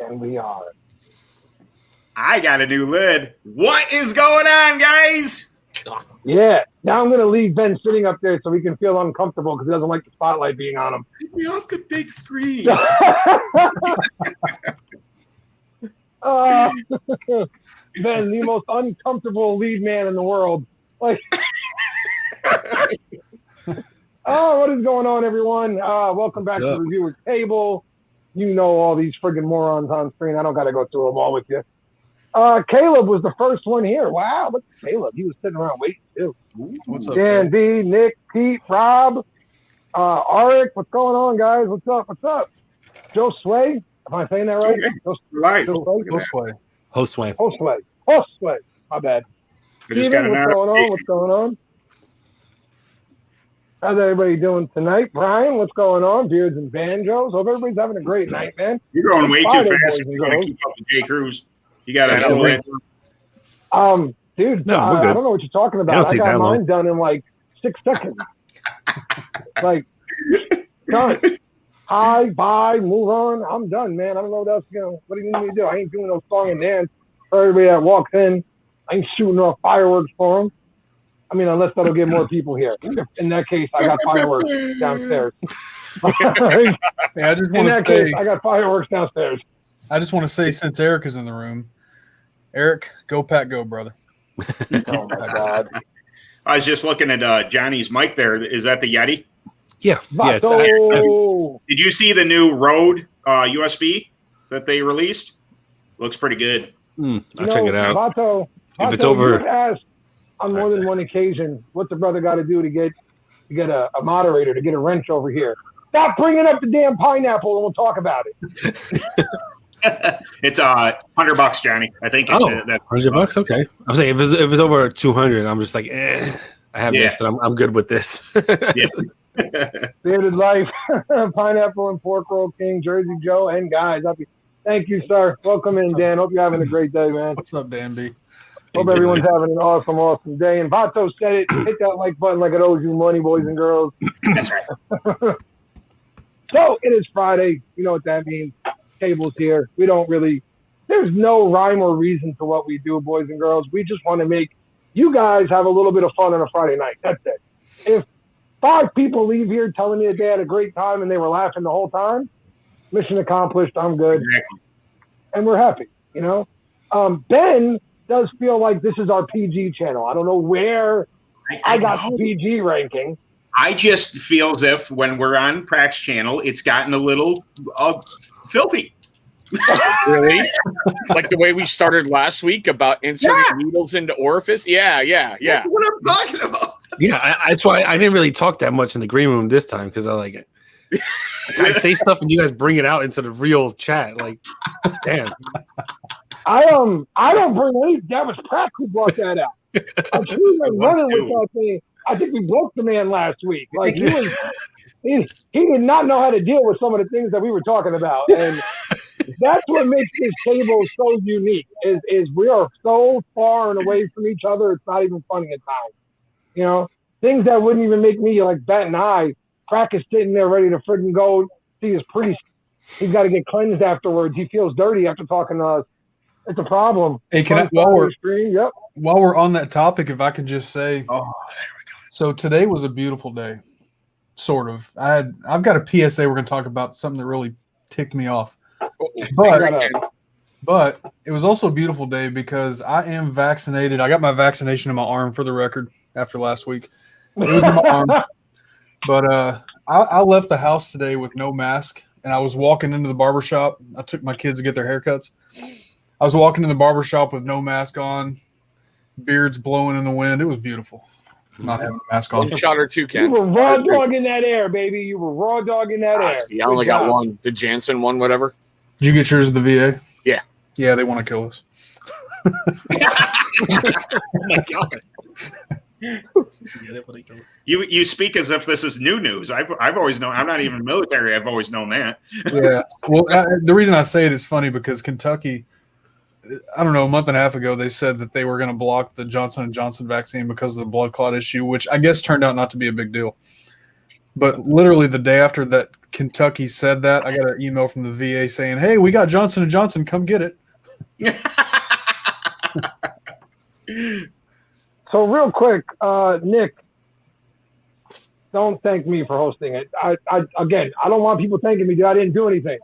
And we are. I got a new lid. What is going on, guys? Yeah. Now I'm going to leave Ben sitting up there so he can feel uncomfortable because he doesn't like the spotlight being on him. Get me off the big screen. Ben, the most uncomfortable lead man in the world. Like, what is going on, everyone? Welcome back to Reviewer's Table. You know all these friggin' morons on screen. I don't got to go through them all with you. Caleb was the first one here. Wow, look at Caleb. He was sitting around waiting, too. What's up, Dan B, Nick, Pete, Rob, Arik. What's going on, guys? What's up? What's up? Joe Sway. Am I saying that right? Right. Josway. My bad. Steven, what's going on? How's everybody doing tonight? Brian, what's going on? Beards and Banjos. Hope everybody's having a great night, man. You're going way too fast if you're going to keep up with Jay Cruz. You got to slow it. Dude, No, I don't know what you're talking about. I got mine done in like 6 seconds. Like, done. Hi, bye, move on. I'm done, man. I don't know what else, what do you need me to do? I ain't doing no song and dance for everybody that walks in. I ain't shooting off fireworks for them. I mean, unless that'll get more people here. In that case, I got fireworks downstairs. Yeah, I just want to say, I got fireworks downstairs. I just want to say, since Eric is in the room, Eric, go Pack, go, brother. Oh my God! I was just looking at Johnny's mic there. Is that the Yeti? Yeah. Did you see the new Rode USB that they released? Looks pretty good. I'll check it out. Vato, if it's over, asked on more than one occasion, what's the brother got to do to get a moderator, to get a wrench over here? Stop bringing up the damn pineapple, and we'll talk about it. It's $100, Johnny. I think. That's $100. Okay. I'm saying if it's over 200, I'm just like, I have this, and I'm good with this. Yeah. Bearded Life, Pineapple and Pork Roll King, Jersey Joe, and guys. Thank you, sir. Welcome in, Dan. Hope you're having a great day, man. What's up, Dan B? Hope everyone's having an awesome day. And Vato said it. Hit that like button like it owes you money, boys and girls. That's right. So it is Friday. You know what that means. Table's here. There's no rhyme or reason to what we do, boys and girls. We just want to make you guys have a little bit of fun on a Friday night. That's it. If 5 people leave here telling me that they had a great time and they were laughing the whole time, mission accomplished. I'm good. Exactly. And we're happy, Ben does feel like this is our PG channel. I don't know where I got the PG ranking. I just feel as if when we're on Prax's channel, it's gotten a little filthy. Really? Like the way we started last week about inserting needles into orifice? Yeah. That's what I'm talking about. Yeah, that's why I didn't really talk that much in the green room this time, because I like it. I say stuff and you guys bring it out into the real chat. Like, damn. I don't bring any. That was Prax who brought that out. I'm sure he was running with that thing. I think we broke the man last week. Like he did not know how to deal with some of the things that we were talking about, and that's what makes this table so unique. Is we are so far and away from each other. It's not even funny at times. Things that wouldn't even make me like bat an eye. Prax is sitting there ready to friggin' go see his priest. He's got to get cleansed afterwards. He feels dirty after talking to us. It's a problem. Hey, while we're on that topic, if I could just say, there we go. So today was a beautiful day, sort of. I've got a PSA. We're going to talk about something that really ticked me off, but it was also a beautiful day because I am vaccinated. I got my vaccination in my arm, for the record, after last week. It was in my arm, but I left the house today with no mask, and I was walking into the barbershop. I took my kids to get their haircuts. I was walking in the barbershop with no mask on, beards blowing in the wind. It was beautiful. Not having a mask on. One shot or two, Ken. You were raw dogging that air, baby. You were raw dogging that air. I only got one. The Janssen one, whatever. Did you get yours at the VA? Yeah. Yeah, they want to kill us. Oh my God. You speak as if this is new news. I've always known. I'm not even military. I've always known that. Yeah. Well, the reason I say it is funny because Kentucky, I don't know, a month and a half ago, they said that they were going to block the Johnson & Johnson vaccine because of the blood clot issue, which I guess turned out not to be a big deal. But literally the day after that Kentucky said that, I got an email from the VA saying, "Hey, we got Johnson & Johnson. Come get it." So real quick, Nick, don't thank me for hosting it. I don't want people thanking me that I didn't do anything.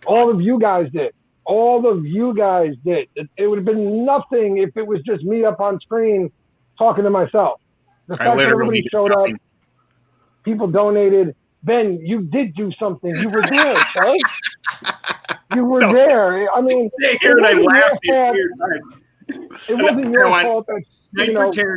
All of you guys did. All of you guys did. It would have been nothing if it was just me up on screen talking to myself. The fact that everybody showed up, people donated. Ben, you did do something. You were there, right? You were there. I mean, it wasn't your fault that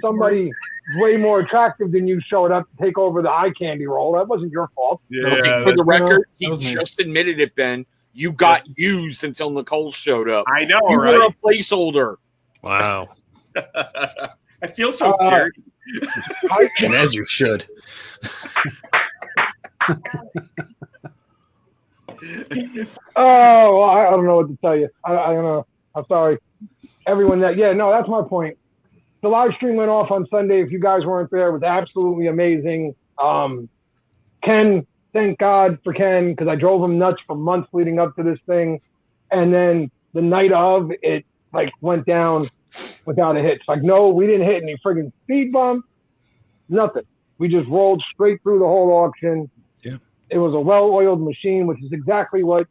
somebody way more attractive than you showed up to take over the eye candy role. That wasn't your fault. Yeah, for the record, he just admitted it, Ben. You got used until Nicole showed up. I know, you right? were a placeholder. Wow. I feel so dirty. And as you should. Oh, well, I don't know what to tell you. I don't know. I'm sorry. Everyone that's my point. The live stream went off on Sunday. If you guys weren't there, it was absolutely amazing. Ken, thank God for Ken, because I drove him nuts for months leading up to this thing. And then the night of, it went down without a hitch. No, we didn't hit any friggin' speed bump. Nothing. We just rolled straight through the whole auction. Yeah. It was a well-oiled machine, which is exactly what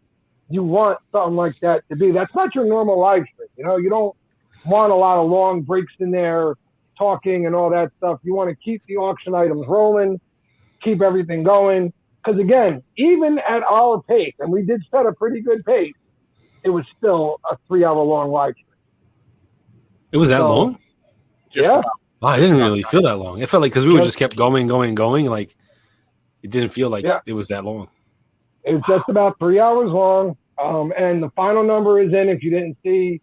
you want something like that to be. That's not your normal live stream. You don't want a lot of long breaks in there, talking and all that stuff. You want to keep the auction items rolling, keep everything going. Because again, even at our pace, and we did set a pretty good pace, it was still a 3-hour-long live stream. It was that long? Yeah. Wow, I didn't really feel that long. It felt like because we just kept going. Like it didn't feel like it was that long. It was just about 3 hours long. And the final number is in, if you didn't see,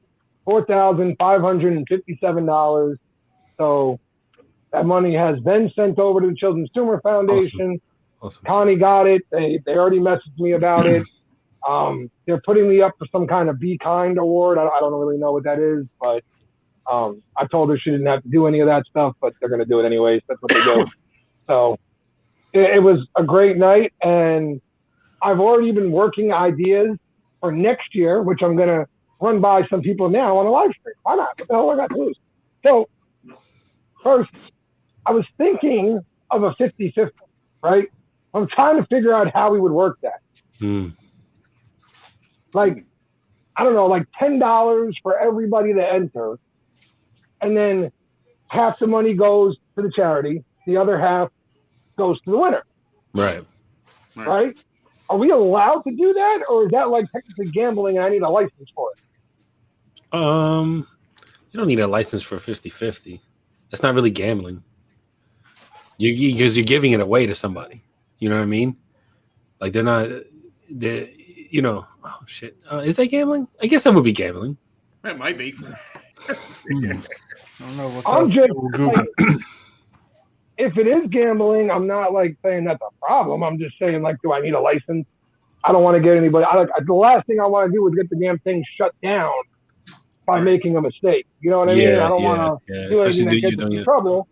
$4,557. So that money has been sent over to the Children's Tumor Foundation. Awesome. Connie got it. They already messaged me about it. They're putting me up for some kind of Be Kind award. I don't really know what that is, but I told her she didn't have to do any of that stuff, but they're going to do it anyways. That's what they do. So it was a great night, and I've already been working ideas for next year, which I'm going to run by some people now on a live stream. Why not? What the hell I got to lose? So first, I was thinking of a 50-50, right? I'm trying to figure out how we would work that. I don't know, $10 for everybody to enter. And then half the money goes to the charity. The other half goes to the winner. Right. Right? Are we allowed to do that? Or is that technically gambling and I need a license for it? You don't need a license for 50-50. That's not really gambling. Because you're giving it away to somebody. You know what I mean? They're not, oh shit. Is that gambling? I guess that would be gambling. It might be. I don't know what's I'm just, Google. if it is gambling, I'm not saying that's a problem. I'm just saying do I need a license? I don't want to get anybody. The last thing I want to do is get the damn thing shut down by making a mistake. You know what I mean? I don't want to do anything that gets us in trouble.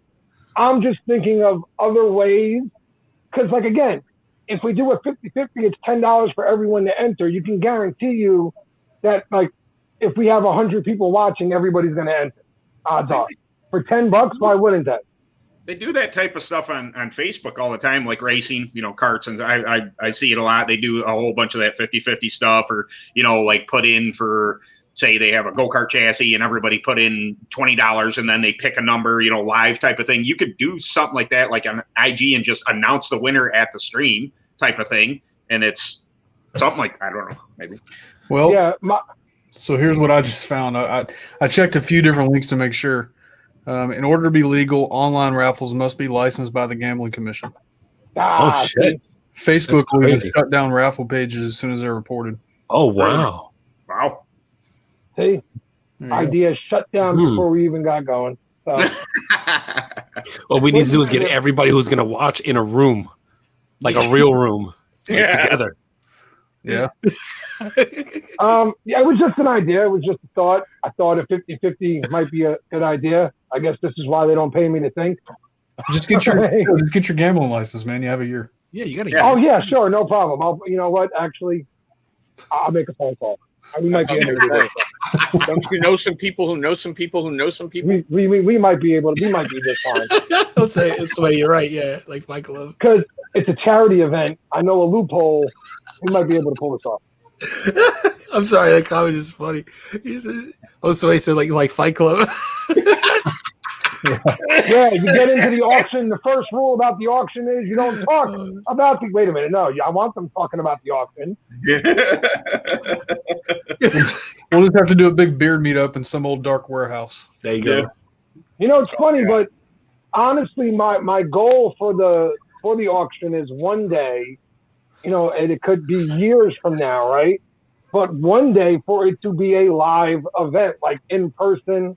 I'm just thinking of other ways. Because again, if we do a 50-50, it's $10 for everyone to enter. You can guarantee you that if we have 100 people watching, everybody's going to enter. Odds are. For $10, why wouldn't that? They do that type of stuff on Facebook all the time, like racing, carts. And I see it a lot. They do a whole bunch of that 50-50 stuff, or, put in for, say they have a go-kart chassis and everybody put in $20 and then they pick a number, live type of thing. You could do something like that, like on IG, and just announce the winner at the stream type of thing. And it's something like, I don't know, maybe. Well, yeah. So here's what I just found. I checked a few different links to make sure. In order to be legal, online raffles must be licensed by the Gambling Commission. Oh, shit. Facebook will shut down raffle pages as soon as they're reported. Oh, wow. Wow. See? Idea shut down before we even got going. So. What we need to do is get everybody who's going to watch in a room, like a real room, together. Yeah. It was just an idea. It was just a thought. I thought a 50-50 might be a good idea. I guess this is why they don't pay me to think. Just get your gambling license, man. You have a year. Yeah, you gotta. Yeah. Oh yeah, sure, no problem. You know what? Actually, I'll make a phone call. We might be able to do this. Don't you know some people who know some people who know some people? We might be able to. We might be this fine I'll say it's way. You're right. Yeah, like Michael Love. because it's a charity event. I know a loophole. We might be able to pull this off. I'm sorry, that comment is funny. He said, so he said like Fight Club. Yeah, you get into the auction. The first rule about the auction is you don't talk about the. Wait a minute, no, I want them talking about the auction. We'll just have to do a big beard meetup in some old dark warehouse. There you go. Yeah. You know, it's funny, but honestly, my goal for the auction is one day, you know, and it could be years from now, right? But one day for it to be a live event, like in person,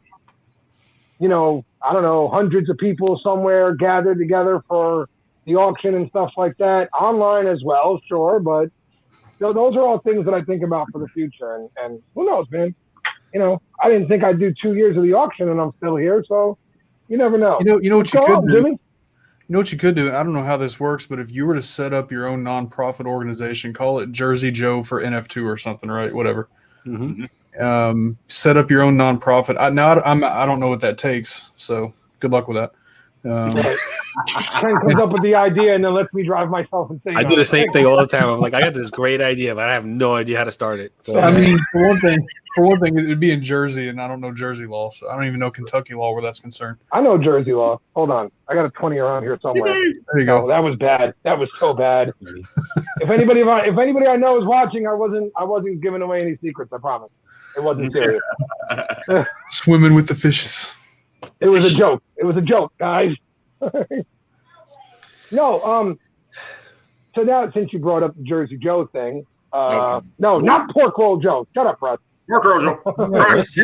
you know, I don't know, hundreds of people somewhere gathered together for the auction and stuff like that. Online as well, sure, but those are all things that I think about for the future. And who knows, man? You know, I didn't think I'd do 2 years of the auction, and I'm still here, so you never know. You know what you Go could on, do? Jimmy. You know what you could do? I don't know how this works, but if you were to set up your own nonprofit organization, call it Jersey Joe for NF2 or something, right? Whatever. Mm-hmm. Set up your own nonprofit. I don't know what that takes, so good luck with that. Ken comes up with the idea and then lets me drive myself insane. I do the same thing all the time. I'm like, I got this great idea, but I have no idea how to start it. So, I mean, for one thing, it'd be in Jersey, and I don't know Jersey law, so I don't even know Kentucky law where that's concerned. I know Jersey law. Hold on, I got a 20 around here somewhere. There you Oh, go. that was bad. That was so bad. If anybody I know is watching, I wasn't giving away any secrets. I promise. It wasn't serious. Swimming with the fishes. It was a joke. It was a joke, guys. No, so now since you brought up the Jersey Joe thing, Okay. no, not Pork Roll Joe. Shut up, Russ. Pork roll Joe. Pork roll Joe. That's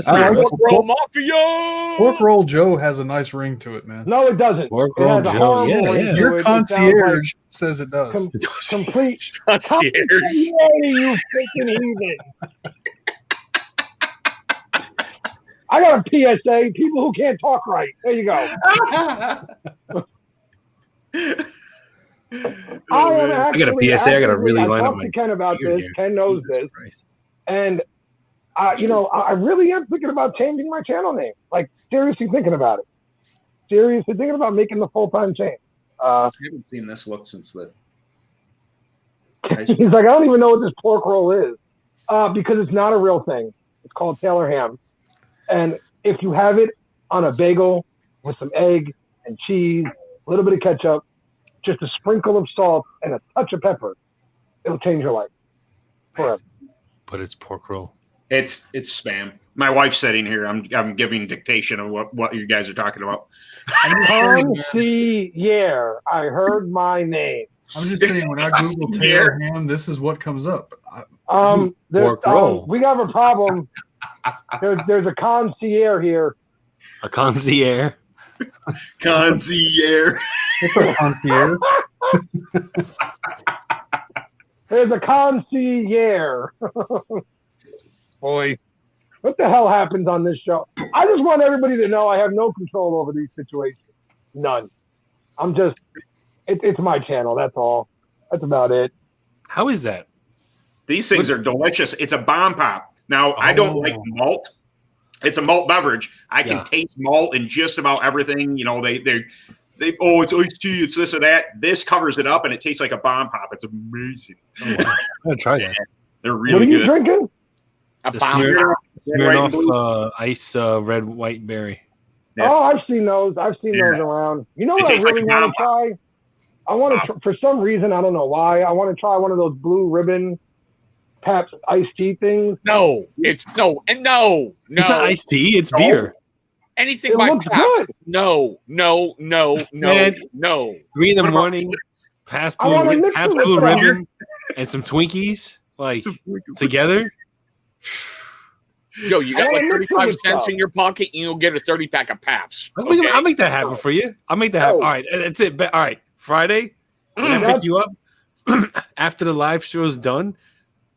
I it. don't Pork Roll Mafia. Pork Roll Joe has a nice ring to it, man. No, it doesn't. Pork It Roll has a Joe, horrible yeah, ring yeah. to Your it. It sounds concierge says it does. like complete. Concierge. You freaking heathen. I got a PSA. People who can't talk right. There you go. I got a PSA. I got to really line up talked my to Ken about beard this. here. Ken knows Jesus this. Christ. And, you know, I really am thinking about changing my channel name. Like, seriously thinking about it. Seriously thinking about making the full-time change. I haven't seen this look since the. He's like, I don't even know what this pork roll is. Because it's not a real thing. It's called Taylor ham. And if you have it on a bagel with some egg and cheese, a little bit of ketchup, just a sprinkle of salt and a touch of pepper, it'll change your life forever. But it's pork roll. It's spam. My wife's sitting here. I'm giving dictation of what you guys are talking about. Concierge. I heard my name. I'm just saying, when I Google Taylor ham, this is what comes up. Pork roll. We have a problem. There's a concierge here. A concierge. Concierge. It's a concierge. There's a concierge. Boy, what the hell happens on this show? I just want everybody to know I have no control over these situations. None. I'm just, it's my channel. That's all. That's about it. How is that? These things are delicious. It's a bomb pop. Now, I don't like malt. It's a malt beverage. I can taste malt in just about everything. You know, they it's iced tea, it's this or that. This covers it up, and it tastes like a bomb pop. It's amazing. Oh, wow. I'm gonna try that. They're What are really you good. drinking? The Red, white, blue. Smirnoff ice red white berry. Yeah. Oh, I've seen those. I've seen those around. You know It what I tastes like really a want to try? I want to, for some reason, I don't know why, I want to try one of those blue ribbon Pabst iced tea things. No. It's not iced tea. It's No. beer. Anything It by looks Pabst. good. No. Man. 3 in the What about morning. Pabst I wanna blue, mix Pabst it with blue some- ribbon and some Twinkies, like together. Joe, you got I like wanna mix it 35 with cents stuff. in your pocket, and you'll get a 30-pack of Pabst. I'll make that happen for you. I'll make that happen. All right, that's it. All right, Friday, when I pick you up after the live show's done,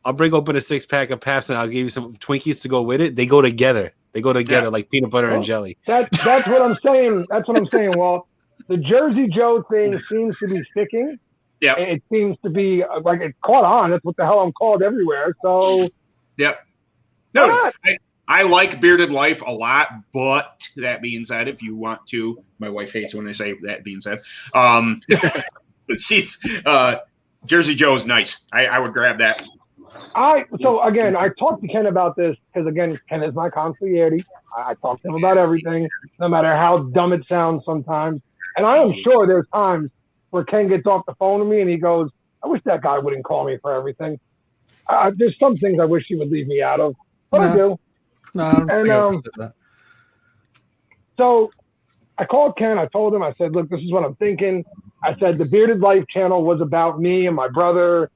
I'll bring open a 6-pack of Pabst and I'll give you some Twinkies to go with it. They go together. Like peanut butter and jelly. That's what I'm saying. That's what I'm saying, Walt. the Jersey Joe thing seems to be sticking. Yeah. It seems to be like it's caught on. That's what the hell I'm called everywhere. So. Yep. No, I like bearded life a lot, but that being said, if you want to, my wife hates when I say that being said. Jersey Joe is nice. I would grab that. So again, I talked to Ken about this because again, Ken is my consigliere. I talk to him about everything, no matter how dumb it sounds sometimes. And I am sure there's times where Ken gets off the phone with me and he goes, "I wish that guy wouldn't call me for everything." There's some things I wish he would leave me out of, but I do. No, I don't think I said that. So I called Ken. I told him, I said, look, this is what I'm thinking. I said, the Bearded Life channel was about me and my brother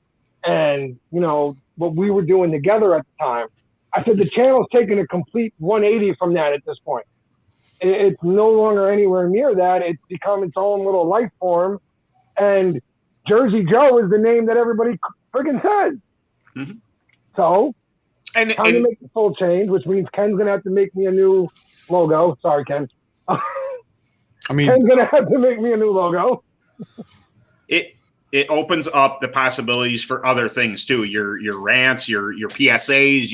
and, you know, what we were doing together at the time. I said, the channel's taken a complete 180 from that at this point. It's no longer anywhere near that. It's become its own little life form. And Jersey Joe is the name that everybody friggin' says. Mm-hmm. So, time to make the full change, which means Ken's going to have to make me a new logo. Sorry, Ken. Ken's going to have to make me a new logo. It opens up the possibilities for other things too. Your rants, your PSAs,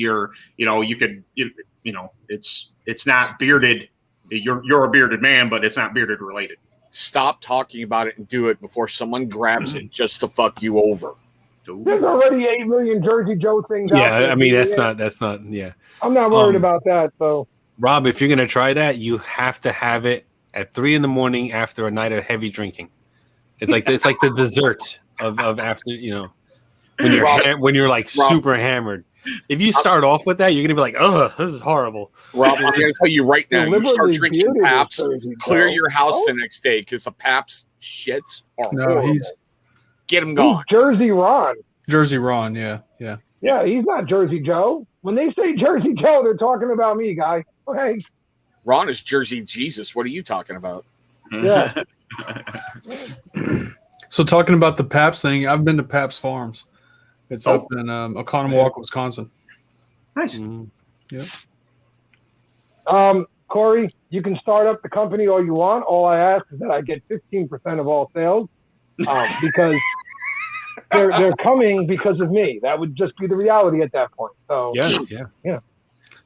it's not bearded. You're a bearded man, but it's not bearded related. Stop talking about it and do it before someone grabs it just to fuck you over. There's already 8 million Jersey Joe things out there. Yeah, I mean that's not. Yeah, I'm not worried about that. So, Rob, if you're gonna try that, you have to have it at 3 a.m. after a night of heavy drinking. It's like the dessert of after, you know, when you're like super hammered. If you start off with that, you're gonna be like, "Oh, this is horrible." Rob, I'm gonna tell you right now, you start drinking Paps, clear your house the next day because the Paps shits are horrible. Get him gone. Jersey Ron. Jersey Ron, yeah. Yeah, he's not Jersey Joe. When they say Jersey Joe, they're talking about me, guy. Okay. Ron is Jersey Jesus. What are you talking about? Yeah. So talking about the Paps thing, I've been to Paps Farms. It's up in Oconomowoc, Wisconsin. Nice. Yeah. Corey, you can start up the company all you want. All I ask is that I get 15% of all sales because they're coming because of me. That would just be the reality at that point. So yeah. Did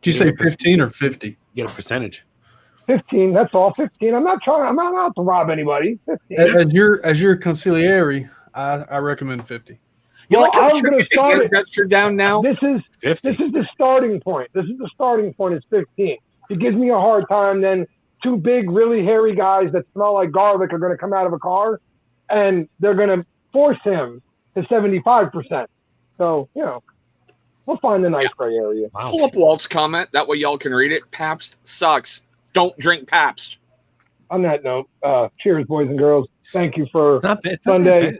you say 15 or 50? You get a percentage. 15. That's all. 15. I'm not out to rob anybody. 15. As your consigliere, I recommend 50. Well, I'm going to start it down now. This is 50. This is the starting point. Is 15. It gives me a hard time. Then 2 big, really hairy guys that smell like garlic are going to come out of a car, and they're going to force him to 75%. So, you know, we'll find the nice gray area. Wow. Pull up Walt's comment. That way y'all can read it. Pabst sucks. Don't drink Pabst. On that note, cheers, boys and girls. Thank you for Sunday. Sunday.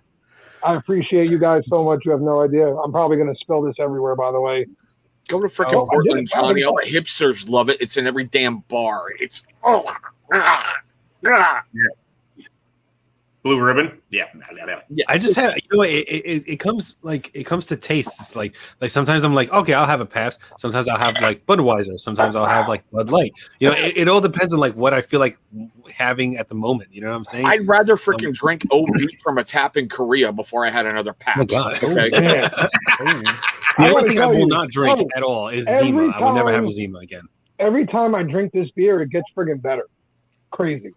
I appreciate you guys so much. You have no idea. I'm probably going to spill this everywhere, by the way. Go to freaking Portland, Johnny. All the hipsters love it. It's in every damn bar. It's Blue Ribbon. Yeah. I just had, you know, it comes to tastes. Like sometimes I'm like, okay, I'll have a Pabst. Sometimes I'll have like Budweiser. Sometimes I'll have like Bud Light. You know, it all depends on like what I feel like having at the moment. You know what I'm saying? I'd rather freaking drink OB from a tap in Korea before I had another Pabst. Oh God. Okay. The only thing I will not drink at all is Zima. I will never have a Zima again. Every time I drink this beer, it gets friggin' better. Crazy.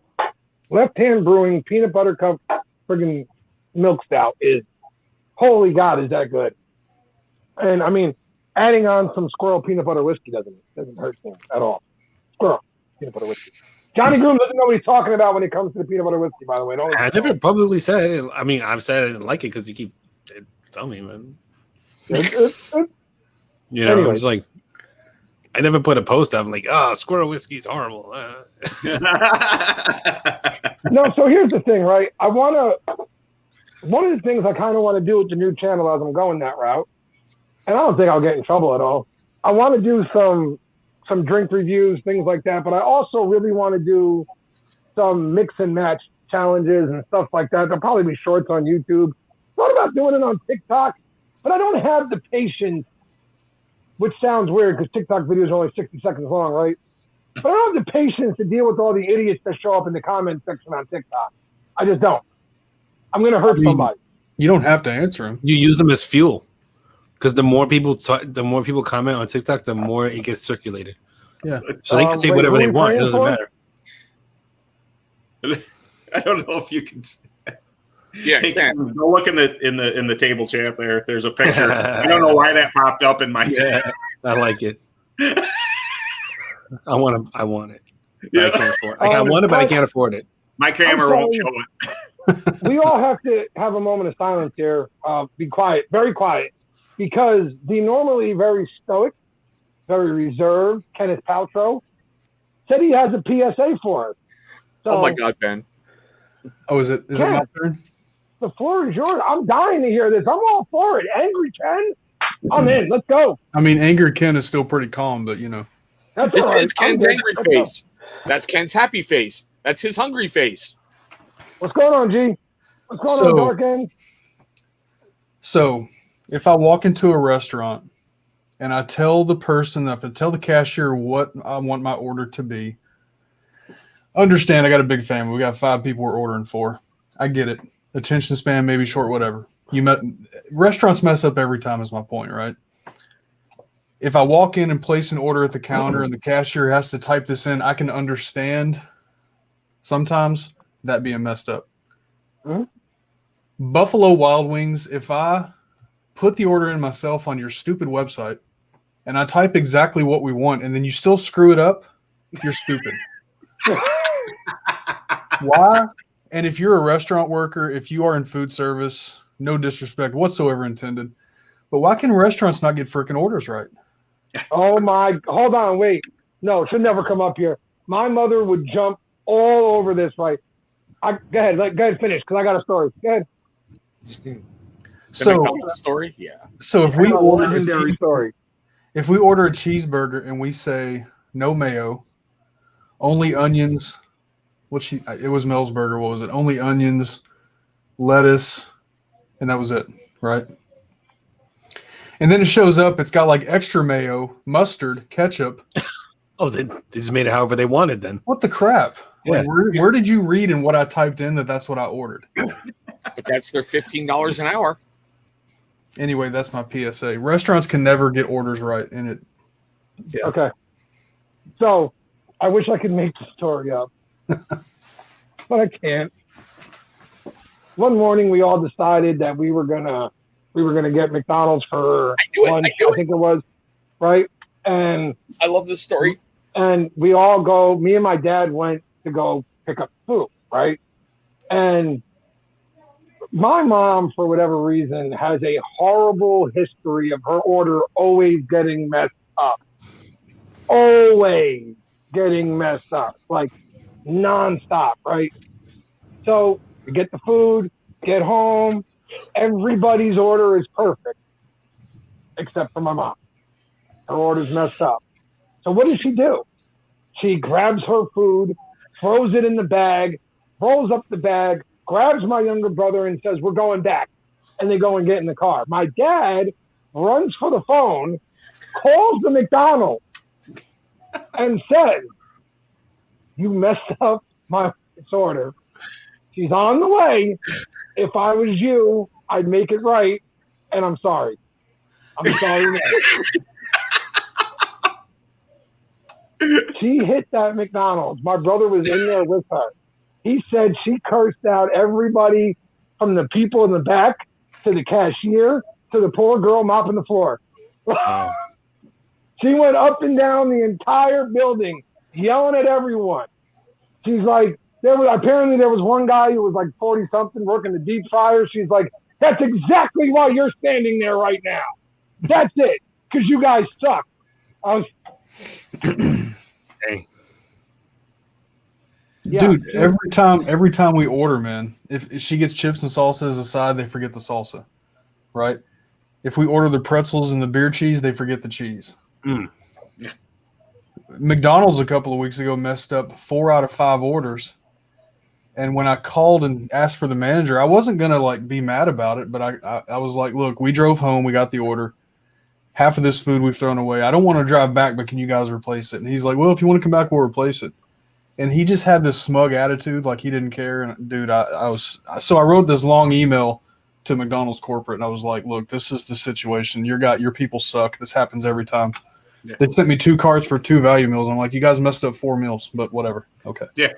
Left Hand Brewing Peanut Butter Cup friggin' milk stout is, holy God, is that good. And I mean, adding on some Squirrel peanut butter whiskey doesn't hurt things at all. Squirrel peanut butter whiskey. Johnny Groom doesn't know what he's talking about when it comes to the peanut butter whiskey, by the way. I never publicly said it. I mean, I've said I didn't like it because you keep telling me, man. You know, anyway. It's like, I never put a post up. I'm like, Squirrel whiskey is horrible. No, so here's the thing, right? One of the things I kind of want to do with the new channel as I'm going that route, and I don't think I'll get in trouble at all. I want to do some drink reviews, things like that, but I also really want to do some mix and match challenges and stuff like that. There'll probably be shorts on YouTube. Thought about doing it on TikTok, but I don't have the patience, which sounds weird because TikTok videos are only 60 seconds long, right? But I don't have the patience to deal with all the idiots that show up in the comment section on TikTok. I just don't. I'm going to hurt somebody. You don't have to answer them. You use them as fuel. Because the more people comment on TikTok, the more it gets circulated. Yeah. So they can say whatever they want. It doesn't matter. I don't know if you can. Yeah, hey, go look in the table chat there. There's a picture. I don't know why that popped up in my. Yeah, I like it. I want it. Yeah. I can't afford it. I want it, but I can't afford it. My camera won't show it. We all have to have a moment of silence here. Be quiet, very quiet, because the normally very stoic, very reserved Kenneth Paltrow said he has a PSA for us. So, oh my God, Ben! Oh, is it my turn? The floor is yours. I'm dying to hear this. I'm all for it. Angry Ken, I'm in. Let's go. I mean, Angry Ken is still pretty calm, but That's this right. is Ken's angry face. That's Ken's happy face. That's his hungry face. What's going on, G? What's going on, Dark End? So, if I walk into a restaurant and I tell the cashier what I want my order to be, understand I got a big family. We got 5 people we're ordering for. I get it. Attention span may be short, whatever. Restaurants mess up every time is my point, right? If I walk in and place an order at the counter and the cashier has to type this in, I can understand sometimes that being messed up. Mm-hmm. Buffalo Wild Wings, if I put the order in myself on your stupid website and I type exactly what we want and then you still screw it up, you're stupid. Why? And if you're a restaurant worker, if you are in food service, no disrespect whatsoever intended, but why can restaurants not get freaking orders right? Oh my! Hold on, wait. No, it should never come up here. My mother would jump all over this. Right? Go ahead, finish because I got a story. Go ahead. So story, yeah. So if we order legendary story, if we order a cheeseburger and we say no mayo, only onions. It was Mel's Burger. What was it? Only onions, lettuce, and that was it, right? And then it shows up. It's got like extra mayo, mustard, ketchup. Oh, they just made it however they wanted then. What the crap? Yeah. Like, where did you read in what I typed in that's what I ordered? But that's their $15 an hour. Anyway, that's my PSA. Restaurants can never get orders right in it. Yeah. Okay. So I wish I could make the story up. But I can't. One morning we all decided that we were gonna get McDonald's for lunch. I think it was, right? And I love this story. And we all go. Me and my dad went to go pick up food, right? And my mom, for whatever reason, has a horrible history of her order always getting messed up. Always getting messed up, like nonstop, right? So we get the food, get home, everybody's order is perfect, except for my mom. Her order's messed up. So what does she do? She grabs her food, throws it in the bag, rolls up the bag, grabs my younger brother and says, "We're going back." And they go and get in the car. My dad runs for the phone, calls the McDonald's, and says, "You messed up my order. She's on the way. If I was you, I'd make it right. And I'm sorry. I'm sorry now." She hit that McDonald's. My brother was in there with her. He said she cursed out everybody from the people in the back to the cashier to the poor girl mopping the floor. Wow. She went up and down the entire building yelling at everyone. She's like, there was one guy who was like 40-something working the deep fryer. She's like, "That's exactly why you're standing there right now. That's it, because you guys suck." I was... Hey. Yeah, dude, every time we order, man, if she gets chips and salsa as a side, they forget the salsa, right? If we order the pretzels and the beer cheese, they forget the cheese. Mm. McDonald's a couple of weeks ago messed up 4 out of 5 orders. And when I called and asked for the manager, I wasn't going to be mad about it, but I was like, "Look, we drove home. We got the order. Half of this food we've thrown away. I don't want to drive back, but can you guys replace it?" And he's like, "Well, if you want to come back, we'll replace it." And he just had this smug attitude, like he didn't care. And dude, I wrote this long email to McDonald's corporate, and I was like, "Look, this is the situation. Your people suck. This happens every time." Yeah. They sent me 2 cards for 2 value meals. I'm like, "You guys messed up 4 meals, but whatever." Okay. Yeah.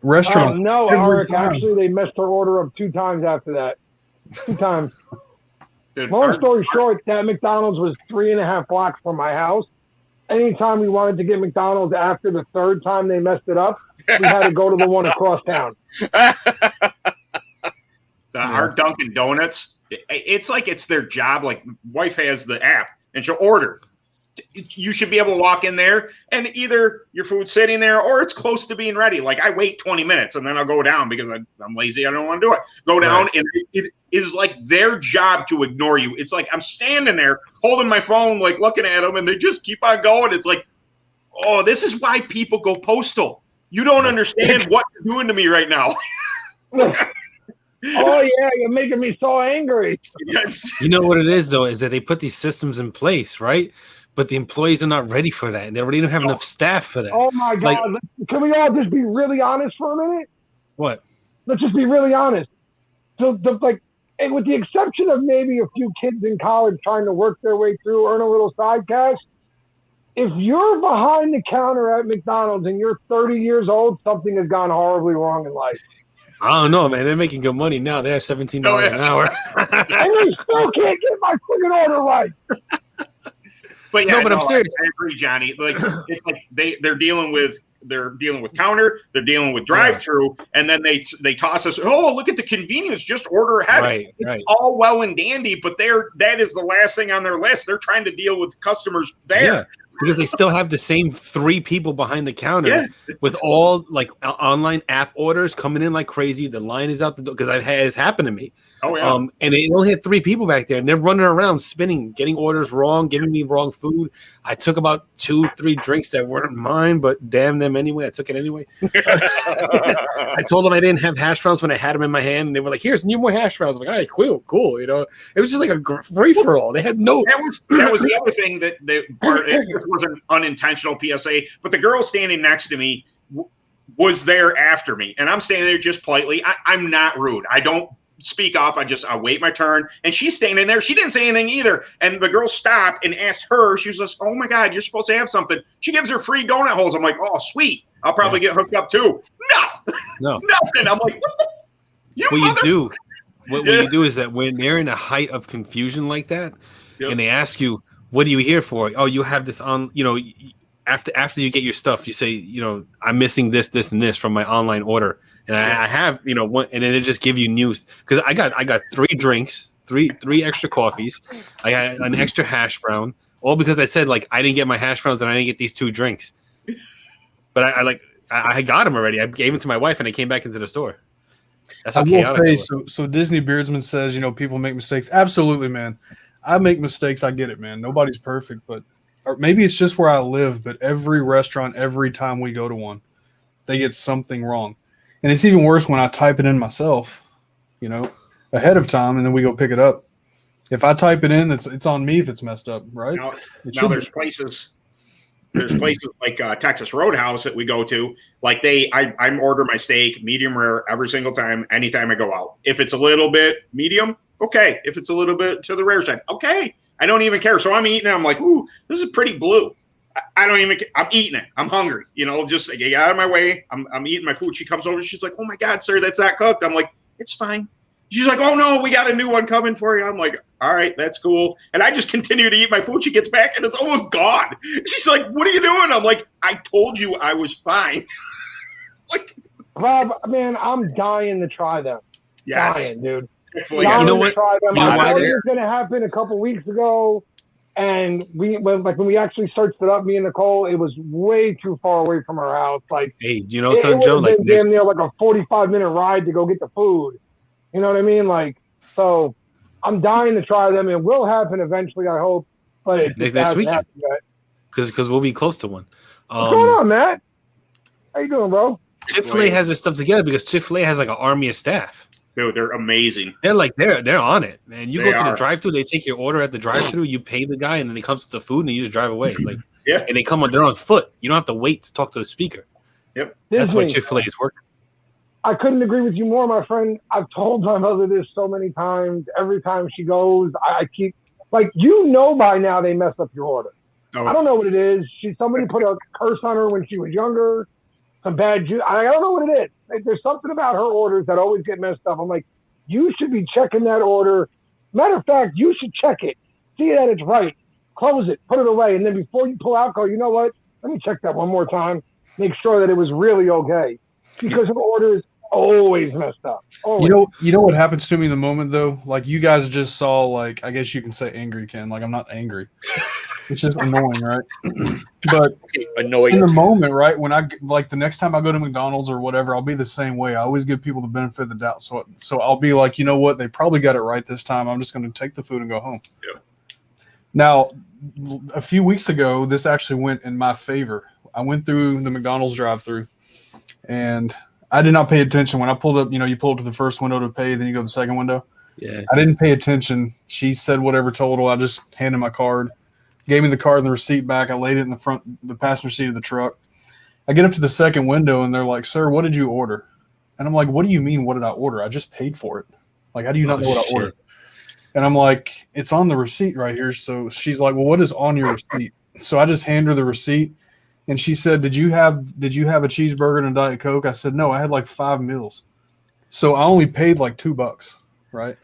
Restaurant. No, Eric. Actually, they messed their order up 2 times after that. 2 times. Long story short, that McDonald's was 3.5 blocks from my house. Anytime we wanted to get McDonald's after the 3rd time they messed it up, we had to go to the one across town. Our Dunkin' Donuts, it's like it's their job. Like, wife has the app, and she'll order. You should be able to walk in there, and either your food's sitting there or it's close to being ready. Like, I wait 20 minutes, and then I'll go down because I'm lazy. I don't want to do it. Go down, and it is like their job to ignore you. It's like I'm standing there holding my phone, like looking at them, and they just keep on going. It's like, oh, this is why people go postal. You don't understand what you're doing to me right now. Oh, yeah, you're making me so angry. Yes. You know what it is, though, is that they put these systems in place, right? But the employees are not ready for that. They already don't have enough staff for that. Oh, my God. Can we all just be really honest for a minute? What? Let's just be really honest. So, and with the exception of maybe a few kids in college trying to work their way through, earn a little side cash, if you're behind the counter at McDonald's and you're 30 years old, something has gone horribly wrong in life. I don't know, man. They're making good money now. They're $17 an hour. And they still can't get my freaking order right. But yeah, I'm serious. I agree, Johnny. Like, it's like they're dealing with counter, they're dealing with drive-through, and then they toss us. Oh, look at the convenience! Just order ahead. It's all well and dandy, but that is the last thing on their list. They're trying to deal with customers there. Yeah. Because they still have the same 3 people behind the counter with all like online app orders coming in like crazy. The line is out the door because it has happened to me. Oh yeah. And they only had 3 people back there, and they're running around spinning, getting orders wrong, giving me wrong food. I took about 2-3 drinks that weren't mine, but damn them anyway. I took it anyway. I told them I didn't have hash browns when I had them in my hand, and they were like, "Here's new more hash browns." I was like, "All right, cool." You know, it was just like a free for all. They had no. That was the other thing that it was an unintentional PSA. But the girl standing next to me was there after me, and I'm standing there just politely. I'm not rude. I don't speak up. I wait my turn, and she's standing there. She didn't say anything either. And the girl stopped and asked her. She was like, "Oh my God, you're supposed to have something." She gives her free donut holes. I'm like, "Oh, sweet. I'll probably get hooked up too." No, nothing. I'm like, what you do is that when they're in a height of confusion like that, and they ask you, "What are you here for?" "Oh, you have this on." You know, after you get your stuff, you say, "You know, I'm missing this, this, and this from my online order." And I have, one, and then it just give you news because I got 3 drinks, three extra coffees, I got an extra hash brown, all because I said like I didn't get my hash browns and I didn't get these 2 drinks. But I got them already. I gave them to my wife and I came back into the store. That's how chaotic. So Disney Beardsman says people make mistakes. Absolutely, man. I make mistakes. I get it, man. Nobody's perfect, but or maybe it's just where I live. But every restaurant, every time we go to one, they get something wrong. And it's even worse when I type it in myself, ahead of time, and then we go pick it up. If I type it in, it's on me if it's messed up, right? Now there's places like Texas Roadhouse that we go to. Like I order my steak medium rare every single time, anytime I go out. If it's a little bit medium, okay. If it's a little bit to the rare side, okay. I don't even care. So I'm eating it. I'm like, ooh, this is pretty blue. I'm eating it. I'm hungry. Just get out of my way. I'm eating my food. She comes over. She's like, "Oh my God, sir, that's not cooked." I'm like, "It's fine." She's like, "Oh no, we got a new one coming for you." I'm like, "All right, that's cool." And I just continue to eat my food. She gets back and it's almost gone. She's like, "What are you doing?" I'm like, "I told you I was fine." Rob, man, I'm dying to try them. Yes. Dying, dude. You know what? Try them. I know it was going to happen a couple weeks ago. And when we actually searched it up, me and Nicole, it was way too far away from our house. Like, hey, son, Joe, like damn near like a 45-minute ride to go get the food. You know what I mean? Like, so I'm dying to try them. It will happen eventually, I hope. But next week, because we'll be close to one. What's going on, Matt? How you doing, bro? Chick-fil-A has their stuff together because Chick-fil-A has like an army of staff. Dude, they're amazing. They're on it, man. You go to the drive-thru, they take your order at the drive-thru, you pay the guy, and then he comes with the food, and you just drive away. Like, and they come on, they're on foot. You don't have to wait to talk to the speaker. Yep. That's why Chick-fil-A is working. I couldn't agree with you more, my friend. I've told my mother this so many times. Every time she goes, I keep like, by now they mess up your order. Oh. I don't know what it is. Somebody put a curse on her when she was younger. Some bad juice. I don't know what it is. Like, there's something about her orders that always get messed up. I'm like, you should be checking that order. Matter of fact, you should check it. See that it's right. Close it. Put it away. And then before you pull out, go, you know what? Let me check that one more time. Make sure that it was really okay. Because her order is always messed up. Always. You know what happens to me in the moment, though? Like, you guys just saw, like, I guess you can say angry, Ken. Like, I'm not angry. It's just annoying, right? But annoying in the moment, right? When the next time I go to McDonald's or whatever, I'll be the same way. I always give people the benefit of the doubt. So I'll be like, you know what? They probably got it right this time. I'm just going to take the food and go home. Yeah. Now, a few weeks ago, this actually went in my favor. I went through the McDonald's drive-thru, and I did not pay attention when I pulled up. You pull up to the first window to pay, then you go to the second window. Yeah. I didn't pay attention. She said whatever total. I just handed my card. Gave me the card and the receipt back. I laid it in the passenger seat of the truck. I get up to the second window, and they're like, "Sir, what did you order?" And I'm like, "What do you mean, what did I order? I just paid for it. Like, how do you not know what I ordered?" And I'm like, "It's on the receipt right here." So she's like, "Well, what is on your receipt?" So I just hand her the receipt, and she said, Did you have a cheeseburger and a Diet Coke? I said, "No, I had like 5 meals." So I only paid like $2, right?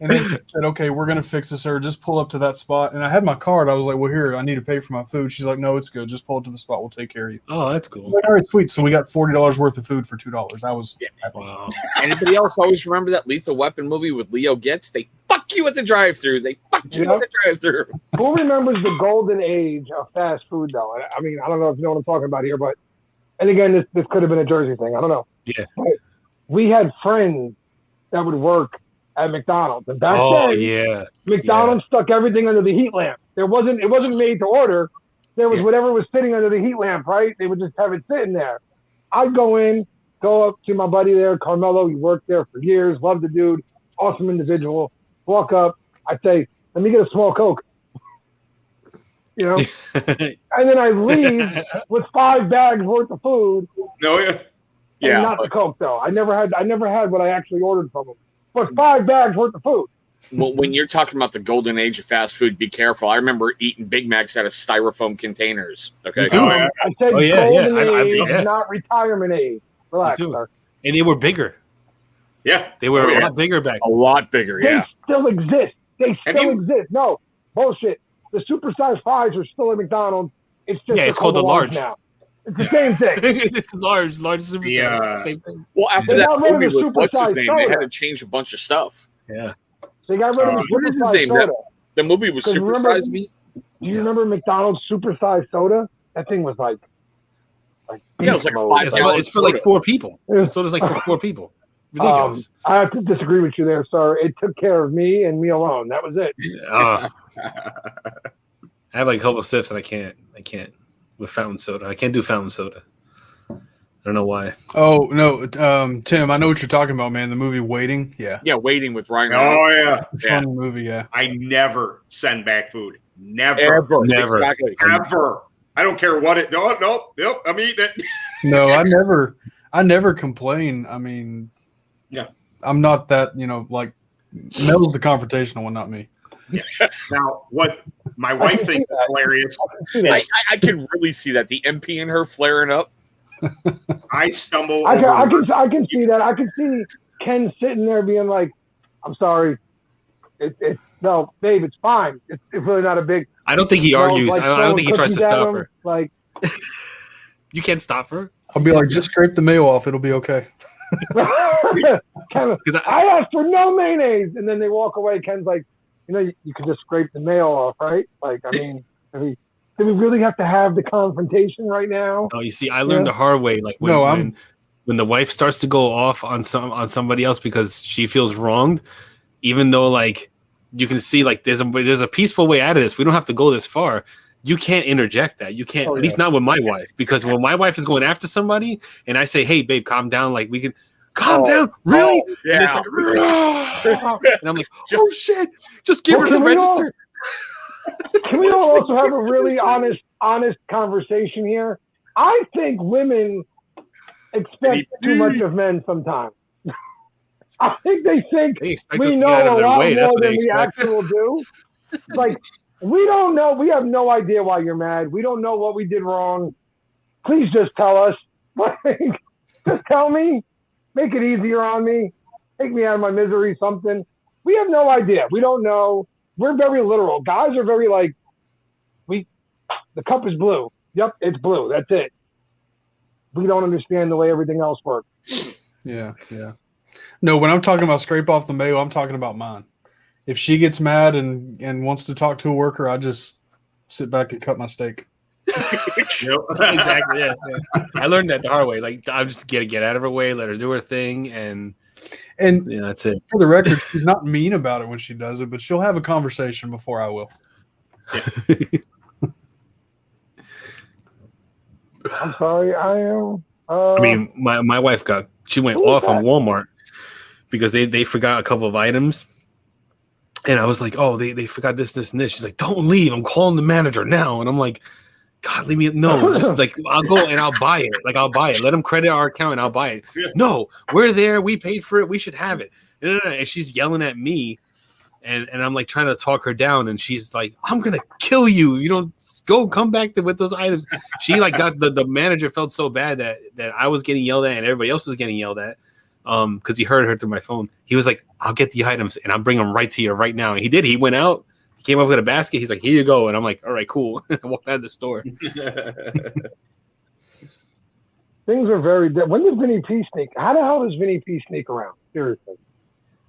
And then she said, "Okay, we're gonna fix this, sir. Just pull up to that spot." And I had my card. I was like, "Well, here, I need to pay for my food." She's like, "No, it's good. Just pull up to the spot. We'll take care of you." Oh, that's cool. I was like, all right, sweet. So we got $40 worth of food for $2. I was happy. Wow. Anybody else always remember that Lethal Weapon movie with Leo Getz? They fuck you at the drive-thru. They fuck you at the drive-thru. Who remembers the golden age of fast food, though? I mean, I don't know if you know what I'm talking about here, but and again, this could have been a Jersey thing. I don't know. Yeah. But we had friends that would work at McDonald's, and back then, McDonald's stuck everything under the heat lamp. It wasn't made to order. There was whatever was sitting under the heat lamp, right? They would just have it sitting there. I'd go up to my buddy there, Carmelo. He worked there for years. Loved the dude. Awesome individual. Walk up. I'd say, "Let me get a small Coke." And then I leave with 5 bags worth of food. No, yeah. And not the Coke, though. I never had what I actually ordered from him. But 5 bags worth of food. Well, when you're talking about the golden age of fast food, be careful. I remember eating Big Macs out of styrofoam containers. Okay. I said golden age, not retirement age. Relax, sir. And they were bigger. Yeah. They were a lot bigger back then. A lot bigger, They still exist. Exist. No, bullshit. The supersized fries are still at McDonald's. It's just it's called the large now. It's the same thing. It's large supersize. Same thing. Well, after that movie with what's his name, they had to change a bunch of stuff. Yeah. They got rid of the what is his name? The movie was Supersize Me. Do you remember McDonald's supersized soda? That thing was like it was like a 5 it's for like 4 people. Soda's like for 4 people. Ridiculous. I have to disagree with you there, sir. It took care of me and me alone. That was it. I have like a couple of sips and I can't with fountain soda. I can't do fountain soda. I don't know why. Oh no, Tim, I know what you're talking about, man. The movie Waiting, Waiting with Ryan. Oh yeah, it's a fun movie. Yeah, I never send back food. Never. Exactly. Ever. I don't care what it. Nope. I'm eating it. No, I never complain. I mean, I'm not that. Like Mel's the confrontational one, not me. Yeah. Now, what my wife thinks is hilarious. I can really see that, the MP in her flaring up. I stumble. I can see that. I can see Ken sitting there being like, "I'm sorry, no, babe, it's fine. It's really not a big." I don't think he argues. I don't think he tries to stop her. Like, you can't stop her. I'll be like, just scrape the mayo off. It'll be okay. Ken, I asked for no mayonnaise, and then they walk away. Ken's like, you could just scrape the mayo off, right? Like, I mean, do we really have to have the confrontation right now? Oh, you see, I learned the hard way. Like when the wife starts to go off on somebody else because she feels wronged, even though like you can see like there's a peaceful way out of this. We don't have to go this far. You can't interject that. You can't, at least not with my wife, because when my wife is going after somebody and I say, "Hey, babe, calm down," like we can. Calm down, really? Yeah. And it's like, and I'm like, "Oh shit! Just give her the register." Can we all also have a really honest conversation here? I think women expect too much of men sometimes. I think they think we know a lot more than we actually do. Like, we don't know. We have no idea why you're mad. We don't know what we did wrong. Please just tell us. Just tell me. Make it easier on me. Take me out of my misery, something. We have no idea. We don't know. We're very literal. Guys are very like, the cup is blue. Yep, it's blue. That's it. We don't understand the way everything else works. Yeah. No, when I'm talking about scrape off the mayo, I'm talking about mine. If she gets mad and wants to talk to a worker, I just sit back and cut my steak. Exactly. Yeah. I learned that the hard way. Like, I'm just get out of her way, let her do her thing, and that's it. For the record, she's not mean about it when she does it, but she'll have a conversation before I will. Yeah. I'm sorry, I am. I mean, my wife went off on Walmart because they forgot a couple of items. And I was like, oh, they forgot this, and this. She's like, don't leave. I'm calling the manager now. And I'm like, God, leave me. No, just like, I'll go and I'll buy it. Like, I'll buy it. Let them credit our account and I'll buy it. Yeah. No, we're there. We paid for it. We should have it. And she's yelling at me. And I'm like trying to talk her down. And she's like, I'm going to kill you. You don't come back with those items. She like got the manager felt so bad that I was getting yelled at and everybody else was getting yelled at. Because he heard her through my phone. He was like, I'll get the items and I'll bring them right to you right now. And he did. He went out. He came up with a basket. He's like, here you go. And I'm like, all right, cool. I walked out of the store. Things are very different. When did Vinny P sneak? How the hell does Vinny P sneak around? Seriously.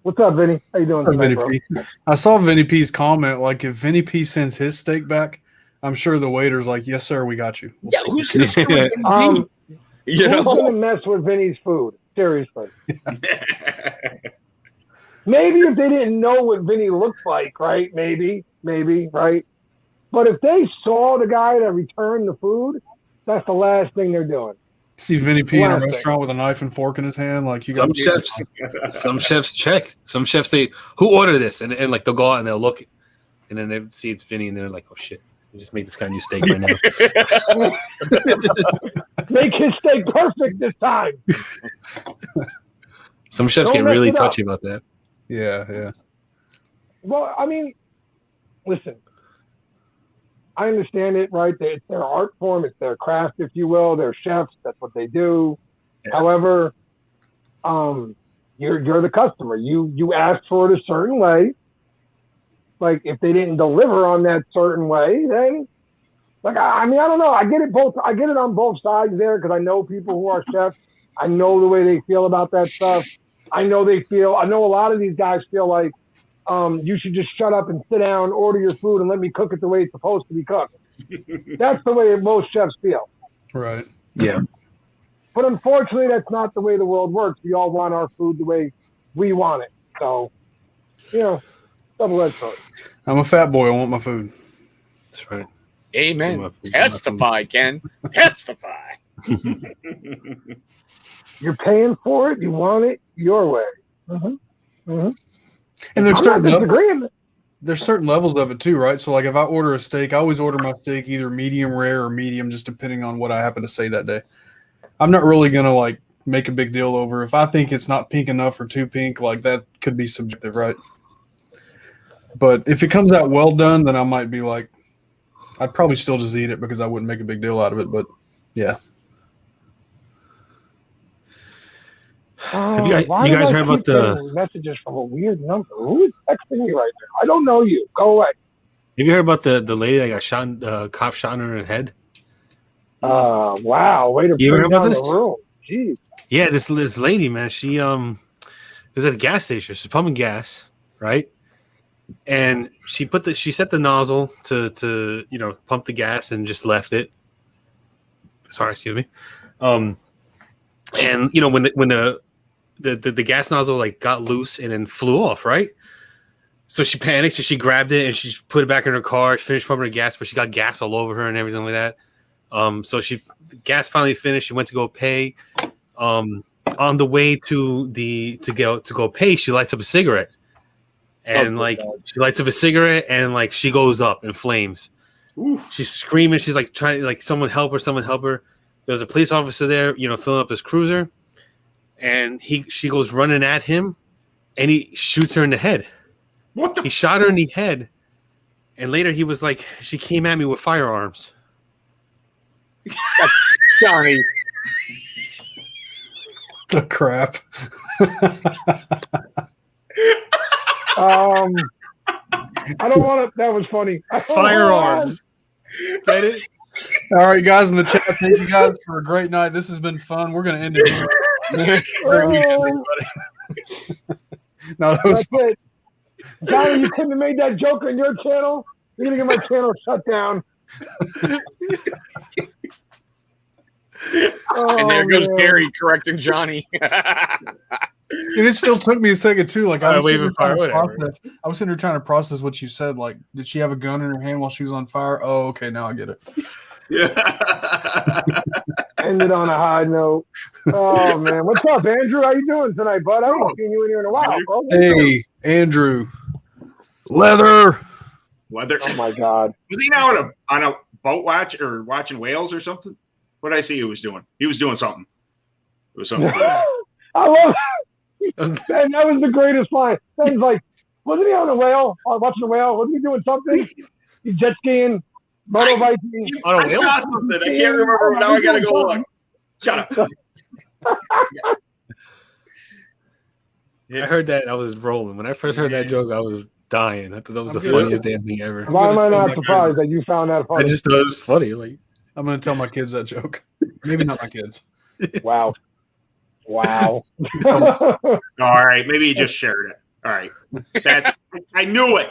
What's up, Vinny? How you doing tonight, bro? I saw Vinny P's comment. Like, if Vinny P sends his steak back, I'm sure the waiter's like, yes, sir, we got you. Yeah, who's going to who's going to mess with Vinny's food? Seriously. Maybe if they didn't know what Vinny looked like, right? Maybe, right? But if they saw the guy that returned the food, that's the last thing they're doing. See Vinny P in a restaurant with a knife and fork in his hand, like you got. Some chefs check. Some chefs say, "Who ordered this?" And like they'll go out and they'll look, and then they see it's Vinny, and they're like, "Oh shit, we just made this guy a new steak right now." Make his steak perfect this time. Some chefs get really touchy about that. Yeah. Well, I mean, listen, I understand it, right? It's their art form, it's their craft, if you will. They're chefs. That's what they do. Yeah. However, you're the customer. You asked for it a certain way. Like, if they didn't deliver on that certain way, then, like, I mean, I don't know. I get it on both sides there because I know people who are chefs. I know the way they feel about that stuff. I know a lot of these guys feel like you should just shut up and sit down, order your food, and let me cook it the way it's supposed to be cooked. That's the way most chefs feel. Right. Yeah. But unfortunately, that's not the way the world works. We all want our food the way we want it. So, double-edged sword. I'm a fat boy. I want my food. That's right. Amen. Testify, Ken. Testify. You're paying for it. You want it your way. Mm-hmm. Mm-hmm. And there's certain levels of it too, right? So like if I order a steak, I always order my steak either medium rare or medium, just depending on what I happen to say that day. I'm not really going to like make a big deal over if I think it's not pink enough or too pink, like that could be subjective, right? But if it comes out well done, then I might be like, I'd probably still just eat it because I wouldn't make a big deal out of it. But yeah. Have you guys heard about the messages from a weird number? Who is texting me right now? I don't know you. Go away. Have you heard about the lady that got shot? Cop shot in her head. Wow! Way to bring down the room. Jeez. Yeah, this lady, man. She was at a gas station. She's pumping gas, right? And she set the nozzle to pump the gas and just left it. Sorry, excuse me. And when the gas nozzle like got loose and then flew off, right? So she panicked, so she grabbed it and she put it back in her car. She finished pumping her gas, but she got gas all over her and everything like that. So the gas finally finished. She went to go pay. On the way to go pay, she lights up a cigarette, and she lights up a cigarette and she goes up in flames. Oof. She's screaming. She's like trying someone help her. There's a police officer there, filling up his cruiser, and she goes running at him, and he shoots her in the head. What the? He shot her in the head, and later he was like, "She came at me with firearms." Johnny. The crap. I don't want to. That was funny. Firearms. Get it? All right, guys in the chat, thank you guys for a great night. This has been fun. We're going to end it here. Great weekend, everybody. No, that was That's it. Johnny, you couldn't have made that joke on your channel. You're going to get my channel shut down. And there goes Gary correcting Johnny. And it still took me a second too. Like I was sitting there trying to process what you said. Like, did she have a gun in her hand while she was on fire? Oh, okay, now I get it. Yeah. Ended on a high note. Oh man, what's up, Andrew? How you doing tonight, bud? I haven't seen you in here in a while, bro. Hey, Andrew. Leather. Oh my God. Was he now on a boat watch or watching whales or something? What did I see he was doing? He was doing something. It was something. I love that. That was the greatest line. Ben's like, wasn't he on a whale? Watching a whale? Wasn't he doing something? He's jet skiing, motorbiking. I saw something. I can't remember. Now I gotta go look. Shut up. I heard that. I was rolling. When I first heard that joke, I was dying. I thought that was the funniest damn thing ever. Why am I not surprised that you found that funny? I just thought it was funny. Like, I'm going to tell my kids that joke. Maybe not my kids. Wow. All right, maybe he just shared it. All right, I knew it.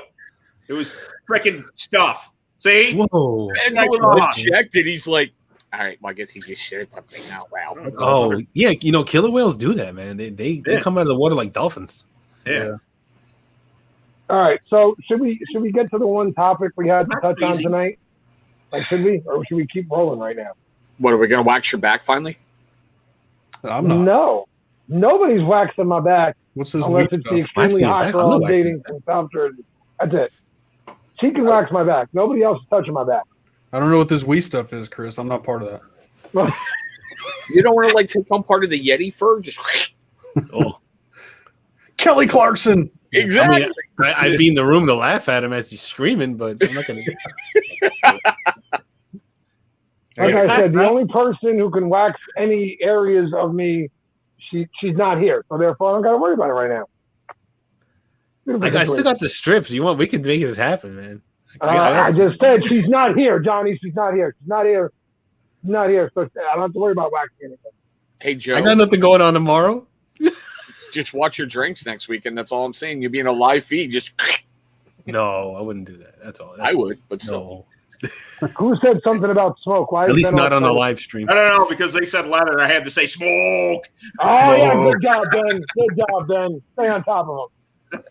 It was freaking stuff. See? Whoa! And just checked it. He's like, all right. Well, I guess he just shared something now. Wow. Oh yeah, killer whales do that, man. They come out of the water like dolphins. Yeah. All right. So should we get to the one topic we had to touch on tonight? Like, should we, or should we keep rolling right now? What, are we going to wax your back finally? I'm not. No. Nobody's waxing my back. What's this unless week it's the stuff? extremely hot girl I'm dating from South Jersey. That's it. She can wax my back. Nobody else is touching my back. I don't know what this Wii stuff is, Chris. I'm not part of that. You don't want to take on part of the Yeti fur? Just Kelly Clarkson. Exactly. I mean, I'd be in the room to laugh at him as he's screaming, but I'm not going to. Like I said, the only person who can wax any areas of me, she's not here. So therefore, I don't got to worry about it right now. Like, I still got the strips. We can make this happen, man. I just said she's not here, Johnny. She's not here. She's not here. She's not here. So I don't have to worry about waxing anything. Hey, Joe. I got nothing going on tomorrow. Just watch your drinks next week, and that's all I'm saying. You'll be in a live feed. Just no, I wouldn't do that. That's all. I would, but still. Who said something about smoke? Why? At least not on the live stream. I don't know, because they said leather. I had to say smoke. Oh, yeah. Good job, Ben. Good job, Ben. Stay on top of them.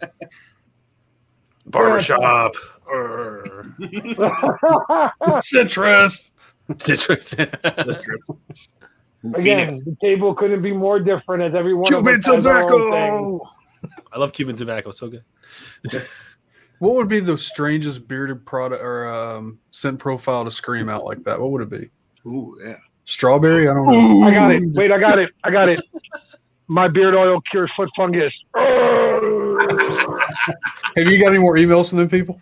Barbershop. Citrus. Again, the table couldn't be more different as everyone. Cuban tobacco. I love Cuban tobacco. So good. What would be the strangest bearded product or scent profile to scream out like that? What would it be? Ooh, yeah. Strawberry? I don't know. I got it. Wait, I got it. My beard oil cures foot fungus. Have you got any more emails from them people?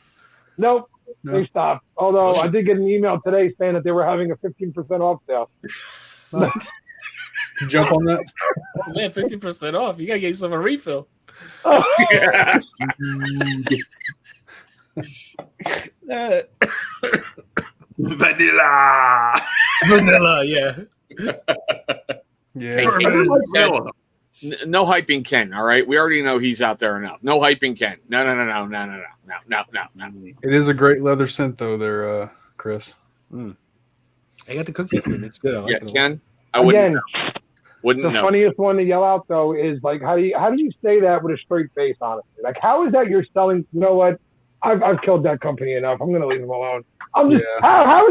Nope. No. They stopped. Although I did get an email today saying that they were having a 15% off sale. Jump on that. Man, 50% off. You gotta get yourself a refill. Yeah. Vanilla. Yeah. Yeah. No hyping Ken, all right? We already know he's out there enough. No hyping Ken. No. It is a great leather scent, though, there, Chris. I got the cookie cream. It's good. I like it. Ken, I wouldn't the know. funniest one to yell out, though, is like, how do you say that with a straight face, honestly? Like, how is that you're selling? You know what? I've killed that company enough. I'm going to leave them alone. How is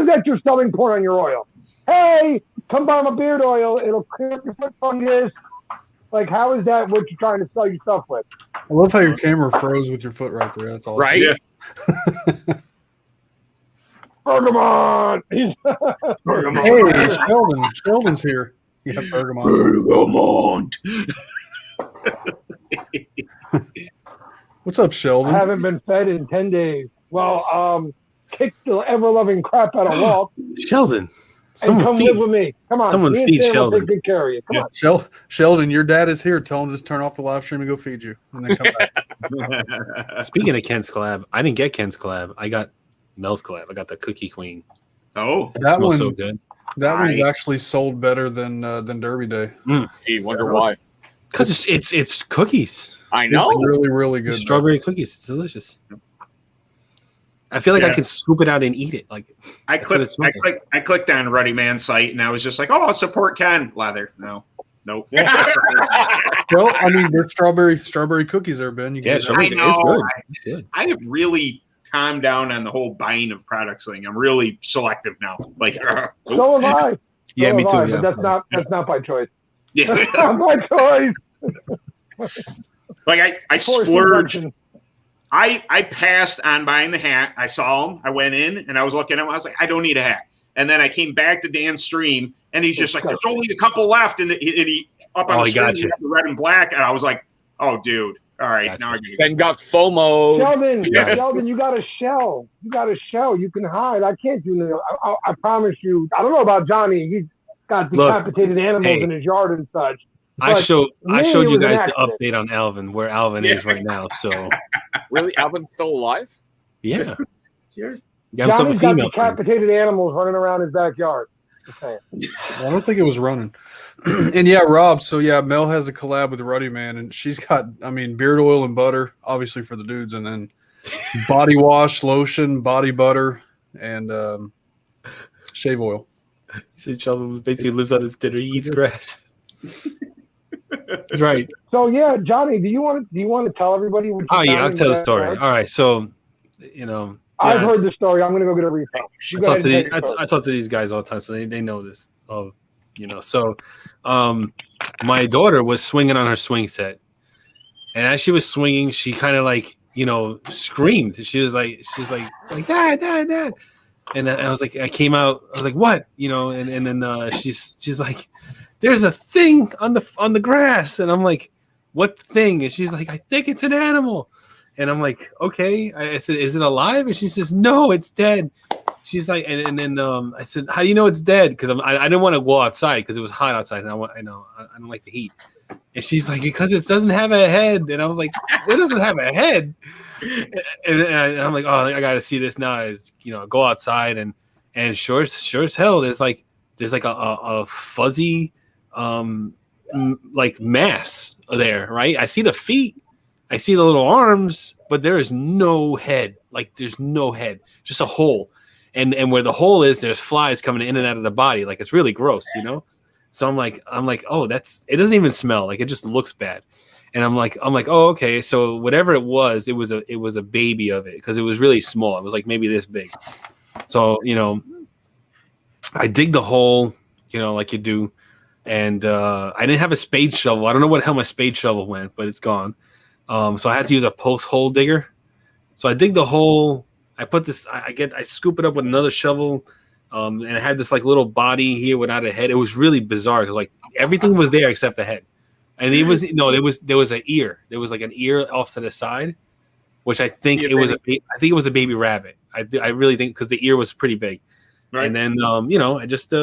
that you're selling porn on your oil? Hey, come buy my beard oil. It'll clear up your foot fungus. Like, how is that what you're trying to sell your stuff with? I love how your camera froze with your foot right there. That's awesome. Right? Yeah. Bergamot. Hey, Sheldon's here. Yeah, Bergamot. What's up, Sheldon? I haven't been fed in 10 days. Well, kick the ever-loving crap out of Walt. Sheldon. And come live with me. Come on. Someone feed Sheldon. Take good care of you. Come on. Sheldon, your dad is here. Tell him to turn off the live stream and go feed you, and then come back. Speaking of Ken's collab, I didn't get Ken's collab. I got Mel's collab. I got the Cookie Queen. Oh, that smells one so good. That one's actually sold better than Derby Day. Gee, wonder why? Because it's cookies. I know. It's really, really good. Strawberry cookies. It's delicious. I feel like I can scoop it out and eat it. Like I clicked on Ruddy Man's site and I was just like, oh, I'll support Ken. Leather. Nope. Well, I mean, there's strawberry cookies there, Ben. I know. I have really calmed down on the whole buying of products thing. I'm really selective now. Like, so have I. Yeah, me too. But that's not by choice. Yeah, not by choice. Like I splurged. I passed on buying the hat. I saw him. I went in and I was looking at him. I was like, I don't need a hat. And then I came back to Dan's stream and he's just like, there's only a couple left. And he up on the screen, he had the red and black. And I was like, oh, dude. All right. Now I get it. Ben got FOMO. Sheldon, you got a shell. You can hide. I can't do that. I promise you. I don't know about Johnny. He's got decapitated animals in his yard and such. I showed you guys the update on Alvin, where Alvin is right now. So, really, Alvin's still alive? Yeah, sure. Johnny's got decapitated animals running around his backyard. I don't think it was running. And yeah, Rob. So yeah, Mel has a collab with Ruddy Man, and she's got, beard oil and butter, obviously for the dudes, and then body wash, lotion, body butter, and shave oil. So Sheldon basically lives on his dinner. He eats grass. That's right. So yeah, Johnny, do you want to tell everybody what? Oh yeah, I'll tell the story. All right, so I've heard the story. I'm gonna go get a refill. I talk to these guys all the time, so they know this. So my daughter was swinging on her swing set, and as she was swinging, she kind of screamed. She was like, Dad, Dad, Dad. And I was like, I came out. I was like, what? And then she's like, there's a thing on the grass, and I'm like, what thing? And she's like, I think it's an animal. And I'm like, okay. I said, is it alive? And she says, no, it's dead. She's like, and then I said, how do you know it's dead? Because I didn't want to go outside because it was hot outside, and I don't like the heat. And she's like, because it doesn't have a head. And I was like, it doesn't have a head. And I'm like, oh, I got to see this now. Go outside and sure as hell, there's like a fuzzy mass there, right? I see the feet, I see the little arms, but there is no head. Like there's no head, just a hole. And where the hole is, there's flies coming in and out of the body. Like it's really gross, So I'm like, oh, it doesn't even smell. Like it just looks bad. And I'm like, oh, okay. So whatever it was a baby of it because it was really small. It was like maybe this big. So I dig the hole, like you do, and I didn't have a spade shovel. I don't know what the hell my spade shovel went, but it's gone. So I had to use a post hole digger. So I dig the hole. I put this. I scoop it up with another shovel, and I had this little body here without a head. It was really bizarre because everything was there except the head, and there was an ear. There was an ear off to the side, which I think it was a baby rabbit. I really think because the ear was pretty big, right. And then I just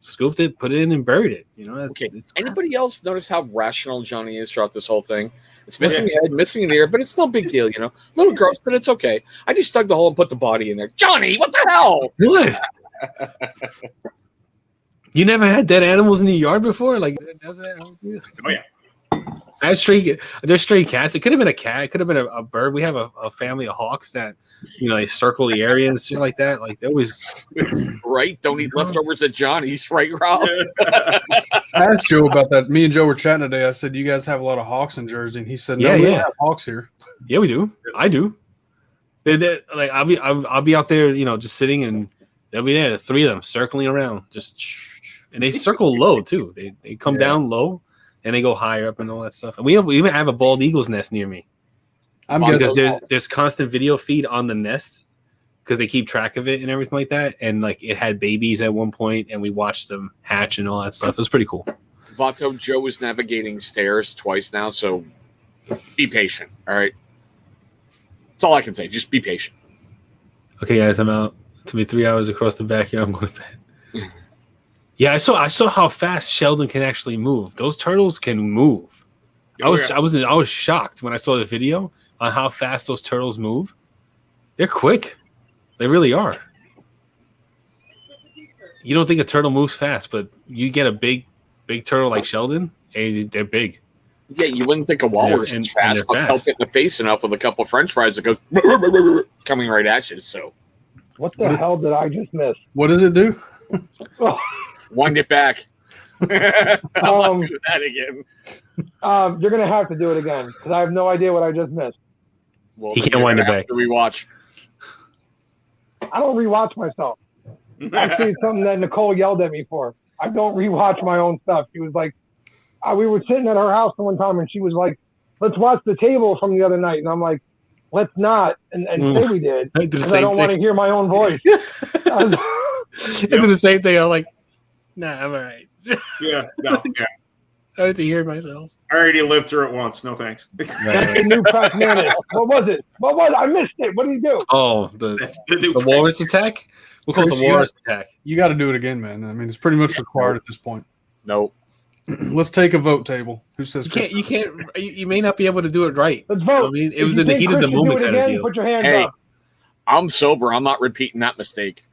scooped it, put it in, and buried it. Okay. Anybody else notice how rational Johnny is throughout this whole thing? It's missing a head, missing an ear, but it's no big deal, A little gross, but it's okay. I just dug the hole and put the body in there. Johnny, what the hell? What? You never had dead animals in your yard before? Oh yeah. There's stray cats. It could have been a cat. It could have been a bird. We have a family of hawks that, they circle the area and shit like that. Like that was right. Don't eat leftovers at Johnny's, right, Rob? I asked Joe about that. Me and Joe were chatting today. I said, "You guys have a lot of hawks in Jersey," and he said, "No, we don't have hawks here." Yeah, we do. I do. I'll be out there, just sitting, and they'll be there. The three of them circling around, and they circle low too. They come down low. And they go higher up and all that stuff. And we even have a bald eagle's nest near me. Because there's constant video feed on the nest. because they keep track of it and everything like that. And like it had babies at one point, and we watched them hatch and all that stuff. It was pretty cool. Vato, Joe is navigating stairs twice now, so be patient. All right, that's all I can say. Just be patient. Okay, guys, I'm out. It's been 3 hours across the backyard. I'm going to bed. Yeah, I saw how fast Sheldon can actually move. Those turtles can move. I was shocked when I saw the video on how fast those turtles move. They're quick. They really are. You don't think a turtle moves fast, but you get a big turtle like Sheldon, and they're big. Yeah, you wouldn't think a walrus is fast, but help it in the face enough with a couple of French fries that goes coming right at you. So, what the hell did I just miss? What does it do? Wind it back. I'm not doing that again. You're gonna have to do it again because I have no idea what I just missed. Well, he can't wind it back. Rewatch. I don't rewatch myself. Actually, it's something that Nicole yelled at me for. I don't rewatch my own stuff. She was like, we were sitting at her house one time, and she was like, "Let's watch The Table from the other night," and I'm like, "Let's not," and say we did. I don't want to hear my own voice. I do the same thing. I'm like, nah, I'm all right. Yeah, no, yeah. I have to hear myself. I already lived through it once. No thanks. That's the new crack mayonnaise. What was it? I missed it. What did he do? Oh, the walrus attack? We'll call it the walrus attack. You got to do it again, man. I mean, it's pretty much required at this point. Nope. Let's take a vote, Table. Who says you can't? You may not be able to do it right. Let's vote. I mean, it was in the heat of the moment kind of deal. Put your hands up. I'm sober. I'm not repeating that mistake.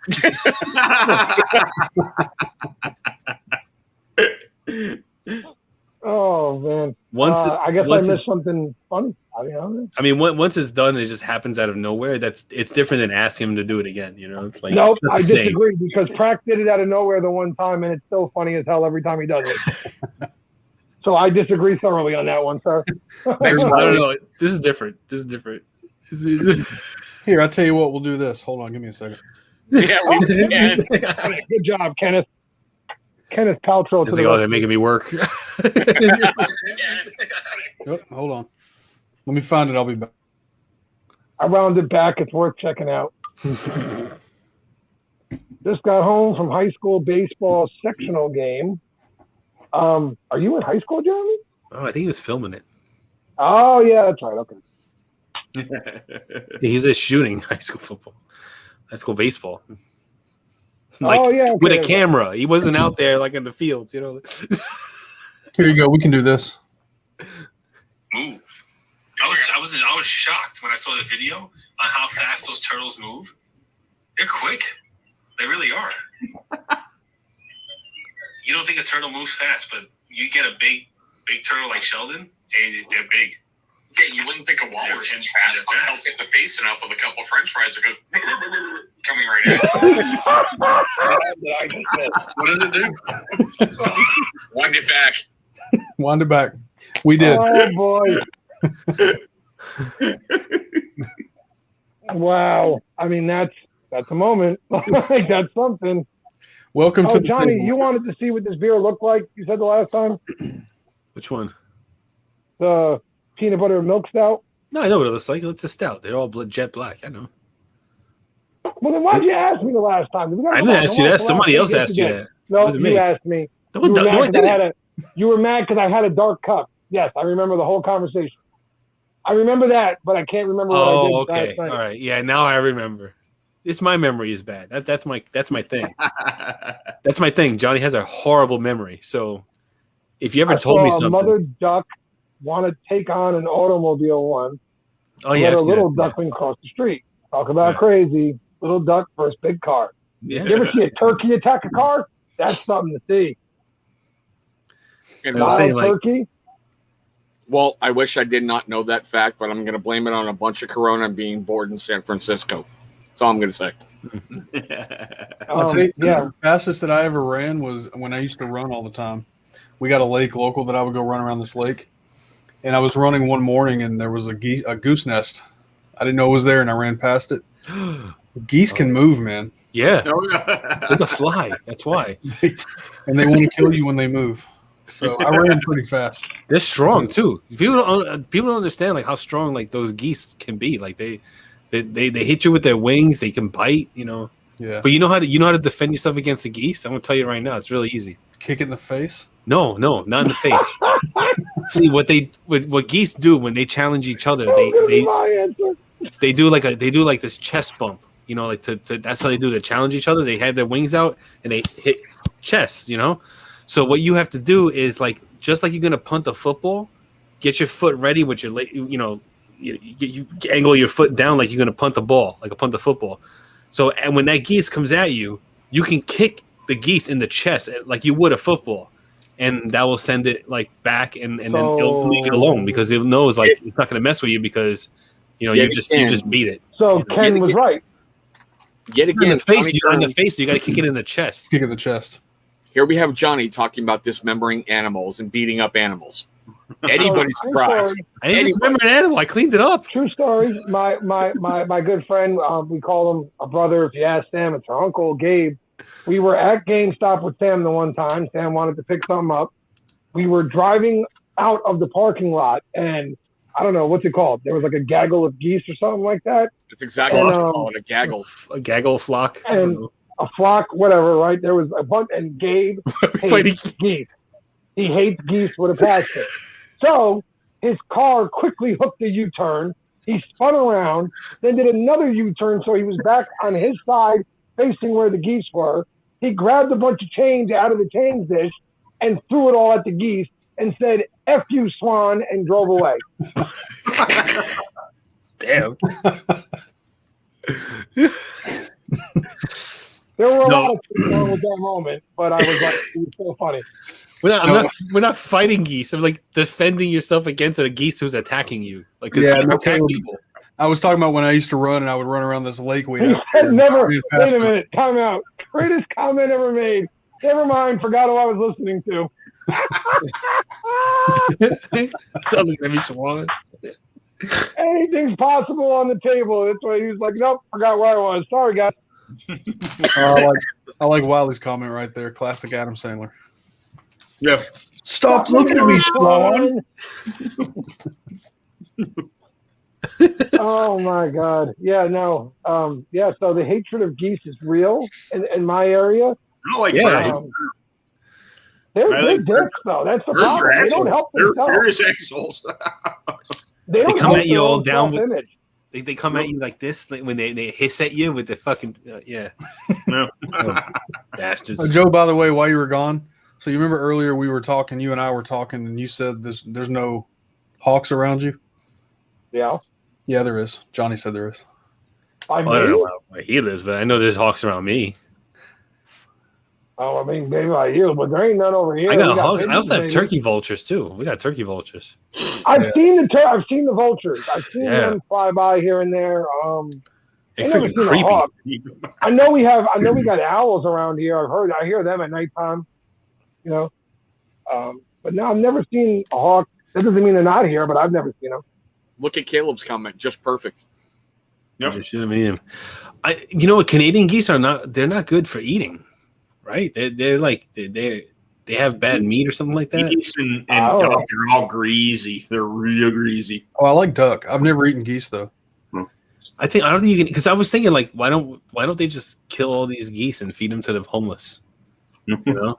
Oh man! I guess I missed something funny. I mean, once it's done, it just happens out of nowhere. It's different than asking him to do it again. You know, it's like nope. I disagree because Prack did it out of nowhere the one time, and it's still funny as hell every time he does it. So I disagree thoroughly on that one, sir. I don't know. This is different. Here, I'll tell you what. We'll do this. Hold on. Give me a second. Yeah, we can. Good job, Kenneth. Kenneth Paltrow. They're making me work. Oh, hold on. Let me find it. I'll be back. I rounded back. It's worth checking out. Just got home from high school baseball sectional game. Are you in high school, Jeremy? Oh, I think he was filming it. Oh, yeah, that's right. Okay. He's just shooting high school football, high school baseball. With a camera. He wasn't out there like in the fields, you know. Here you go. We can do this. Move. I was shocked when I saw the video on how fast those turtles move. They're quick. They really are. You don't think a turtle moves fast, but you get a big turtle like Sheldon, and they're big. Yeah, you wouldn't think a walrus is fast, but help it in the face enough with a couple of French fries that goes coming right at you. What does it do? Wind it back. Wind it back. We did. Oh boy. Wow. I mean, that's a moment. That's something. Welcome to Johnny. You wanted to see what this beer looked like. You said the last time. Which one? The peanut butter milk stout. No, I know what it looks like. It's a stout. They're all jet black. I know. Well, then why'd you ask me the last time? I didn't ask you that. Somebody else asked you that. No, you asked me. You were mad because I had a dark cup. Yes, I remember the whole conversation. I remember that, but I can't remember what I did. Okay. All right. Yeah, now I remember. It's my memory is bad. That's my thing. That's my thing. Johnny has a horrible memory. So if you ever told me something. Mother duck want to take on an automobile one. Oh, yeah. Let a little duckling cross the street. Talk about crazy. Little duck versus big car. Yeah. You ever see a turkey attack a car? That's something to see. And turkey. Well, I wish I did not know that fact, but I'm going to blame it on a bunch of Corona being bored in San Francisco. That's all I'm going to say. I'll tell you, the fastest that I ever ran was when I used to run all the time. We got a lake local that I would go run around this lake. And I was running one morning, and there was a goose nest. I didn't know it was there, and I ran past it. Geese can move, man. Yeah. They're the fly. That's why. And they want to kill you when they move. So I ran pretty fast. They're strong too. People don't understand like how strong like those geese can be. Like They hit you with their wings. They can bite. Yeah. But you know how to defend yourself against the geese. I'm gonna tell you right now. It's really easy. Kick it in the face. No, not in the face. See what geese do when they challenge each other. They do like this chest bump. Like that's how they do to challenge each other. They have their wings out and they hit chests. So what you have to do is just like you're gonna punt a football, get your foot ready with your you angle your foot down like you're gonna punt the ball, like a punt the football. So and when that geese comes at you, you can kick the geese in the chest like you would a football, and that will send it back, and then it'll leave it alone because it knows it's not gonna mess with you because you just beat it. So Ken was right. Yet again, in the face. You got to kick it in the chest. Kick in the chest. Here we have Johnny talking about dismembering animals and beating up animals. Anybody's surprised. I didn't dismember an animal. I cleaned it up. True story. My good friend, we call him a brother. If you ask Sam, it's our uncle Gabe. We were at GameStop with Sam the one time. Sam wanted to pick something up. We were driving out of the parking lot, and I don't know what's it called. There was a gaggle of geese or something like that. It's exactly what I call it, a gaggle. A gaggle flock. And a flock, whatever, right? There was a bunch, and Gabe hates geese. He hates geese with a passion. So his car quickly hooked a U-turn. He spun around, then did another U-turn, so he was back on his side, facing where the geese were. He grabbed a bunch of change out of the change dish and threw it all at the geese and said, "F you, Swan," and drove away. Damn. There were a lot of things wrong with that moment, but I was like, it was so funny. We're not fighting geese. I'm defending yourself against a geese who's attacking you. Attack people. I was talking about when I used to run and I would run around this lake. Wait a minute, time out. Greatest comment ever made. Never mind, forgot who I was listening to. Sounds like every Swan. Anything's possible on the table. That's why he was like, nope, forgot where I was. Sorry, guys. I like Wiley's comment right there. Classic Adam Sandler. Yeah. Stop looking at me, Swan. Oh my God. Yeah, no. So the hatred of geese is real in my area. I like birds. They're dicks, though. That's the problem. They don't help themselves. They're furious assholes. They come at you all down with they come at you like this when they hiss at you with the fucking No. Bastards. Joe, by the way, while you were gone, so you remember earlier we were talking, you and I were talking, and you said there's no hawks around you? Yeah. Yeah, there is. Johnny said there is. I don't know where he lives, but I know there's hawks around me. Oh, I mean, maybe by you, but there ain't none over here. I got hawks. I also have turkey vultures too. We got turkey vultures. I've seen the vultures. I've seen them fly by here and there. They're freaking creepy. I know we got owls around here. I hear them at nighttime. But no, I've never seen a hawk. That doesn't mean they're not here, but I've never seen them. Look at Caleb's comment. Just perfect. Yep. Just shoot them in. Canadian geese are not. They're not good for eating, right? They have bad meat or something like that. Geese and duck are all greasy. They're real greasy. Oh, I like duck. I've never eaten geese though. I don't think you can, because I was thinking why don't they just kill all these geese and feed them to the homeless? No.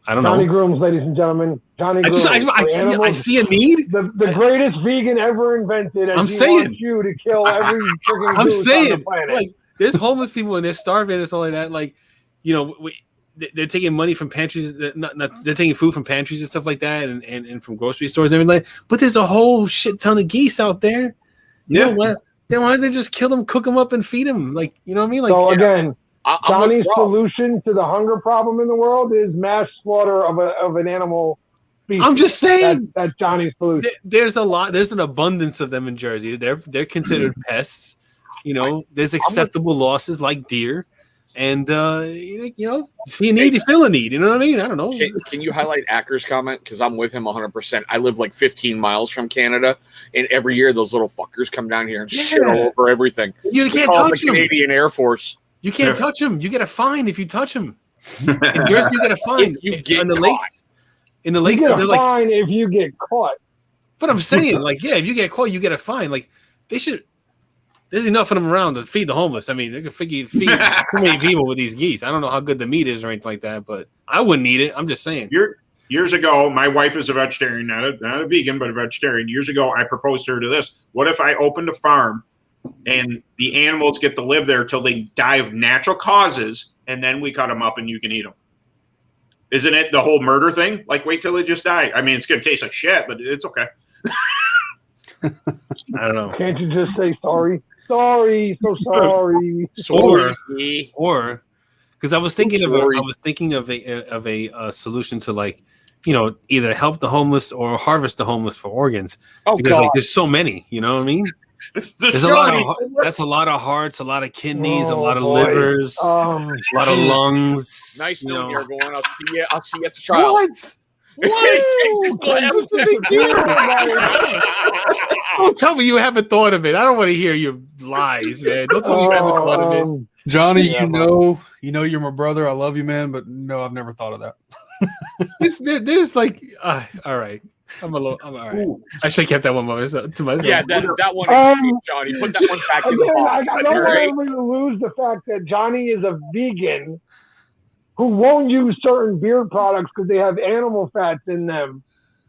I don't know. Johnny Grooms, ladies and gentlemen. Johnny Grooms. I see a need. The greatest vegan ever invented. And wants you to kill every freaking goose on the planet. There's homeless people and they're starving and stuff like that. They're taking money from pantries. They're taking food from pantries and stuff like that, and from grocery stores and everything. But there's a whole shit ton of geese out there. You know what? Then why don't they just kill them, cook them up, and feed them? You know what I mean? So again, Johnny's solution to the hunger problem in the world is mass slaughter of an animal species. I'm just saying that's Johnny's solution. There's an abundance of them in Jersey. They're considered pests. There's acceptable losses like deer. And see a need, you feel a need. You know what I mean? I don't know. Can you highlight Acker's comment? Because I'm with him 100%. I live 15 miles from Canada, and every year those little fuckers come down here and shit all over everything. You can't touch them. Canadian Air Force. You can't touch them. You get a fine if you touch them. In Jersey, you get a fine. You get in the lakes. In the lakes, you get a fine if you get caught. But I'm saying, if you get caught, you get a fine. They should. There's enough of them around to feed the homeless. I mean, they could feed too many people with these geese. I don't know how good the meat is or anything like that, but I wouldn't eat it. I'm just saying. Years ago, my wife is a vegetarian, not a vegan, but a vegetarian. Years ago, I proposed to her to this. What if I opened a farm and the animals get to live there till they die of natural causes, and then we cut them up and you can eat them? Isn't it the whole murder thing? Like, wait till they just die. I mean, it's going to taste like shit, but it's okay. I don't know. Can't you just say sorry? Sorry, so sorry. Or because I was thinking of a solution to, like, either help the homeless or harvest the homeless for organs. Oh, because God. like there's so many, you know what I mean? That's a lot of hearts, a lot of kidneys, a lot of livers, a lot of lungs. Nice knowing you're going. I'll see you at the trial. What? What's the big deal? Don't tell me you haven't thought of it. I don't want to hear your lies, man. Don't tell me you haven't thought of it. Johnny, you know you're my brother. I love you, man, but no, I've never thought of that. There's like, all right. I'm all right. Ooh. I should have kept that one to myself. Yeah, that one, escaped, Johnny. Put that one back in the box. I don't want everybody to lose the fact that Johnny is a vegan who won't use certain beer products because they have animal fats in them.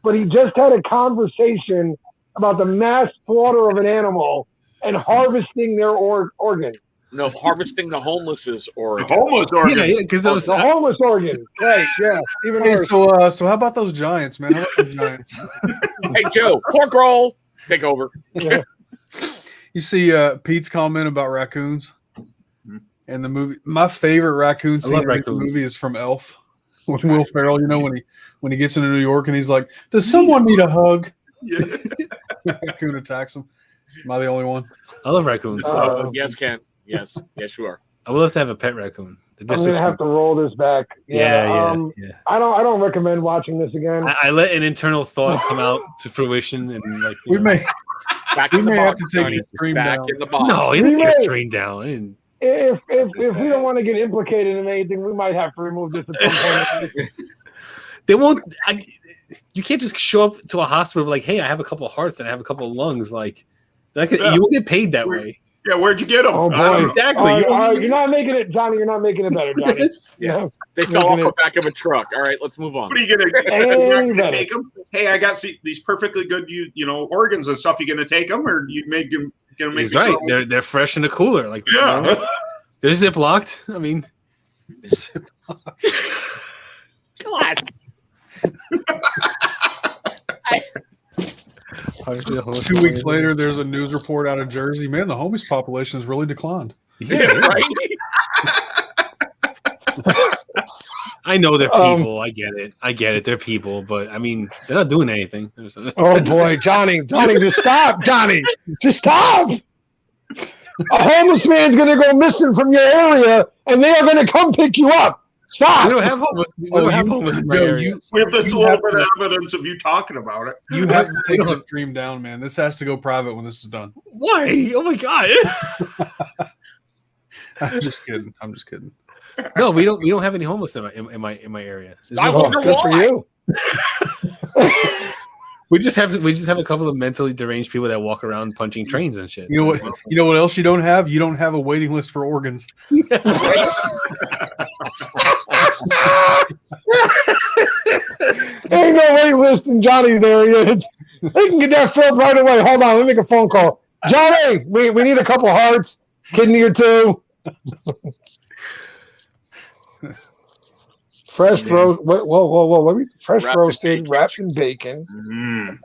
But he just had a conversation about the mass slaughter of an animal and harvesting their organs. No, harvesting the homeless's organ. Homeless organs. Yeah, because those The homeless organ. Right, yeah. Even Hey, worse. so how about those Giants, man? How about those Giants? Hey, Joe, pork roll. Take over. Yeah. You see Pete's comment about raccoons and the movie. My favorite raccoon scene in the movie is from Elf with Will Ferrell. When he gets into New York and he's like, "Does someone need a hug?" Yeah. Raccoon attacks him. Am I the only one? I love raccoons. Yes, Ken. Yes, you are. I would love to have a pet raccoon. I'm gonna have to roll this back. Yeah. I don't recommend watching this again. I let an internal thought come out to fruition, and like We may Back in the have box, to take Johnny. the stream Back down. in the box. No, it didn't get streamed down. If we don't want to get implicated in anything, we might have to remove this at some point. They won't. You can't just show up to a hospital like, "Hey, I have a couple of hearts and I have a couple of lungs." Like, you will get paid that way. Yeah, where'd you get them? Oh boy! Exactly. You're not making it, Johnny. You're not making it better, Johnny. Yes. Yeah. They fell off the back of a truck. All right, let's move on. What are you gonna take them? Hey, I got these perfectly good, organs and stuff. You gonna take them, or you gonna make? He's right. They're fresh in the cooler. Like, yeah, they're ziplocked. I mean, God. 2 weeks later, there's a news report out of Jersey. Man, the homeless population has really declined. yeah, right. I know they're people. I get it. They're people, but I mean, they're not doing anything. Oh boy, Johnny, just stop, Johnny, just stop. A homeless man's gonna go missing from your area, and they are gonna come pick you up. Stop. We don't have homeless. We don't have homeless in my area. we have this little bit of evidence of you talking about it. You have to take the stream down, man. This has to go private when this is done. Why? Oh my god! I'm just kidding. No, we don't have any homeless in my area. There's I no wonder homeless. Good for you. We just have a couple of mentally deranged people that walk around punching trains and shit. You know what? You know what else you don't have? You don't have a waiting list for organs. Ain't no wait list in Johnny's area. They can get that filled right away. Hold on, let me make a phone call. Johnny, we need a couple of hearts, kidney or two. Fresh roast. Whoa! Fresh roasted, wrapped in bacon,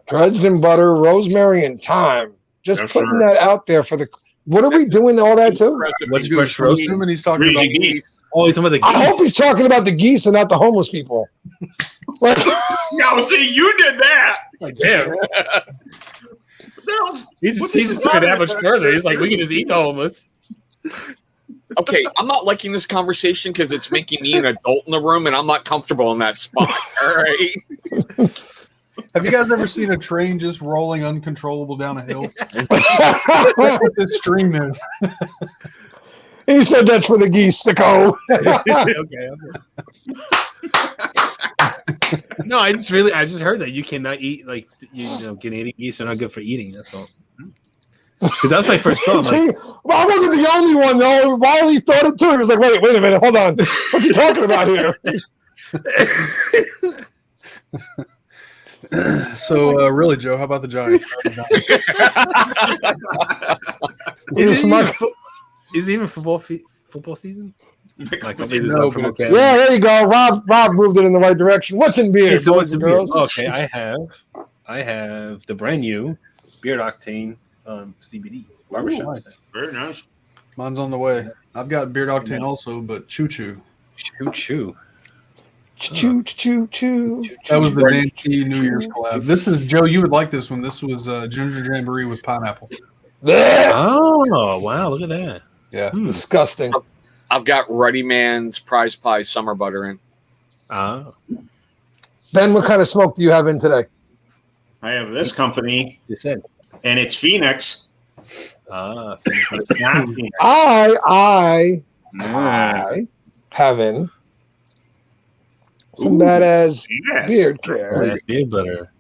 dredged in butter, rosemary, and thyme. Just putting that out there for the. What are we doing all that too? What's fresh roast? And he's talking about Geese. Oh, he's talking about the geese. I hope he's talking about the geese and not the homeless people. Like, No, see, you did that. Like, damn. No. He just took it that much further. He's like, we can just eat the homeless. Okay, I'm not liking this conversation because it's making me an adult in the room, and I'm not comfortable in that spot. All right. Have you guys ever seen a train just rolling uncontrollable down a hill? That's what this stream is. he said that's for the geese to go. Okay. No, I just heard that you cannot eat Canadian geese are not good for eating. That's all. Because that was my first thought. Like, well, I wasn't the only one, though. Riley thought it too. He was like, wait a minute, hold on. What you talking about here? So, really, Joe, how about the Giants? Is it even football season? Like, No, but yeah, there you go. Rob moved it in the right direction. What's in beer? Hey, so boys and girls? Okay, I have the brand new Beard Octane CBD barbershop. Ooh, nice. Very nice. Mine's on the way. I've got Beard Octane also, but choo-choo. Choo-choo. Choo. That was the Nancy New Year's collab. This is, Joe, you would like this one. This was ginger jamboree with pineapple. Oh, wow, look at that. Yeah. Disgusting. I've got Ruddy Man's Prize Pie Summer Butter in. Ben, what kind of smoke do you have in today? I have this company, You said. and it's Phoenix. It's not Phoenix. I No. have in some badass Yes. beard care. Beard butter.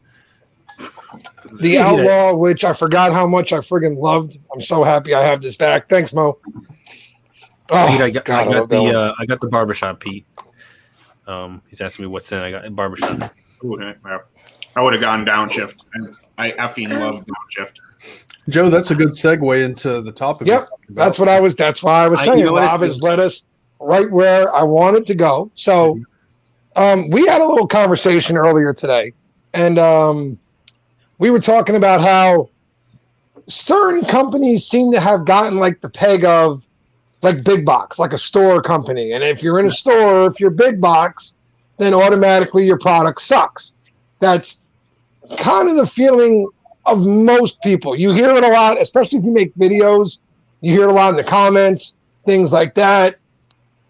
The Outlaw, which I forgot how much I friggin' loved. I'm so happy I have this back. Thanks, Mo. Oh, Pete, I God, I love that one. got the barbershop, Pete. He's asking me what's in. I got a barbershop. Ooh, well, I would have gone downshift. I effing love downshift. Joe, that's a good segue into the topic. Yep, that's why I was saying. Rob has led us right where I wanted to go. So we had a little conversation earlier today, and we were talking about how certain companies seem to have gotten like the peg of like big box, like a store company. And if you're in a store, if you're big box, then automatically your product sucks. That's kind of the feeling of most people. You hear it a lot, especially if you make videos. You hear it a lot in the comments, things like that.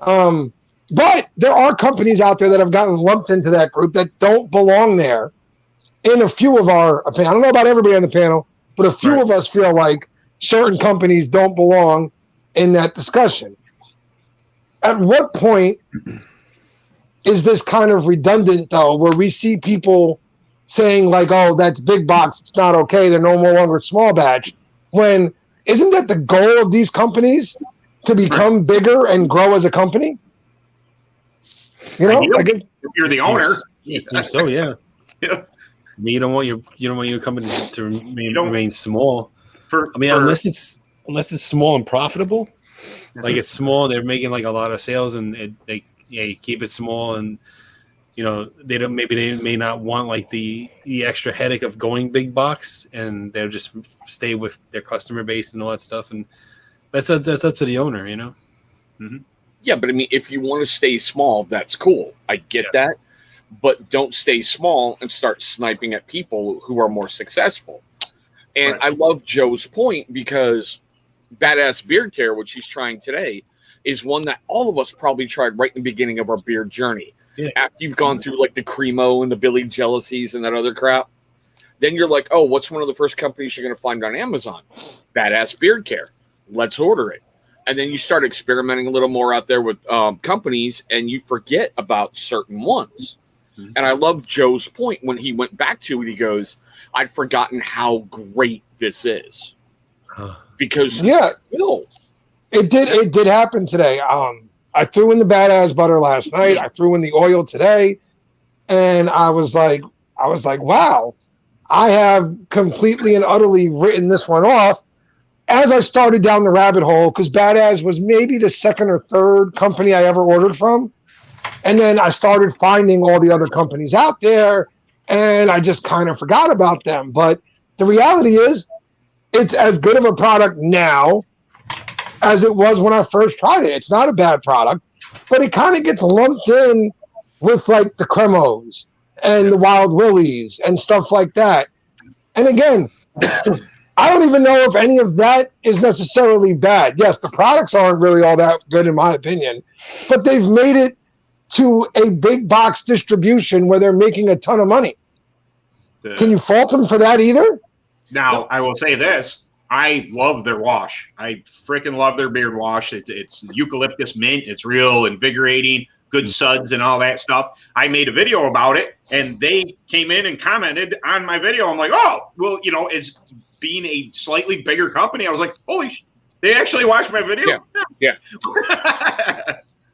But there are companies out there that have gotten lumped into that group that don't belong there. In a few of our opinions, I don't know about everybody on the panel, but a few of us feel like certain companies don't belong in that discussion. At what point is this kind of redundant, though, where we see people saying like, oh, that's big box, it's not okay, they're no longer small batch, when isn't that the goal of these companies, to become bigger and grow as a company? You know, if you're the owner. So yeah. Yeah. I mean, you don't want your company to remain small. Unless it's small and profitable. Like it's small, they're making like a lot of sales, and they keep it small, and they may not want like the extra headache of going big box, and they'll just stay with their customer base and all that stuff, and that's up to the owner, Mm-hmm. Yeah, but I mean, if you want to stay small, that's cool. I get that. But don't stay small and start sniping at people who are more successful. And I love Joe's point, because Badass Beard Care, which he's trying today, is one that all of us probably tried right in the beginning of our beard journey. Yeah. After you've gone through like the Cremo and the Billy Jealousies and that other crap, then you're like, oh, what's one of the first companies you're going to find on Amazon? Badass Beard Care. Let's order it. And then you start experimenting a little more out there with companies, and you forget about certain ones. And I love Joe's point when he went back to it. He goes, I'd forgotten how great this is. Because it did happen today. I threw in the badass butter last night. I threw in the oil today, and I was like, wow, I have completely and utterly written this one off. As I started down the rabbit hole, because Badass was maybe the second or third company I ever ordered from. And then I started finding all the other companies out there, and I just kind of forgot about them. But the reality is, it's as good of a product now as it was when I first tried it. It's not a bad product, but it kind of gets lumped in with like the Cremos and the Wild Willies and stuff like that. And again, I don't even know if any of that is necessarily bad. Yes, the products aren't really all that good in my opinion, but they've made it to a big box distribution where they're making a ton of money. Can you fault them for that either? Now, I will say this. I love their wash. I freaking love their beard wash. It's eucalyptus mint. It's real invigorating. good suds and all that stuff. I made a video about it, and they came in and commented on my video. I'm like, oh, well, you know, as being a slightly bigger company, I was like, holy they actually watched my video? Yeah.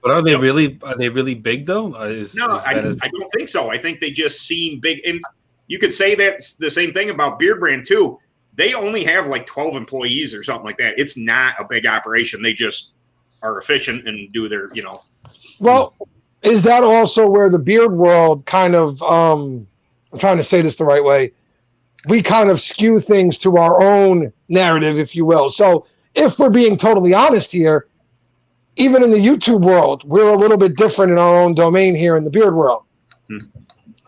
But are they really big though? I don't think so. I think they just seem big. And you could say that's the same thing about Beard Brand too. They only have like 12 employees or something like that. It's not a big operation. They just are efficient and do their, you know. Well, is that also where the beard world kind of, I'm trying to say this the right way, we kind of skew things to our own narrative, if you will. So if we're being totally honest here, even in the YouTube world, we're a little bit different in our own domain here in the beard world.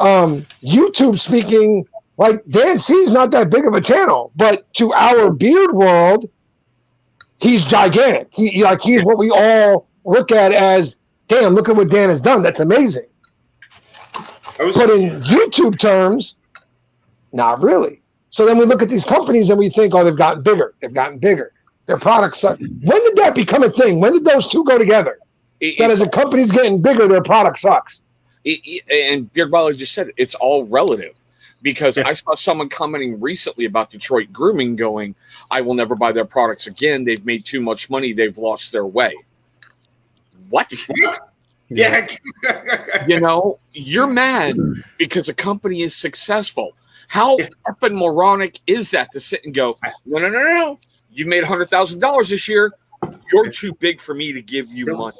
YouTube speaking, like Dan C is not that big of a channel, but to our beard world, he's gigantic. He's what we all look at as, damn, look at what Dan has done. That's amazing. But in YouTube terms, not really. So then we look at these companies and we think, oh, they've gotten bigger. They've gotten bigger. Their products suck. When did that become a thing? When did those two go together? That as a company's getting bigger, their product sucks. And Beard Baller just said it's all relative. Because I saw someone commenting recently about Detroit Grooming going, I will never buy their products again. They've made too much money. They've lost their way. What? Yeah. You know, you're mad because a company is successful. How effing moronic is that to sit and go, no. You've made $100,000 this year. You're too big for me to give you money.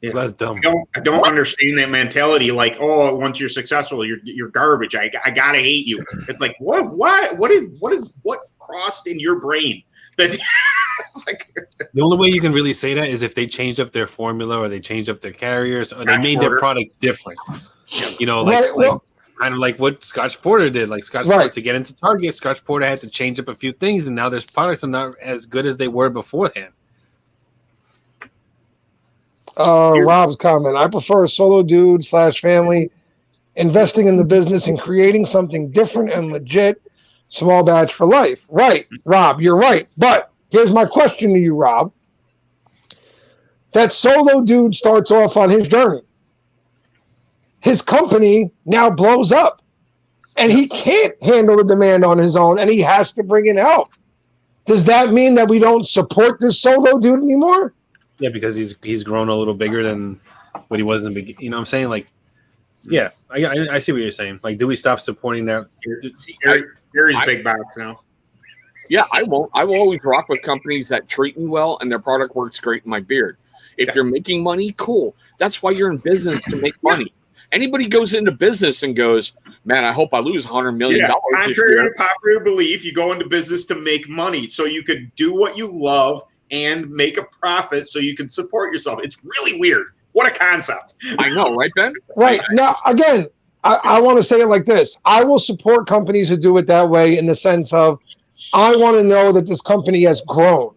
Yeah. That's dumb. I don't understand that mentality. Like, oh, once you're successful, you're garbage. I gotta hate you. It's like, what crossed in your brain? That it's like, the only way you can really say that is if they changed up their formula or they changed up their carriers or they made their product different. You know, kind of like what Scotch Porter did. Like Scotch Porter, to get into Target, Scotch Porter had to change up a few things, and now their products are not as good as they were beforehand. Rob's comment, I prefer a solo dude / family investing in the business and creating something different and legit, small batch for life. Right, Rob, you're right. But here's my question to you, Rob. That solo dude starts off on his journey. His company now blows up and he can't handle the demand on his own and he has to bring in help. Does that mean that we don't support this solo dude anymore? Yeah, because he's grown a little bigger than what he was in the beginning. You know what I'm saying? Like, yeah, I see what you're saying. Like, do we stop supporting that? Gary's big box now. Yeah, I won't. I will always rock with companies that treat me well and their product works great in my beard. If you're making money, cool. That's why you're in business, to make money. Anybody goes into business and goes, man, I hope I lose $100 million. Contrary to popular belief, you go into business to make money so you could do what you love and make a profit so you can support yourself. It's really weird. What a concept. I know, right, Ben? Right. Now, again, I want to say it like this. I will support companies who do it that way in the sense of I want to know that this company has grown.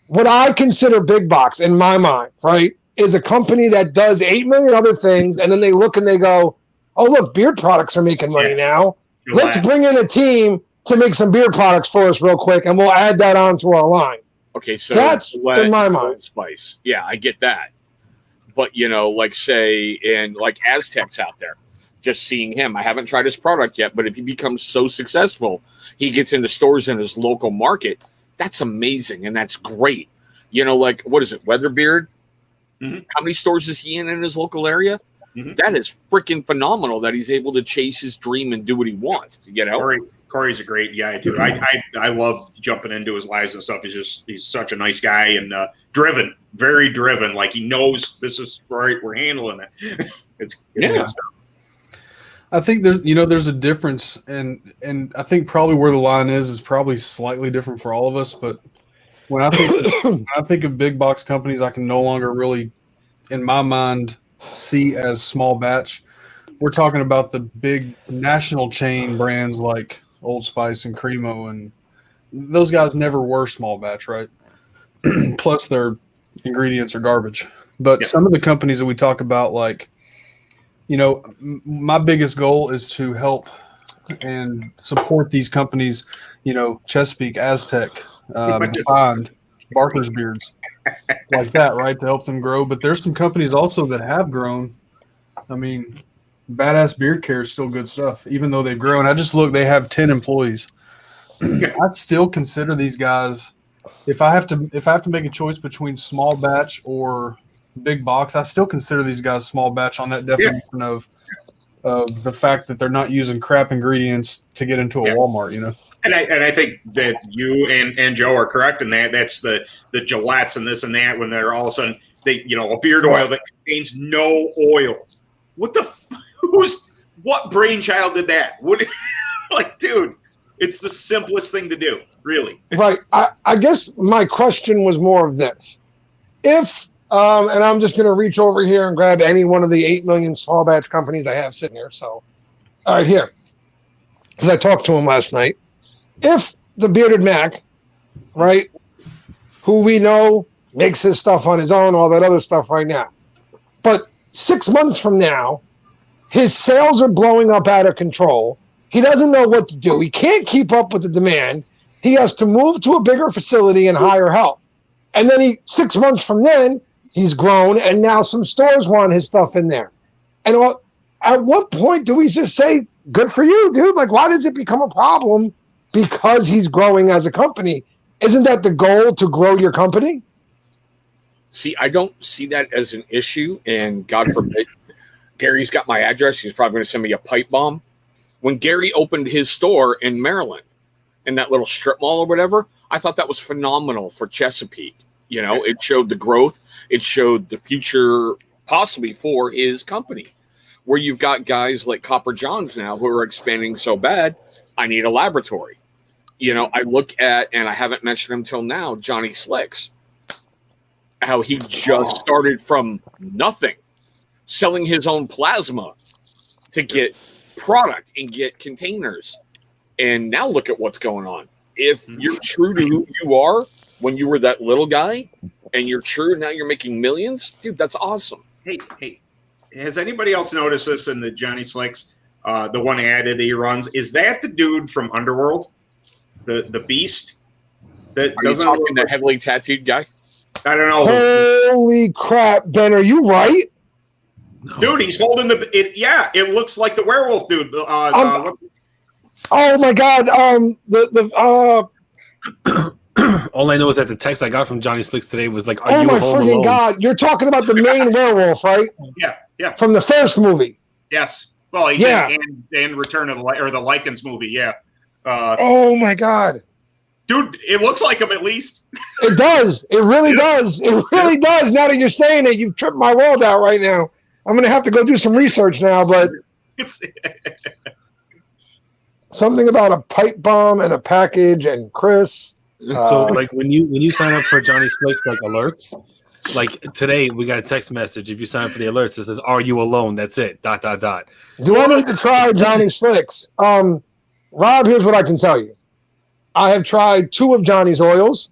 What I consider big box in my mind, right, is a company that does 8 million other things, and then they look and they go, oh, look, beard products are making money now. Let's bring in a team to make some beard products for us real quick, and we'll add that onto our line. Okay, so that's in my mind. Spice. Yeah, I get that. But, you know, like say in like Aztec's out there, just seeing him. I haven't tried his product yet, but if he becomes so successful, he gets into stores in his local market. That's amazing, and that's great. You know, like, what is it, Weatherbeard? Mm-hmm. How many stores is he in his local area? Mm-hmm. That is freaking phenomenal that he's able to chase his dream and do what he wants. You know, Corey's a great guy too. I love jumping into his lives and stuff. He's such a nice guy and driven, very driven. Like he knows this is right. We're handling it. It's good stuff. I think there's a difference, and I think probably where the line is probably slightly different for all of us. But when I think of big box companies, I can no longer really, in my mind, see as small batch. We're talking about the big national chain brands like Old Spice and Cremo, and those guys never were small batch, right? Plus their ingredients are garbage. But some of the companies that we talk about, like, you know, my biggest goal is to help and support these companies, you know, Chesapeake, Aztec, Bond, Barker's Beards, like that, right, to help them grow. But there's some companies also that have grown I mean, Badass Beard Care is still good stuff, even though they've grown. I just look; they have 10 employees. I still consider these guys. If I have to make a choice between small batch or big box, I still consider these guys small batch on that definition of the fact that they're not using crap ingredients to get into a Walmart, you know. And I think that you and Joe are correct in that. That's the Gillettes and this and that when they're all of a sudden a beard oil that contains no oil. What what brainchild did that? What dude, it's the simplest thing to do, really. Right. I guess my question was more of this. If and I'm just going to reach over here and grab any one of the 8 million small batch companies I have sitting here. So, all right, here. Because I talked to him last night. If the Bearded Mac, right, who we know makes his stuff on his own, all that other stuff right now. But 6 months from now, his sales are blowing up out of control. He doesn't know what to do. He can't keep up with the demand. He has to move to a bigger facility and hire help. And then 6 months from then, he's grown, and now some stores want his stuff in there. And at what point do we just say, good for you, dude? Like, why does it become a problem because he's growing as a company? Isn't that the goal, to grow your company? See, I don't see that as an issue, and God forbid, Gary's got my address. He's probably going to send me a pipe bomb. When Gary opened his store in Maryland, in that little strip mall or whatever, I thought that was phenomenal for Chesapeake. You know, it showed the growth. It showed the future possibly for his company. Where you've got guys like Copper Johns now who are expanding so bad, I need a laboratory. You know, I look at, and I haven't mentioned him till now, Johnny Slicks. How he just started from nothing, selling his own plasma to get product and get containers. And now look at what's going on. If you're true to who you are when you were that little guy, and you're true, now you're making millions, dude, that's awesome. Hey, has anybody else noticed this in the Johnny Slicks, the one ad that he runs? Is that the dude from Underworld, the Beast? That Are you talking that heavily tattooed guy? I don't know. Holy crap, Ben, are you right? No. Dude, he's holding it looks like the werewolf dude. Oh my God! All I know is that the text I got from Johnny Slicks today was like, "Are oh you my home freaking alone?" God! You're talking about the main werewolf, right? Yeah. From the first movie. Yes. Well, he's in Return of the the Lycans movie. Yeah. Oh my God! Dude, it looks like him at least. It does. It really does. It really does. Now that you're saying it, you've tripped my world out right now. I'm gonna have to go do some research now, but. Something about a pipe bomb and a package and Chris. So like when you sign up for Johnny Slicks like alerts, like today we got a text message. If you sign up for the alerts, it says, "Are you alone?" That's it. ... Do I need to try Johnny Slicks? Rob, here's what I can tell you. I have tried 2 of Johnny's oils.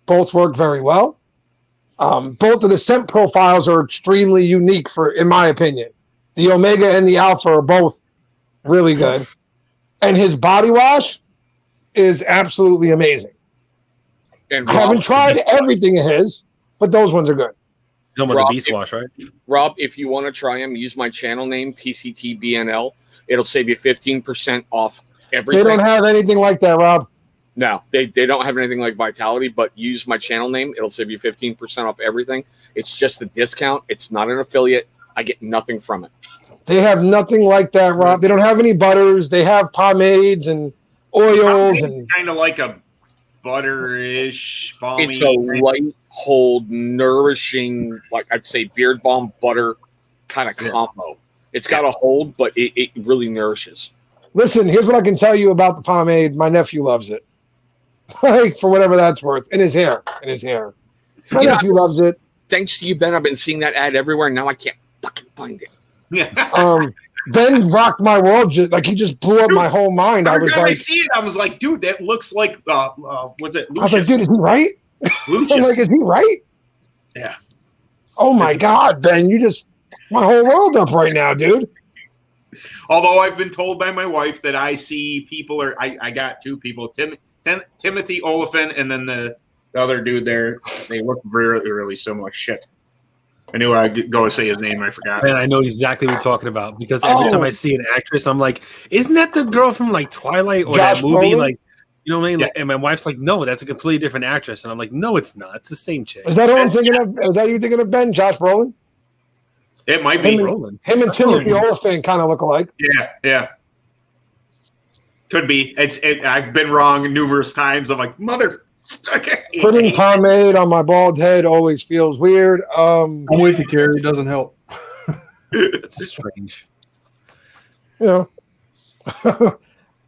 Both work very well. Both of the scent profiles are extremely unique in my opinion. The Omega and the Alpha are both really good. And his body wash is absolutely amazing. And I haven't tried everything of his, but those ones are good. Talking about the Beast Wash, right? Rob, if you want to try them, use my channel name, TCTBNL. It'll save you 15% off everything. They don't have anything like that, Rob. No, they don't have anything like Vitality, but use my channel name. It'll save you 15% off everything. It's just a discount. It's not an affiliate. I get nothing from it. They have nothing like that, Rob. They don't have any butters. They have pomades and oils. And kind of like a butterish, balmy. It's a light, hold, nourishing, like I'd say beard balm butter kind of combo. It's got a hold, but it really nourishes. Listen, here's what I can tell you about the pomade. My nephew loves it. Like, for whatever that's worth. In his hair. My nephew loves it. Thanks to you, Ben, I've been seeing that ad everywhere, and now I can't fucking find it. Ben rocked my world. He just blew up my whole mind. I was like, I see it. I was like, dude, that looks like was it Lucius? I was like, dude, is he right? Lucius. I'm like, is he right? Yeah. Oh my God, Ben, you just my whole world up right now, dude. Although I've been told by my wife that I see people I got 2 people, Timothy Oliphant and then the other dude there. They look really, really similar. Shit. I knew I'd go and say his name. I forgot. Man, I know exactly what you're talking about because every time I see an actress, I'm like, isn't that the girl from like Twilight or Josh that movie? Brolin? Like, you know what I mean? Yeah. Like, and my wife's like, no, that's a completely different actress. And I'm like, no, it's not. It's the same chick. Is that who I'm thinking of? Is that you thinking of, Ben? Josh Brolin? It might be. Rolling. Him and Timothy Olyphant kind of look alike. Yeah. Could be. I've been wrong numerous times. I'm like, mother. Putting pomade on my bald head always feels weird. I'm with you, Carrie. It doesn't help. It's strange. You know.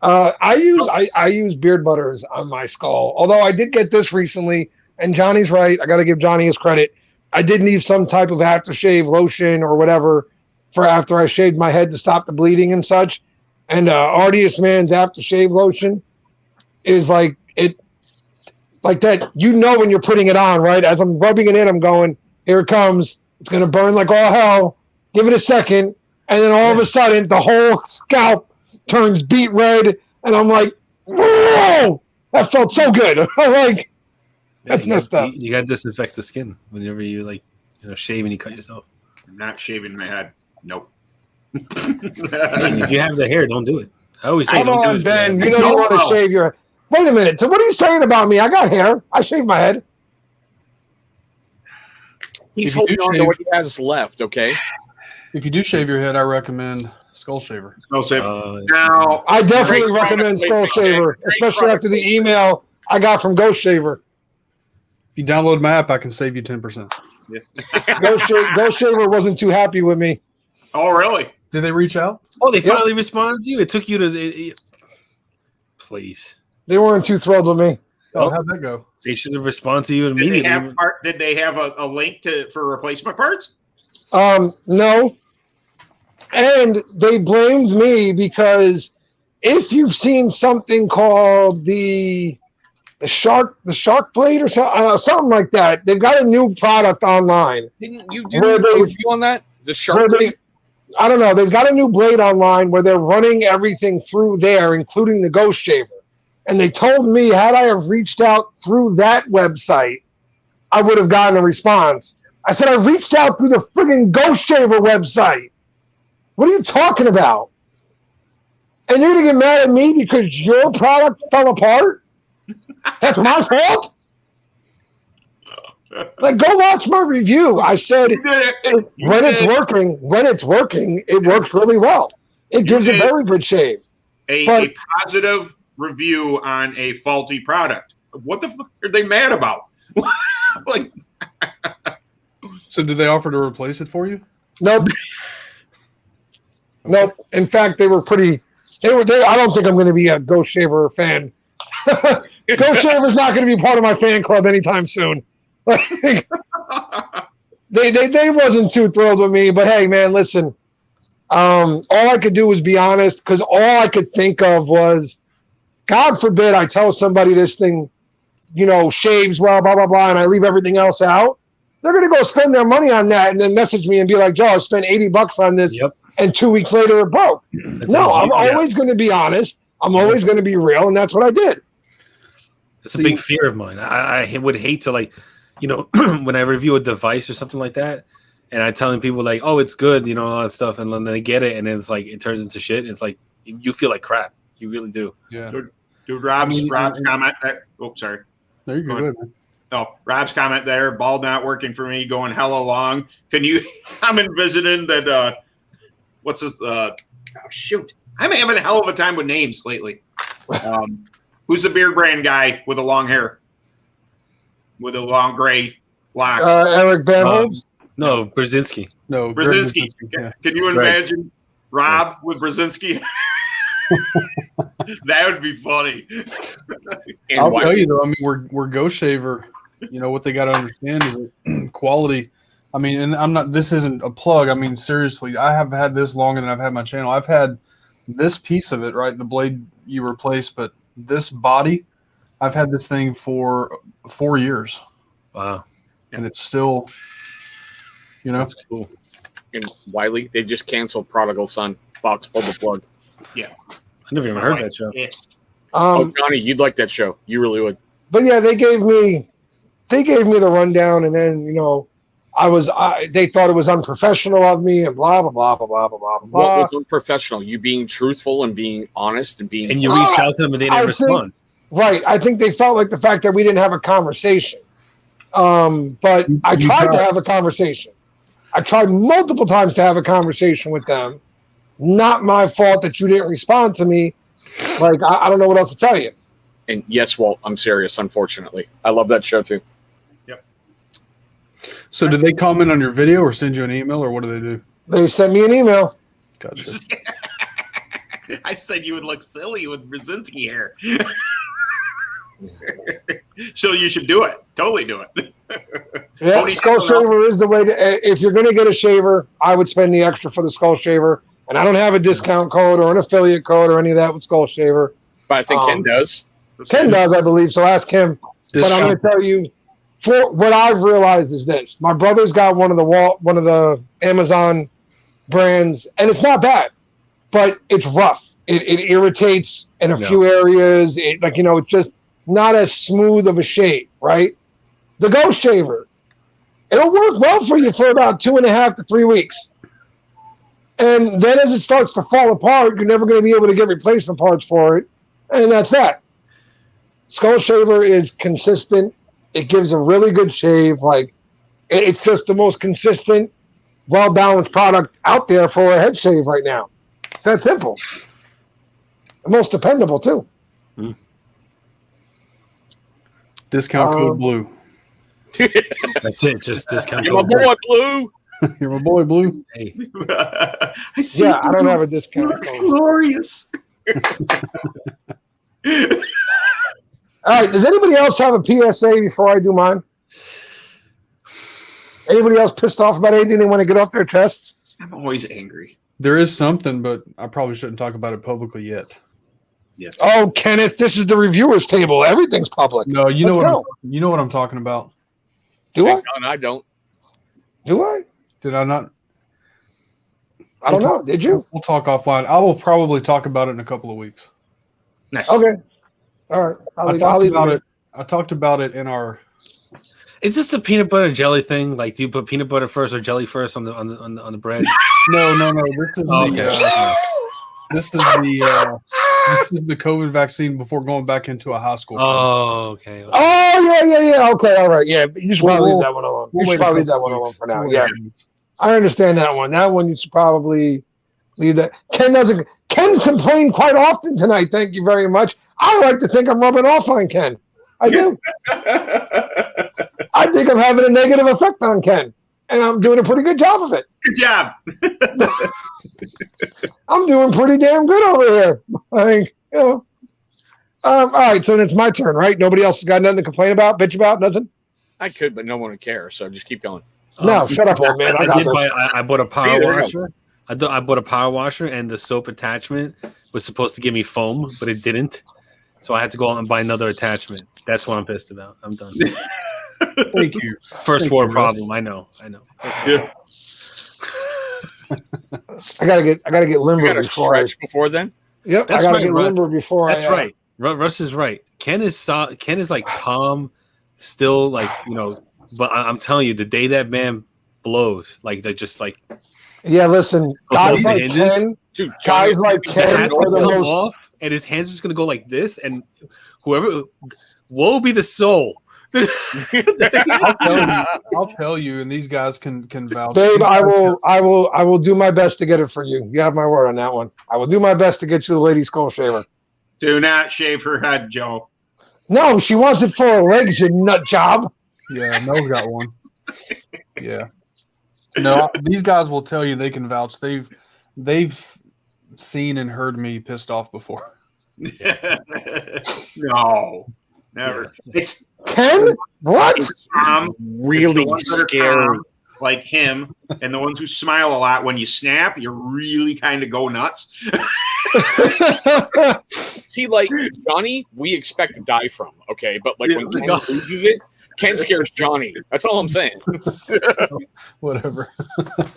I use beard butters on my skull. Although I did get this recently, and Johnny's right. I got to give Johnny his credit. I did need some type of aftershave lotion or whatever for after I shaved my head to stop the bleeding and such. And Artiest Man's aftershave lotion is like that. You know when you're putting it on, right? As I'm rubbing it in, I'm going, here it comes. It's gonna burn like all hell. Give it a second, and then all of a sudden the whole scalp turns beet red, and I'm like, whoa! That felt so good. I'm like, that's messed up. You got to disinfect the skin whenever you shave and you cut yourself. I'm not shaving my head. Nope. If you have the hair, don't do it. I always say, Come don't do on, it. Ben. You know you want to shave your. Wait a minute. So what are you saying about me? I got hair. I shave my head. He's If you holding do on to shave- what he has left, okay? If you do shave your head, I recommend Skull Shaver. No save. Uh, Now I definitely Great recommend product Skull placement, Shaver, okay? especially Great after the email I got from Ghost Shaver. If you download my app, I can save you 10%. Ghost Shaver wasn't too happy with me. Oh, really? Did they reach out? oh, they finally responded to you. It took you to. Please, They weren't too thrilled with me. Oh, how'd that go? they should have responded to you Did they immediately. have a link for replacement parts? No. And they blamed me because if you've seen something called the shark blade or something like that, they've got a new product online. Didn't you do Where a they- review on that? The where shark they- I don't know. They've got a new blade online where they're running everything through there, including the Ghost Shaver. And they told me, had I have reached out through that website, I would have gotten a response. I said, I reached out through the friggin' Ghost Shaver website. What are you talking about? And you're going to get mad at me because your product fell apart? That's my fault? Like, go watch my review. I said, when it's working, it works really well. It gives a very good shave. A positive review on a faulty product. What the fuck are they mad about? Like, So did they offer to replace it for you? Nope. Nope. In fact, they were pretty. They were. I don't think I'm going to be a Ghost Shaver fan. Ghost Shaver's not going to be part of my fan club anytime soon. They wasn't too thrilled with me, but hey, man, listen. All I could do was be honest, because all I could think of was, God forbid I tell somebody this thing, shaves well, blah blah blah, and I leave everything else out. They're going to go spend their money on that and then message me and be like, Joe, I spent $80 on this. Yep. And 2 weeks later, it broke. I'm always going to be honest. I'm always going to be real. And that's what I did. It's a big fear of mine. I would hate to when I review a device or something like that, and I'm telling people like, oh, it's good, all that stuff. And then they get it. And then it's like, it turns into shit. It's like, you feel like crap. You really do. Yeah. Dude, Rob's comment. Oh, sorry. There you go. Go ahead, man. Oh, Rob's comment there. Ball not working for me. Going hella long. Can you? I'm envisioning that. What's this? Shoot. I'm having a hell of a time with names lately. Who's the beard brand guy with the long hair? With the long gray locks? Eric Banholz? No, Brzezinski. No, Brzezinski. Yeah. Can you imagine Rob with Brzezinski? That would be funny. I'll tell you though. I mean, we're Ghost Shaver. What they got to understand is that quality. I mean, and I'm not. This isn't a plug. I mean, seriously, I have had this longer than I've had my channel. I've had this piece of it, right? The blade you replaced, but this body, I've had this thing for 4 years. Wow. And it's still, That's cool. And Wiley, they just canceled Prodigal Son. Fox pulled the plug. Yeah. I never even heard that show. Yes. Johnny, you'd like that show. You really would. But yeah, they gave me the rundown, and then They thought it was unprofessional of me and blah blah blah blah blah blah blah. What was unprofessional? You being truthful and being honest and being. And you reached out to them and they didn't respond. Right. I think they felt like the fact that we didn't have a conversation. But I tried to have a conversation. I tried multiple times to have a conversation with them. Not my fault that you didn't respond to me. Like, I don't know what else to tell you. And yes, Walt, I'm serious, unfortunately. I love that show, too. Yep. So did they comment on your video or send you an email, or what do they do? They sent me an email. Gotcha. I said you would look silly with Brzezinski hair. So you should do it. Totally do it. Yeah, skull shaver is the way to. If you're going to get a shaver, I would spend the extra for the skull shaver. And I don't have a discount code or an affiliate code or any of that with skull shaver. But I think Ken does. Ken does, I believe. So ask him. But I'm going to tell you, for what I've realized is this: my brother's got one of the Amazon brands, and it's not bad, but it's rough. It irritates in a few areas. It's just not as smooth of a shave, right? The Ghost Shaver, it'll work well for you for about 2.5 to 3 weeks. And then as it starts to fall apart, you're never going to be able to get replacement parts for it. And that's that. Skull Shaver is consistent. It gives a really good shave. Like, it's just the most consistent, well-balanced product out there for a head shave right now. It's that simple. The most dependable, too. Discount code Blue. That's it. Just discount You're code my boy, Blue. You're my boy, Blue. Hey. I see. Yeah, I don't have a discount It's code. glorious. All right, does anybody else have a PSA before I do mine? Anybody else pissed off about anything they want to get off their chests? I'm always angry. There is something, but I probably shouldn't talk about it publicly yet. Yes. Oh, Kenneth, this is the reviewers table. Everything's public. No, you know Let's what I'm talking about. Do I? And I don't. Do I? Did I not? I don't know. Did you? We'll talk offline. I will probably talk about it in a couple of weeks. Nice. Okay. All right. I'll leave about it. I talked about it in our. Is this a peanut butter and jelly thing? Like, do you put peanut butter first or jelly first on the bread? No. This is the COVID vaccine before going back into a high school. Oh, okay. Oh, yeah. Okay, all right. Yeah, you should probably leave that one alone. You should probably leave that one alone for now. Yeah. I understand that one. That one you should probably leave that. Ken's complained quite often tonight. Thank you very much. I like to think I'm rubbing off on Ken. I do. I think I'm having a negative effect on Ken. And I'm doing a pretty good job of it. Good job. I'm doing pretty damn good over here. All right, so it's my turn, right? Nobody else has got nothing to complain about, bitch about, nothing? I could, but no one would care, so just keep going. No, shut up, old man. I bought a power washer. I bought a power washer, and the soap attachment was supposed to give me foam, but it didn't. So I had to go out and buy another attachment. That's what I'm pissed about. I'm done. Thank you. First world problem. I know. Yeah. I gotta get limber before then. Yep, That's I gotta right, get limber before. That's right. Russ is right. Ken is like calm, still like But I'm telling you, the day that man blows, like they just like. Yeah, listen, guys like Ken, dude, guys like Ken are the most off, and his hands just gonna go like this, and whoever, woe be the soul. I'll tell you, and these guys can vouch. Babe, I will do my best to get it for you. You have my word on that one. I will do my best to get you the lady skull shaver. Do not shave her head, Joe. No, she wants it for her legs, you nut job. Yeah, Mel's got one. Yeah. No, these guys will tell you they can vouch. They've seen and heard me pissed off before. No. Never. Yeah. It's Ken? What? Really scary. Like him, and the ones who smile a lot when you snap, you really kind of go nuts. See, like Johnny, we expect to die from, okay? But like when Ken loses it, Ken scares Johnny. That's all I'm saying. Whatever.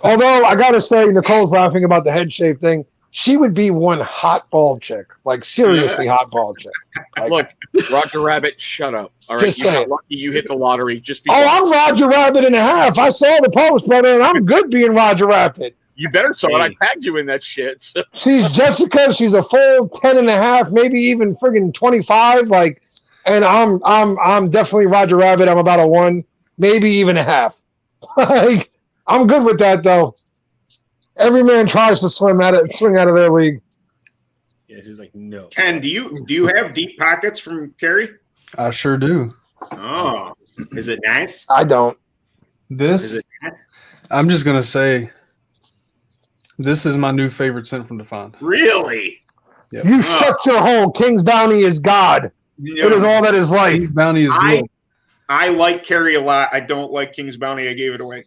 Although I gotta say, Nicole's laughing about the head shave thing. she would be one hot bald chick, like seriously hot bald chick. Like, Look, Roger Rabbit, shut up. All right, Just you got saying. lucky you hit the lottery. Just oh, I'm Roger Rabbit and a half. I saw the post, brother, and I'm good being Roger Rabbit. You better saw it. I tagged you in that shit. So. She's Jessica. She's a full 10 and a half, maybe even friggin' 25. Like, and I'm definitely Roger Rabbit. I'm about a 1, maybe even a half. Like, I'm good with that though. Every man tries to swing out of their league. Yeah, she's like, no. Ken, do you have deep pockets from Carrie? I sure do. Oh, is it nice? I don't. This, Is it nice? I'm just gonna say, this is my new favorite scent from Define. Really? Yep. You shut your hole. King's Bounty is God. Yeah. It is all that is life. King's Bounty is good. I like Carrie a lot. I don't like King's Bounty. I gave it away.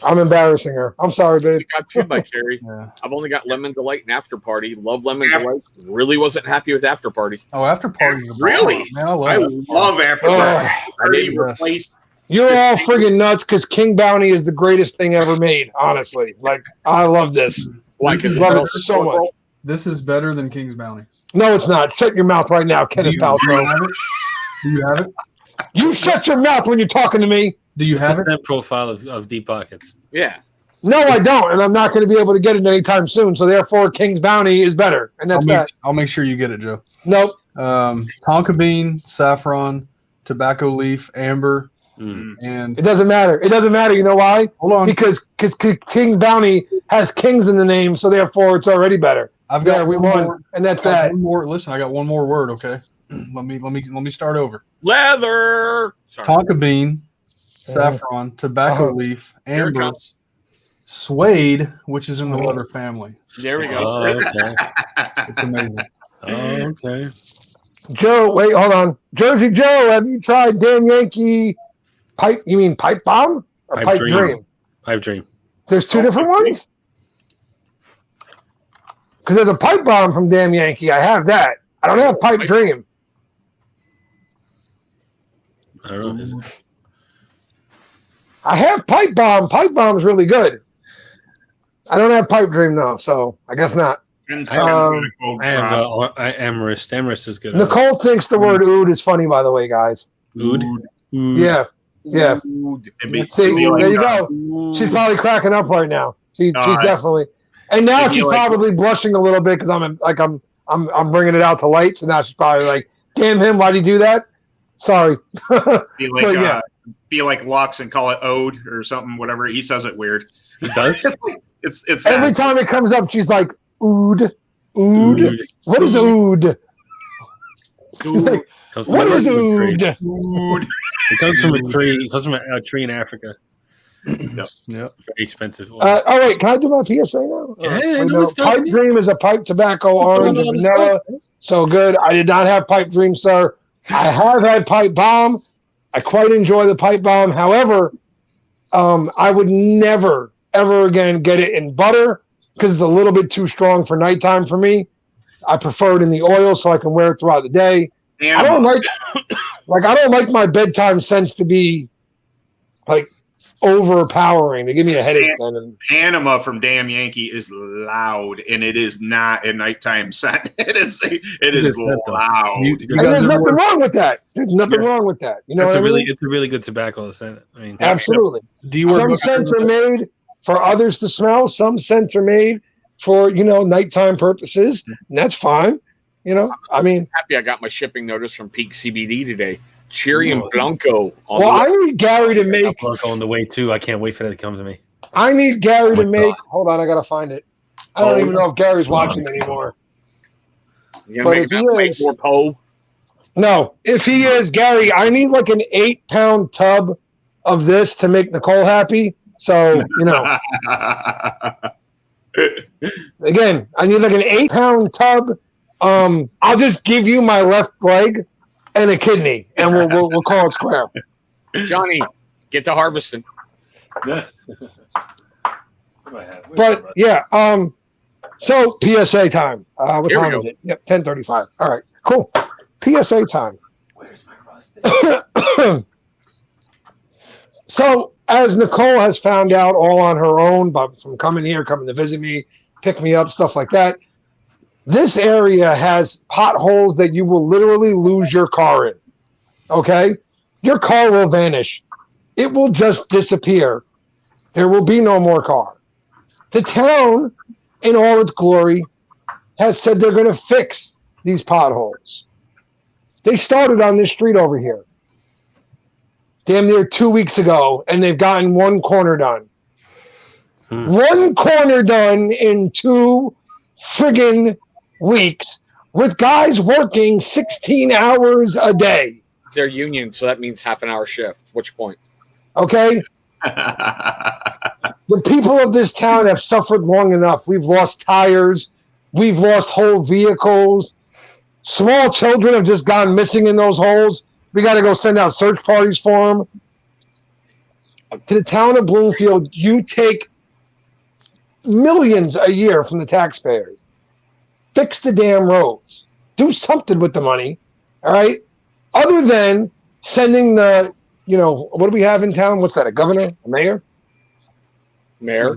I'm embarrassing her. I'm sorry, babe. I got 2 by Carrie. Yeah. I've only got Lemon Delight and After Party. Love Lemon Delight. Really wasn't happy with After Party. Oh, After Party. Really? Man, I I love it. love After Party. Party replaced. You're all friggin' nuts because King Bounty is the greatest thing ever made, honestly. Like, I love this. Why? I love it so much. This is better than King's Bounty. No, it's not. Shut your mouth right now, Kenneth Paltrow. Do you have it? You shut your mouth when you're talking to me. Do you have What's it? that profile of Deep Pockets? Yeah. No, I don't, and I'm not going to be able to get it anytime soon. So therefore, King's Bounty is better, and that's that. I'll make sure you get it, Joe. Nope. Tonka bean, saffron, tobacco leaf, amber, Mm. and It doesn't matter. It doesn't matter. You know why? hold on. Because King Bounty has kings in the name, so therefore it's already better. I've got we one won, more- and that's I got that. one more. Listen, I got one more word. Okay, let me start over. Leather. Sorry. Tonka bean, saffron, tobacco Uh-huh. leaf, Here it amber, comes. suede, which is in the leather family. There we go. Oh, okay. It's amazing. Oh, okay. Joe, wait, hold on. Jersey Joe, have you tried Dan Yankee pipe? You mean pipe bomb or Pipe pipe dream. dream? Pipe dream. There's 2 different ones. Because there's a pipe bomb from Dan Yankee. I have that. I don't have pipe dream. I don't know. I have pipe bomb. Pipe bomb is really good. I don't have pipe dream though, so I guess not. And I have Amherst. Amherst is good. Nicole thinks the word oud is funny, by the way, guys. Oud. Yeah. Yeah. See, there you go. She's probably cracking up right now. She's definitely, and now she's probably blushing a little bit because I'm bringing it out to light. So now she's probably like, "Damn him! Why'd he do that?" Sorry. Be like Lux and call it ode or something. Whatever he says it weird. It does. It's Every time it comes up, she's like, "Oud, oud. What is oud?" She's like, "What is oud?" It comes from a tree. It comes from a tree in Africa. Yep. Very expensive. Oh wait, can I do my PSA now? Yeah, No, pipe dream is a pipe tobacco, orange, and vanilla. So good. I did not have pipe dream, sir. I have had pipe bomb. I quite enjoy the pipe bomb. However, I would never, ever again get it in butter because it's a little bit too strong for nighttime for me. I prefer it in the oil so I can wear it throughout the day. I don't like my bedtime scents to be like overpowering. They give me a headache. Panama from Damn Yankee is loud, and it is not a nighttime scent. It is loud. There's nothing wrong with that. There's nothing wrong with that. You know, it's a really good tobacco scent. I mean, absolutely. Do you some scents are made for others to smell. Some scents are made for nighttime purposes, and that's fine. I mean, Happy I got my shipping notice from Peak CBD today. Cherry and Blanco. I need Gary to make Blanco on the way too. I can't wait for that to come to me. I need Gary to make. Hold on, I gotta find it. I don't even know if Gary's watching anymore. You gonna make more Poe? No, if he is, Gary, I need like an 8-pound tub of this to make Nicole happy. So again, I need like an 8-pound tub. I'll just give you my left leg and a kidney, and we'll call it square. Johnny, get to harvesting. But yeah, so PSA time. What Here we time go. is it? Yep, 10:35. All right, cool. PSA time. Where's my rustic? So as Nicole has found out all on her own, but from coming to visit me, pick me up, stuff like that. This area has potholes that you will literally lose your car in. Okay? Your car will vanish. It will just disappear. There will be no more car. The town, in all its glory, has said they're going to fix these potholes. They started on this street over here damn near 2 weeks ago, and they've gotten one corner done. One corner done in 2 friggin' weeks with guys working 16 hours a day. They're union, so that means half an hour shift. Which point? Okay? The people of this town have suffered long enough. We've lost tires. We've lost whole vehicles. Small children have just gone missing in those holes. We got to go send out search parties for them. To the town of Bloomfield, you take millions a year from the taxpayers. Fix the damn roads. Do something with the money, all right? Other than sending the, what do we have in town? What's that, a governor, a mayor? Mayor.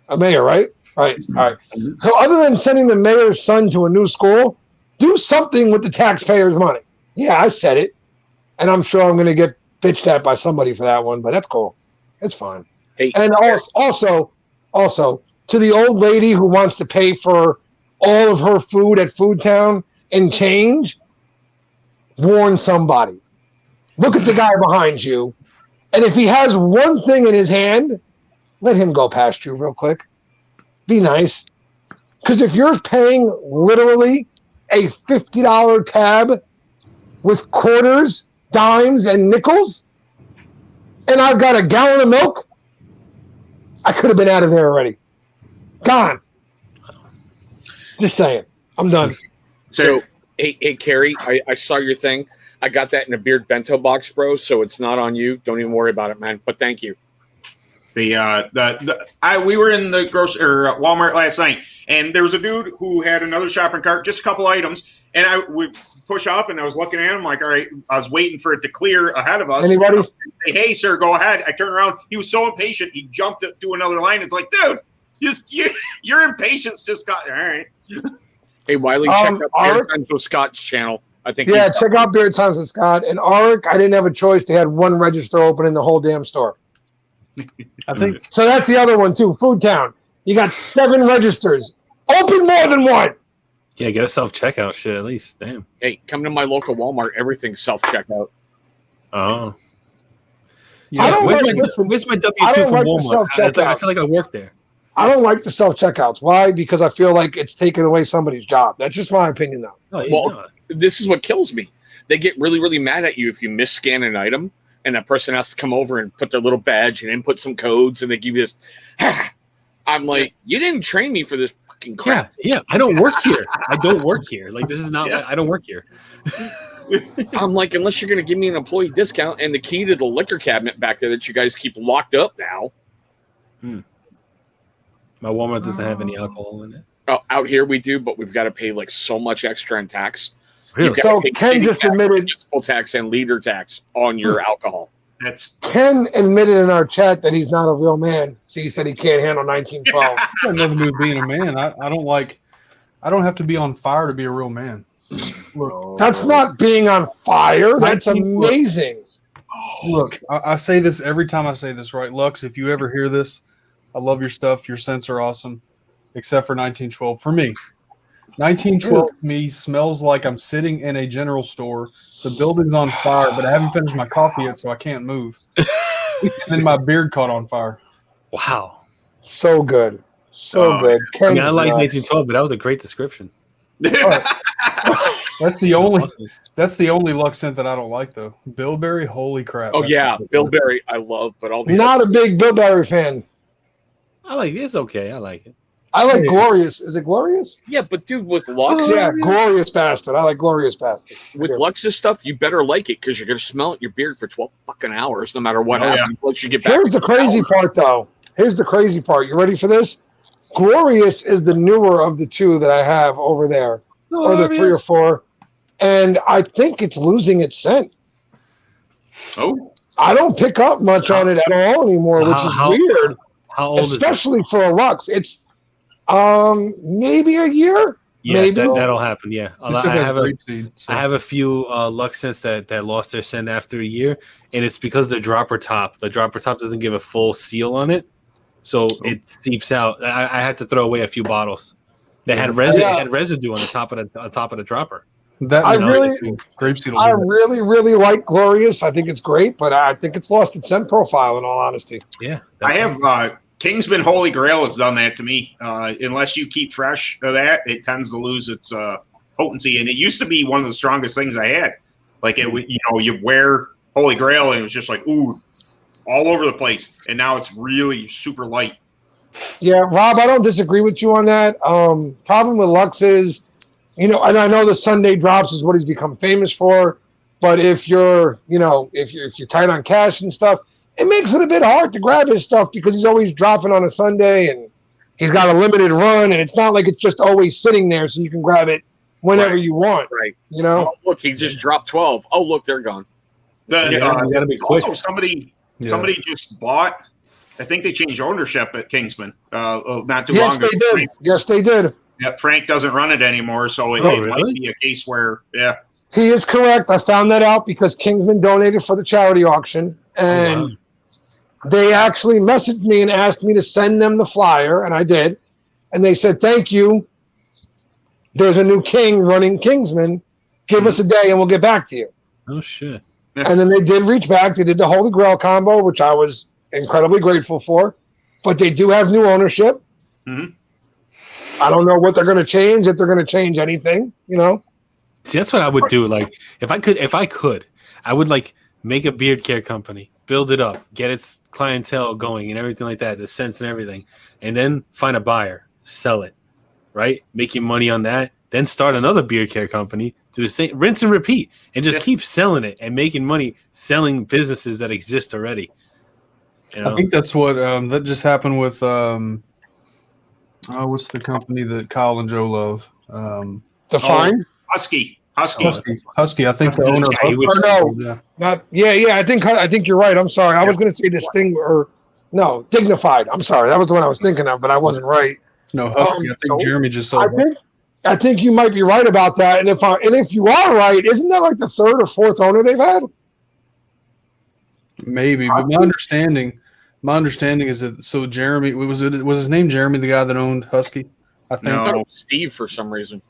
A mayor, right? All right. So other than sending the mayor's son to a new school, do something with the taxpayers' money. Yeah, I said it. And I'm sure I'm going to get bitched at by somebody for that one, but that's cool. It's fine. Hey, and also, to the old lady who wants to pay for all of her food at Food Town and change, warn somebody. Look at the guy behind you. And if he has one thing in his hand, let him go past you real quick. Be nice. Because if you're paying literally a $50 tab with quarters, dimes, and nickels, and I've got a gallon of milk, I could have been out of there already. Gone. Just saying. I'm done. So, hey, Carrie, I saw your thing. I got that in a beard bento box, bro, so it's not on you. Don't even worry about it, man. But thank you. We were in the Walmart last night, and there was a dude who had another shopping cart, just a couple items, and I would push up, and I was looking at him like, all right, I was waiting for it to clear ahead of us. Anybody? Say, hey, sir, go ahead. I turned around. He was so impatient. He jumped to another line. It's like, dude, your impatience just got all right. Hey, Wiley, check out Beard Times with Scott's channel. I think. Yeah, check out Beard Times with Scott. And Arik, I didn't have a choice. They had one register open in the whole damn store. I think so. That's the other one too. Food Town. You got 7 registers. Open more than one. Yeah, get a self-checkout shit at least. Damn. Hey, come to my local Walmart. Everything's self-checkout. Oh. Yeah, where's my W-2 from Walmart? I feel like I work there. I don't like the self-checkouts. Why? Because I feel like it's taking away somebody's job. That's just my opinion, though. Oh, yeah, well, this is what kills me. They get really, really mad at you if you misscan an item, and that person has to come over and put their little badge and input some codes, and they give you this. I'm like, you didn't train me for this fucking crap. Yeah. I don't work here. I don't work here. Like, this is not. I don't work here. I'm like, unless you're going to give me an employee discount and the key to the liquor cabinet back there that you guys keep locked up now. My Walmart doesn't have any alcohol in it. Oh, out here we do, but we've got to pay like so much extra in tax. Really? So Ken just admitted municipal tax and liter tax on your alcohol. Ken admitted in our chat that he's not a real man. So he said he can't handle 1912. That has nothing to do with being a man. I don't have to be on fire to be a real man. Look, that's not being on fire. That's amazing. Look, I say this every time I say this, right? Lux, if you ever hear this, I love your stuff. Your scents are awesome, except for 1912. For me, 1912 to me smells like I'm sitting in a general store. The building's on fire, but I haven't finished my coffee yet, so I can't move. And then my beard caught on fire. Wow. So good. So good. I mean, I like 1912, but that was a great description. Right. That's the only Lux scent that I don't like, though. Bilberry, holy crap. Oh, yeah. Bilberry, I love, but all the not a big Bilberry fan. I like it. It's okay. I like it. I like Glorious. Is it Glorious? Yeah, but dude, with Lux, yeah, Glorious Bastard. I like Glorious Bastard. With Lux's stuff, you better like it because you're gonna smell it in your beard for 12 fucking hours, no matter what happens. Once you get back. Here's the crazy part, though. Here's the crazy part. You ready for this? Glorious is the newer of the 2 that I have over there, or the 3 or 4, and I think it's losing its scent. Oh, I don't pick up much on it at all anymore, which is weird. How old especially is it? For a Lux. Maybe a year. Yeah, maybe that'll happen. Yeah, You still got grapeseed, so. I have a few Lux scents that lost their scent after a year, and it's because the dropper top doesn't give a full seal on it, so it seeps out. I had to throw away a few bottles that had residue on the top of the dropper. I really like Glorious. I think it's great, but I think it's lost its scent profile. In all honesty, yeah, I have. Kingsman Holy Grail has done that to me. Unless you keep fresh of that, it tends to lose its potency. And it used to be one of the strongest things I had. Like you wear Holy Grail and it was just like ooh, all over the place. And now it's really super light. Yeah, Rob, I don't disagree with you on that. Problem with Lux is, and I know the Sunday drops is what he's become famous for. But if you're tight on cash and stuff, it makes it a bit hard to grab his stuff because he's always dropping on a Sunday and he's got a limited run, and it's not like it's just always sitting there so you can grab it whenever you want. Right. Oh, look, he just dropped 12. Oh, look, they're gone. You gotta be quick. Also, somebody just bought. I think they changed ownership at Kingsman not too long ago. Yes, they did. Yeah, Frank doesn't run it anymore, so it might be a case where he is correct. I found that out because Kingsman donated for the charity auction, and they actually messaged me and asked me to send them the flyer, and I did. And they said, thank you. There's a new king running Kingsman. Give us a day and we'll get back to you. Oh, shit. And then they did reach back. They did the Holy Grail combo, which I was incredibly grateful for. But they do have new ownership. Mm-hmm. I don't know what they're going to change, if they're going to change anything, See, that's what I would do. Like, if I could, I would, like, make a beard care company. Build it up, get its clientele going and everything like that, the scents and everything, and then find a buyer, sell it, right? Making money on that, then start another beard care company, do the same, rinse and repeat, and just keep selling it and making money selling businesses that exist already. I think that's what that just happened with what's the company that Kyle and Joe love? Define? Husky. I think the owner. I think you're right. I'm sorry. I was going to say Dignified. I'm sorry. That was the one I was thinking of, but I wasn't right. No, Husky. I think Jeremy just saw. I think you might be right about that. And if you are right, isn't that like the third or fourth owner they've had? Maybe, but my understanding is that Jeremy was his name Jeremy, the guy that owned Husky? I think no, Steve for some reason.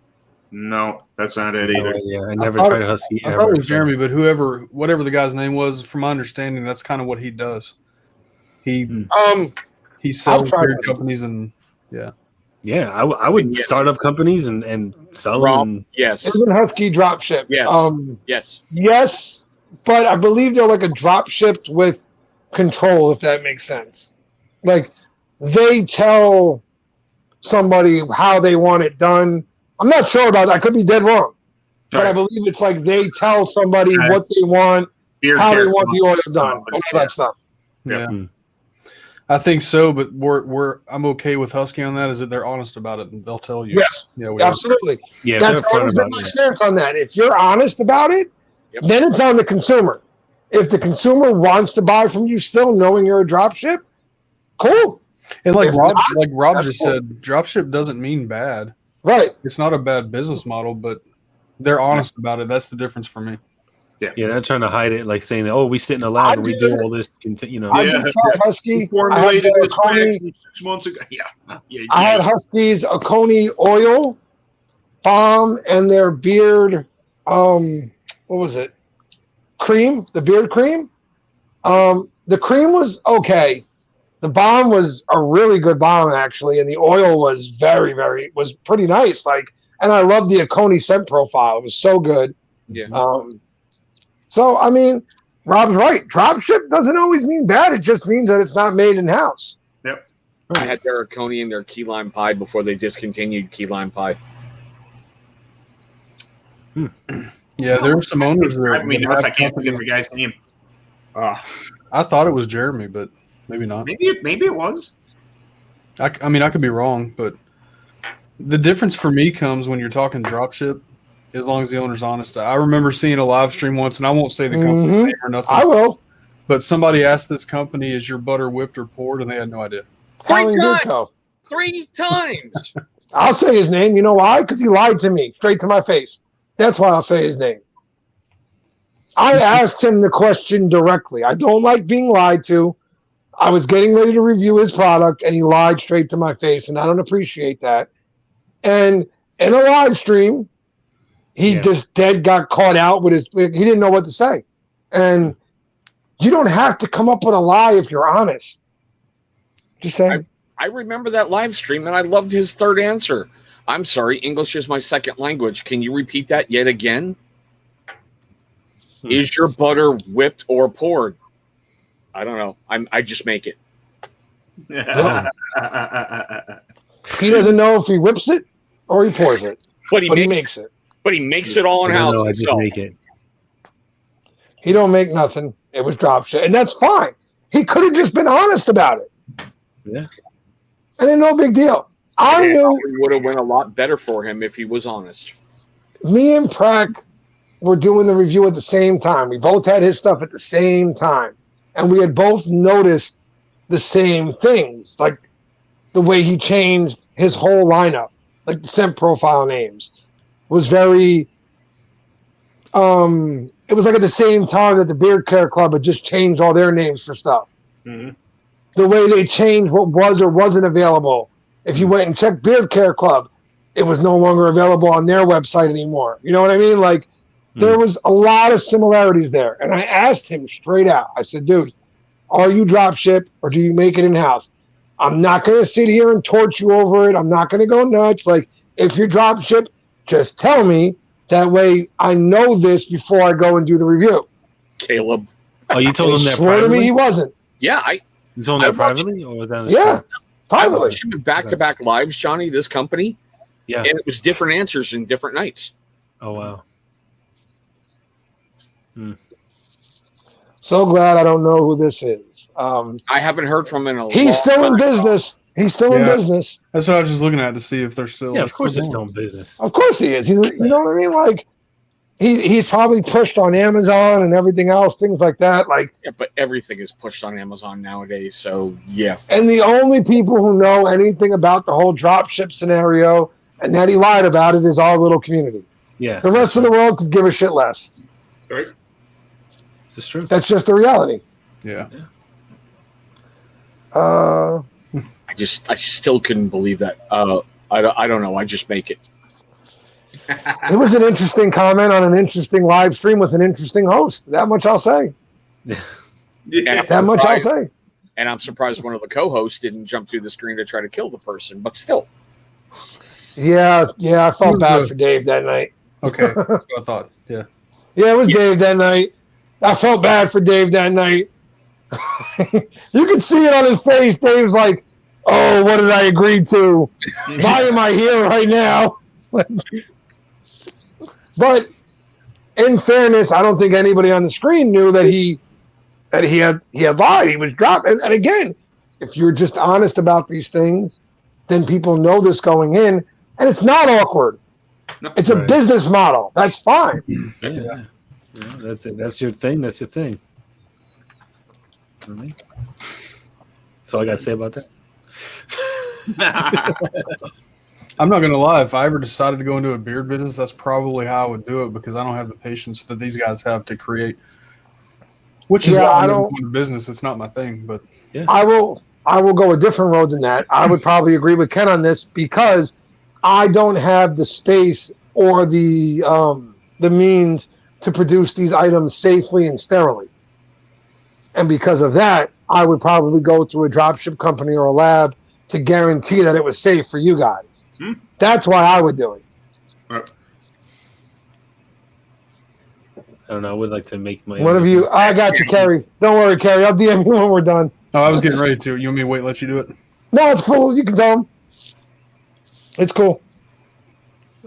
No, that's not it either. I never tried a Husky. I thought it was Jeremy, but whatever the guy's name was, from my understanding, that's kind of what he does. He sells beard companies and I would start up companies and sell them. Yes, isn't Husky drop ship? Yes, yes, but I believe they're like a drop shipped with control, if that makes sense. Like they tell somebody how they want it done. I'm not sure about that. I could be dead wrong. But I believe it's like they tell somebody what they want, how they want the oil done, all that stuff. Yeah. I think so, but I'm okay with Husky on that, is that they're honest about it and they'll tell you. Yes. Absolutely. Yeah, that's always been my stance on that. If you're honest about it, then it's on the consumer. If the consumer wants to buy from you still knowing you're a drop ship, cool. And like Rob just said, drop ship doesn't mean bad. Right. It's not a bad business model, but they're honest about it. That's the difference for me. Yeah, they're trying to hide it, like saying, "Oh, we sit in a lab and we do all this." I did try Husky. Formulated this 6 months ago. I had Husky's Oconee oil balm and their beard. What was it? Cream. The beard cream. The cream was okay. The balm was a really good balm, actually, and the oil was was pretty nice. And I love the Oconee scent profile. It was so good. Yeah. So I mean, Rob's right. Drop ship doesn't always mean bad. It just means that it's not made in house. Yep. I had their Oconee and their key lime pie before they discontinued key lime pie. Yeah, there were some owners there. I mean, I can't think of the guy's name. I thought it was Jeremy, but maybe not. Maybe it was. I mean, I could be wrong, but the difference for me comes when you're talking dropship, as long as the owner's honest. I remember seeing a live stream once, and I won't say the company name or nothing. I will. But somebody asked this company, is your butter whipped or poured? And they had no idea. Helen Goodco. 3 times. I'll say his name. You know why? Because he lied to me straight to my face. That's why I'll say his name. I asked him the question directly. I don't like being lied to. I was getting ready to review his product, and he lied straight to my face, and I don't appreciate that. And in a live stream, he just got caught out with he didn't know what to say. And you don't have to come up with a lie if you're honest. Just saying. I remember that live stream, and I loved his third answer. I'm sorry, English is my second language. Can you repeat that yet again? Is your butter whipped or poured? I don't know. I just make it. He doesn't know if he whips it or he pours it, but he makes it. But he makes it all in house. I just make it. He don't make nothing. It was drop shit, and that's fine. He could have just been honest about it. Yeah, and then no big deal. I knew it would have went a lot better for him if he was honest. Me and Prack were doing the review at the same time. We both had his stuff at the same time, and we had both noticed the same things, like the way he changed his whole lineup, like the scent profile names was very. It was like at the same time that the Beard Care Club had just changed all their names for stuff. Mm-hmm. The way they changed what was or wasn't available. If you went and checked Beard Care Club, it was no longer available on their website anymore. You know what I mean? Like, there was a lot of similarities there. And I asked him straight out. I said, dude, are you drop ship or do you make it in-house? I'm not going to sit here and torch you over it. I'm not going to go nuts. Like, if you drop ship, just tell me. That way I know this before I go and do the review. Caleb. Oh, you told him that privately? privately? To me he wasn't. Yeah, You told him that privately? Or was that privately. I watched him in back-to-back lives, Johnny, this company. Yeah. And it was different answers in different nights. Oh, wow. So glad I don't know who this is. I haven't heard from him in a long He's still in time. business. He's still in business. That's what I was just looking at to see if they're still. Yeah, of course they're still in business. Of course he is. You know what I mean? Like, he's probably pushed on Amazon and everything else, things like that. Like, yeah, but everything is pushed on Amazon nowadays, so yeah. And the only people who know anything about the whole drop ship scenario and that he lied about it is our little community. Yeah. The rest of the world could give a shit less. Right. It's true. That's just the reality. Yeah. I still couldn't believe that. I don't know. I just make it. It was an interesting comment on an interesting live stream with an interesting host. That much I'll say. That much I'll say. And I'm surprised one of the co-hosts didn't jump through the screen to try to kill the person, but still. Yeah, I felt bad for Dave that night. Okay, that's what I thought. Yeah. Yeah, it was Dave that night. I felt bad for Dave that night. You could see it on his face. Dave's like, oh, what did I agree to? Why am I here right now? But in fairness, I don't think anybody on the screen knew that he had lied. He was dropped. And again, if you're just honest about these things, then people know this going in, and it's not awkward. It's a business model. That's fine. Yeah. That's it. That's your thing. That's your thing. That's all I got to say about that. I'm not going to lie. If I ever decided to go into a beard business, that's probably how I would do it because I don't have the patience that these guys have to create. Which is why I don't go into business. It's not my thing, but yeah. I will go a different road than that. I would probably agree with Ken on this because I don't have the space or the means to produce these items safely and sterilely. And because of that, I would probably go through a dropship company or a lab to guarantee that it was safe for you guys. That's why I would do it. I don't know. I would like to make my One of you, I got you, Kerry. Don't worry, Kerry. I'll DM you when we're done. Oh, I was getting ready to. You want me to wait, let you do it? No, it's cool. You can tell him. It's cool.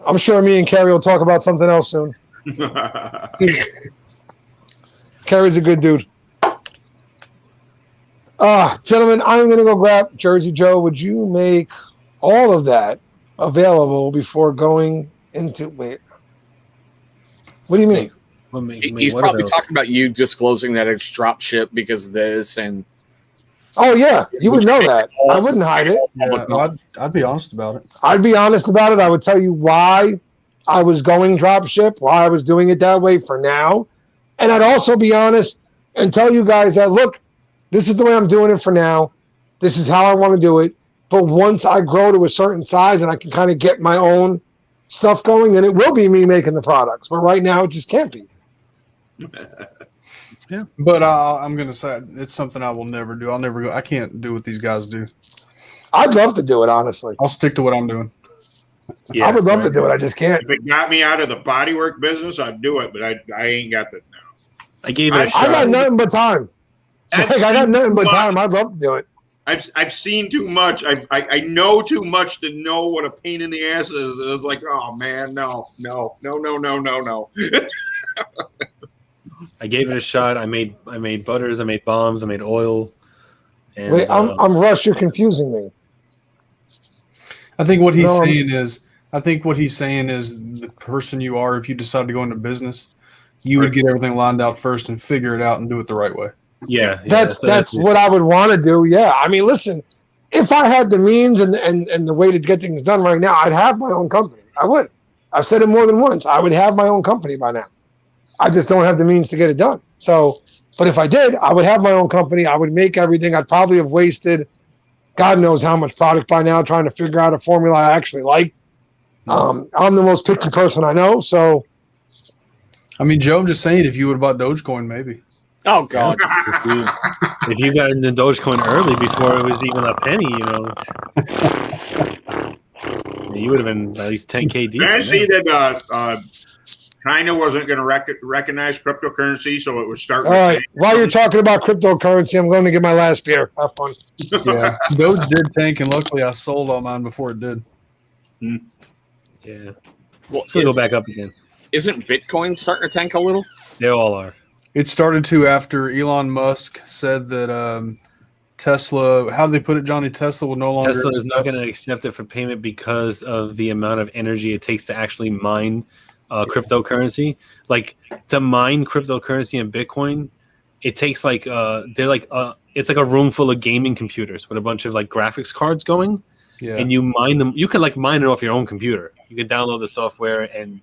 I'm sure me and Kerry will talk about something else soon. Kerry's a good dude. Gentlemen, I'm going to go grab Jersey Joe. Would you make all of that available before going into... Wait. What do you mean? He's probably talking about you disclosing that it's drop ship because of this and... Oh yeah, you would know that. I wouldn't hide it. Yeah, no, I'd be honest about it. I'd be honest about it. I would tell you why I was going drop ship, why I was doing it that way for now. And I'd also be honest and tell you guys that, look, this is the way I'm doing it for now. This is how I want to do it. But once I grow to a certain size and I can kind of get my own stuff going, then it will be me making the products. But right now, it just can't be. Yeah, but I'm gonna say it's something I will never do. I'll never go. I can't do what these guys do. I'd love to do it, honestly. I'll stick to what I'm doing. Yeah, I would love to do it. I just can't. If it got me out of the bodywork business, I'd do it, but I ain't got the. I gave it a shot. I got nothing but time. I got nothing but time. I'd love to do it. I've seen too much. I know too much to know what a pain in the ass is. It was like, oh man, no. I gave it a shot. I made butters. I made bombs. I made oil. And, Wait, I'm Rush. You're confusing me. I think what he's saying is the person you are. If you decide to go into business, you would get everything lined out first and figure it out and do it the right way. Yeah, that's what I would want to do. Yeah, I mean, listen, if I had the means and the way to get things done right now, I'd have my own company. I would. I've said it more than once. I would have my own company by now. I just don't have the means to get it done. So, but if I did, I would have my own company. I would make everything. I'd probably have wasted God knows how much product by now trying to figure out a formula I actually like. I'm the most picky person I know. So, I mean, Joe, I'm just saying, if you would have bought Dogecoin, maybe. Oh God! If you got into Dogecoin early before it was even a penny, you would have been at least 10K deep. I see that China wasn't going to recognize cryptocurrency, so it was starting. All right. While you're talking about cryptocurrency, I'm going to get my last beer. Have fun. Yeah, Doge did tank, and luckily I sold all mine before it did. Yeah. Well, it's going to go back up again. Isn't Bitcoin starting to tank a little? They all are. It started to after Elon Musk said that Tesla, how did they put it, Johnny? Tesla will no longer. Tesla is not going to accept it for payment because of the amount of energy it takes to actually mine cryptocurrency. Like to mine cryptocurrency and Bitcoin, it takes it's like a room full of gaming computers with a bunch of like graphics cards going. Yeah. And you mine them. You can like mine it off your own computer. You can download the software and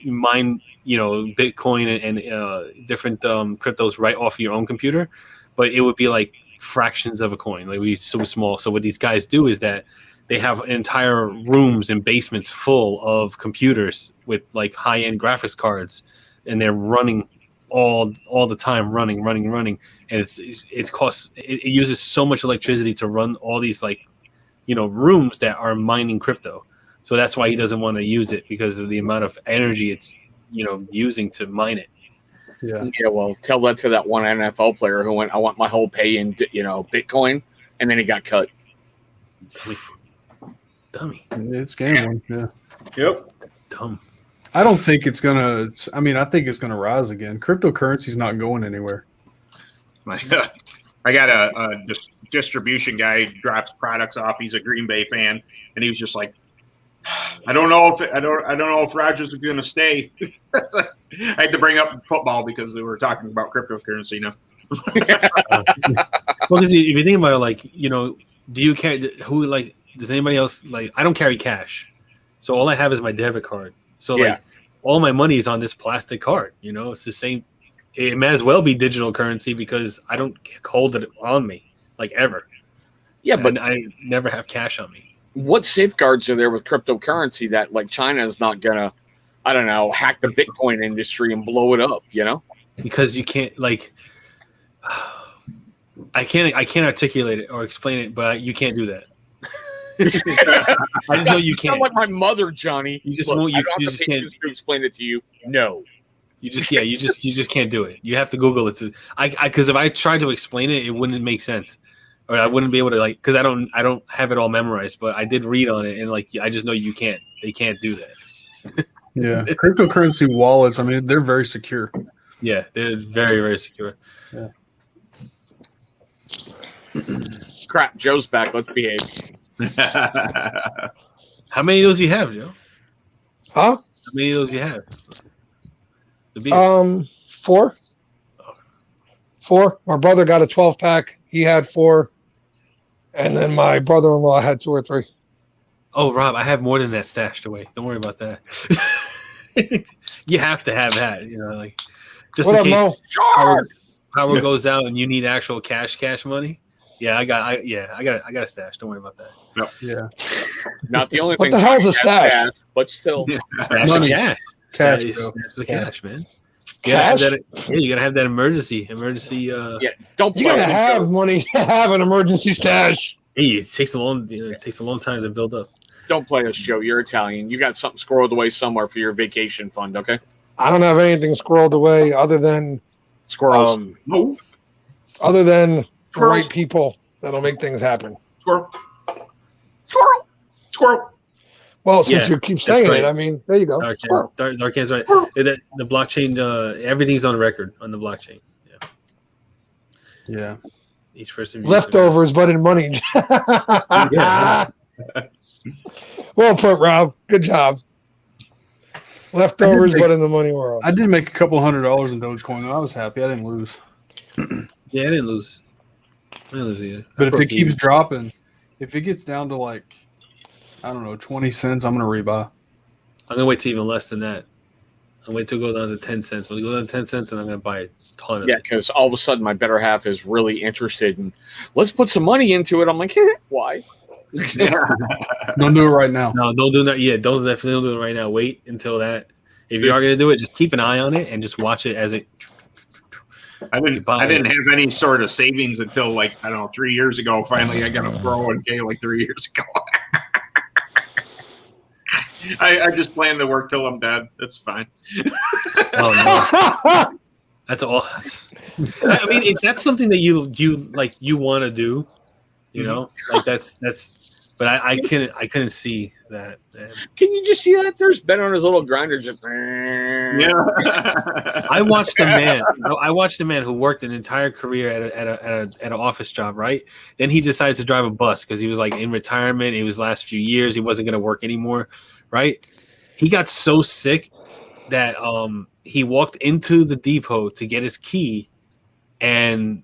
mine Bitcoin and different cryptos right off your own computer, but it would be like fractions of a coin, like we so small. So what these guys do is that they have entire rooms and basements full of computers with like high-end graphics cards, and they're running all the time, running, and it uses so much electricity to run all these rooms that are mining crypto. So that's why he doesn't want to use it, because of the amount of energy it's using to mine it. Yeah. Well, tell that to that one NFL player who went, I want my whole pay in Bitcoin, and then he got cut. Dummy. It's gambling. Yeah. Yep. That's dumb. I don't think it's gonna. I think it's gonna rise again. Cryptocurrency's not going anywhere. I got a distribution guy who drops products off. He's a Green Bay fan, and he was just like, I don't know if Rodgers is going to stay. I had to bring up football because they were talking about cryptocurrency now. Well, because if you think about it, do you carry does anybody else I don't carry cash, so all I have is my debit card. So all my money is on this plastic card. It's the same. It might as well be digital currency because I don't hold it on me ever. Yeah, but I never have cash on me. What safeguards are there with cryptocurrency that China is not gonna, I don't know, hack the Bitcoin industry and blow it up? Because you can't I can't articulate it or explain it, but you can't do that. I just know you can't. Sound like my mother, Johnny. You just Look, won't. You just can't to explain it to you. No. You just can't do it. You have to Google it because if I tried to explain it, it wouldn't make sense. Or I wouldn't be able to because I don't have it all memorized, but I did read on it and I just know you can't. They can't do that. Yeah, cryptocurrency wallets. I mean, they're very secure. Yeah, they're very, very secure. Yeah. Crap, Joe's back. Let's behave. How many of those do you have, Joe? Huh? How many of those do you have? The beers. 4. 4. My brother got a 12-pack He had 4. And then my brother-in-law had 2 or 3. Oh, Rob, I have more than that stashed away. Don't worry about that. You have to have that, like just What in up, case Mo? power goes out and you need actual cash money. Yeah, I got a stash. Don't worry about that. Yep. Yeah. Not the only What thing. the hell's a has stash? cash, but still. Stash Money. of cash. Cash, Stash bro. of cash, man. Cash? You gotta have that emergency. Yeah, don't You play gotta with have Joe. money to have an emergency stash. Hey, it takes a long time to build up. Don't play us, Joe. You're Italian. You got something squirreled away somewhere for your vacation fund, okay? I don't have anything squirreled away other than Squirrels. No. other than the Squirrels. right people that'll make things happen. Squirrel. Squirrel. Squirrel. Well, since Yeah, you keep saying right. it, I mean, there you go. Squirrel. Darkan's right. The blockchain, everything's on record on the blockchain. Yeah. Each person Leftovers, but in money. Yeah. Well put, Rob. Good job. Leftovers, but in the money world. I did make a couple $100 in Dogecoin. I was happy. I didn't lose. Yeah, I didn't lose. Either. But if it keeps dropping, if it gets down to like, I don't know, 20 cents, I'm going to rebuy. I'm gonna wait to even less than that. I'll wait till it goes down to 10 cents. When it goes down to 10 cents, then I'm gonna buy a ton of Yeah, it. because all of a sudden my better half is really interested in, let's put some money into it. I'm like, why? Don't do it right now. No, don't do that. Yeah, definitely don't do it right now. Wait until that. If you are gonna do it, just keep an eye on it and just watch it as it. I didn't have any sort of savings until like, I don't know, 3 years ago. Finally, I got a 401k like 3 years ago. I just plan to work till I'm dead. It's fine. Oh no, that's all. I mean, if that's something that you want to do, like that's. But I couldn't see that. Man. Can you just see that? There's Ben on his little grinder just. Yeah. I watched a man who worked an entire career at an office job, right? Then he decided to drive a bus because he was like in retirement. It was last few years. He wasn't going to work anymore, right? He got so sick that he walked into the depot to get his key, and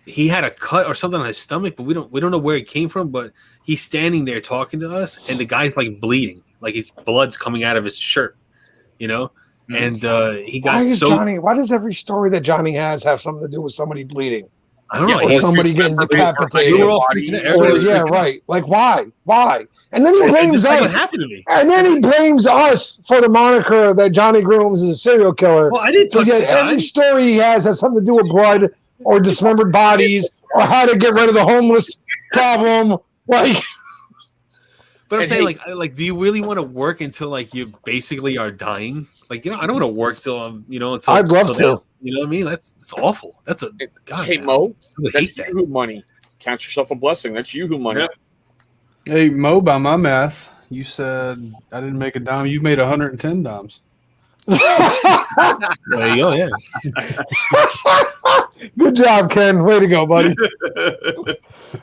he had a cut or something on his stomach, but we don't know where it came from. But he's standing there talking to us, and the guy's like bleeding, like his blood's coming out of his shirt, And he got why does every story that Johnny has have something to do with somebody bleeding? I don't know. Or somebody getting decapitated. We were all freaking out. Yeah, right. Like, why? And then he blames us. Happened to me. And then he blames us for the moniker that Johnny Grooms is a serial killer. Well, I didn't touch the guy. Every story he has something to do with blood or dismembered bodies or how to get rid of the homeless problem. Like, but I'm saying, like, do you really want to work until like you basically are dying? Like, I don't want to work till I'm, until I'd love to. Then, you know what I mean? It's awful. That's a God. Hey man. Mo, I that's hate that. Yoo-hoo money. Count yourself a blessing. That's Yoo-hoo money. Yep. Hey, Mo, by my math, you said I didn't make a dime. You made 110 dimes. There you go. Yeah. Good job, Ken. Way to go, buddy.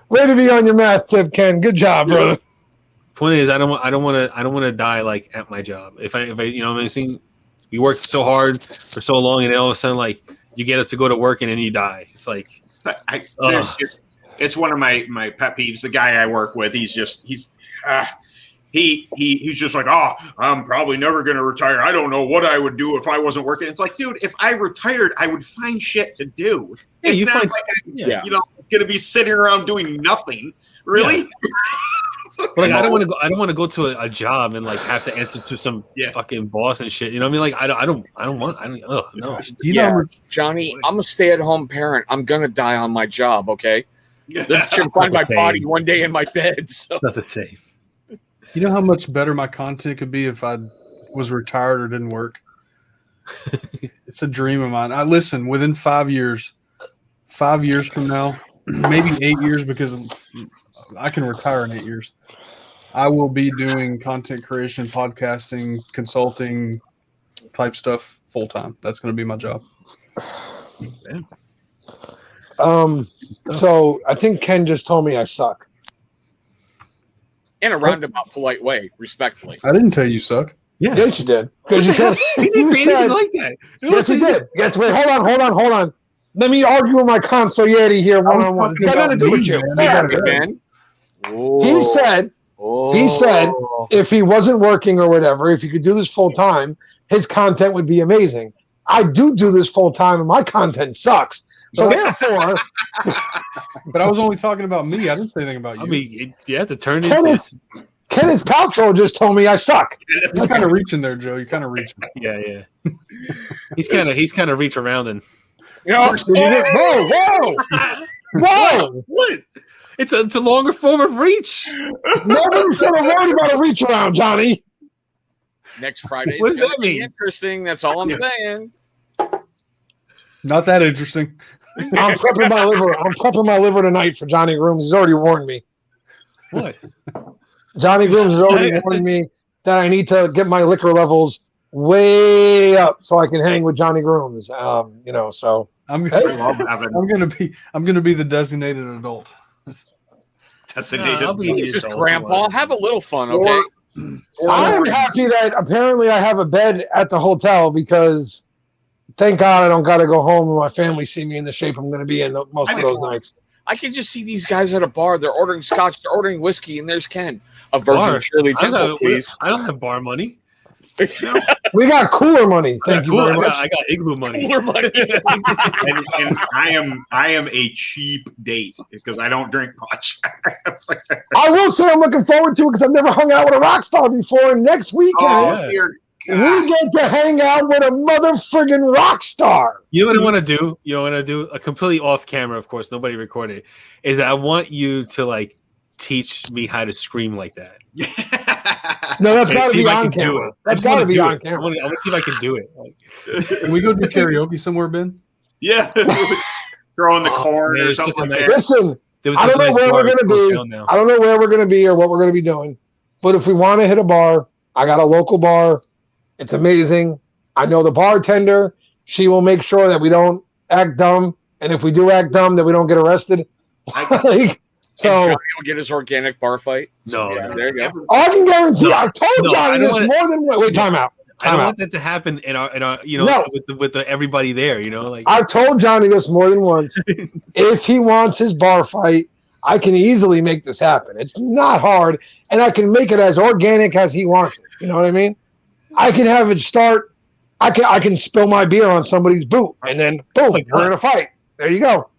Way to be on your math tip, Ken. Good job, brother. Point is, I don't want to die like at my job. If I what I'm saying, you work so hard for so long, and then all of a sudden, like, you get up to go to work and then you die. It's like, it's one of my pet peeves. The guy I work with, he's just like, oh, I'm probably never going to retire. I don't know what I would do if I wasn't working. It's like, dude, if I retired, I would find shit to do. Yeah, it's you not find, like I'm going to be sitting around doing nothing. Really? Yeah. Like, I don't want to go to a job and like have to answer to some fucking boss and shit. You know what I mean? Like, I don't want. No. Johnny, I'm a stay-at-home parent. I'm gonna die on my job. Okay. Then you can find my body one day in my bed. So. Not the same. You know how much better my content could be if I was retired or didn't work? It's a dream of mine. Listen, within 5 years from now, maybe 8 years, because I can retire in 8 years, I will be doing content creation, podcasting, consulting type stuff full time. That's going to be my job. So I think Ken just told me I suck. In a roundabout, polite way, respectfully. I didn't tell you suck. Yeah. Yes, you did. Because you said He didn't say anything like that. Yes, he did. Yes, wait, hold on. Let me argue with my consigliere here one-on-one. It's got nothing to do with you. He said, if he wasn't working or whatever, if he could do this full time, his content would be amazing. I do this full time, and my content sucks. So therefore, but I was only talking about me. I didn't say anything about you. I mean, you have to turn into. Kenneth Paltrow just told me I suck. You're kind of reaching there, Joe. You're kind of reaching. Yeah. He's kind of reach around and. Whoa! What? It's a longer form of reach. Nobody said a word about a reach around, Johnny. Next Friday. What does that mean? Interesting. That's all I'm saying. Not that interesting. I'm prepping my liver. I'm prepping my liver tonight for Johnny Grooms. He's already warned me. What? Johnny Grooms has already warned me that I need to get my liquor levels way up so I can hang with Johnny Grooms. So I'm gonna be the designated adult. Designated. It's just grandpa. Have a little fun, okay? I'm happy that apparently I have a bed at the hotel because thank God I don't got to go home and my family see me in the shape I'm going to be in most of those nights. I can just see these guys at a bar. They're ordering scotch. They're ordering whiskey, and there's Ken. A Virgin Shirley Temple, please. I don't have bar money. We got cooler money. Thank you very much. I got igloo money. Cooler money. and I am a cheap date because I don't drink much. I will say I'm looking forward to it because I've never hung out with a rock star before. And next weekend, we get to hang out with a mother friggin' rock star. You know what I want to do? You want to do a completely off camera, of course. Nobody recorded it. Is I want you to teach me how to scream like that. No, that's got to be on camera. That's got to be on camera. I want to see if I can do it. Can we go do karaoke somewhere, Ben? Yeah. Throw in the corn or something like that. Listen, I don't know where we're going to be. I don't know where we're going to be or what we're going to be doing. But if we want to hit a bar, I got a local bar. It's amazing. I know the bartender. She will make sure that we don't act dumb. And if we do act dumb, that we don't get arrested. So Johnny will get his organic bar fight. No, there you go. I can guarantee. I've told Johnny this more than wait. Time out. I don't want that to happen in our with everybody there. I've told Johnny this more than once. If he wants his bar fight, I can easily make this happen. It's not hard, and I can make it as organic as he wants it. You know what I mean? I can have it start. I can spill my beer on somebody's boot, and then boom, we're in a fight. There you go.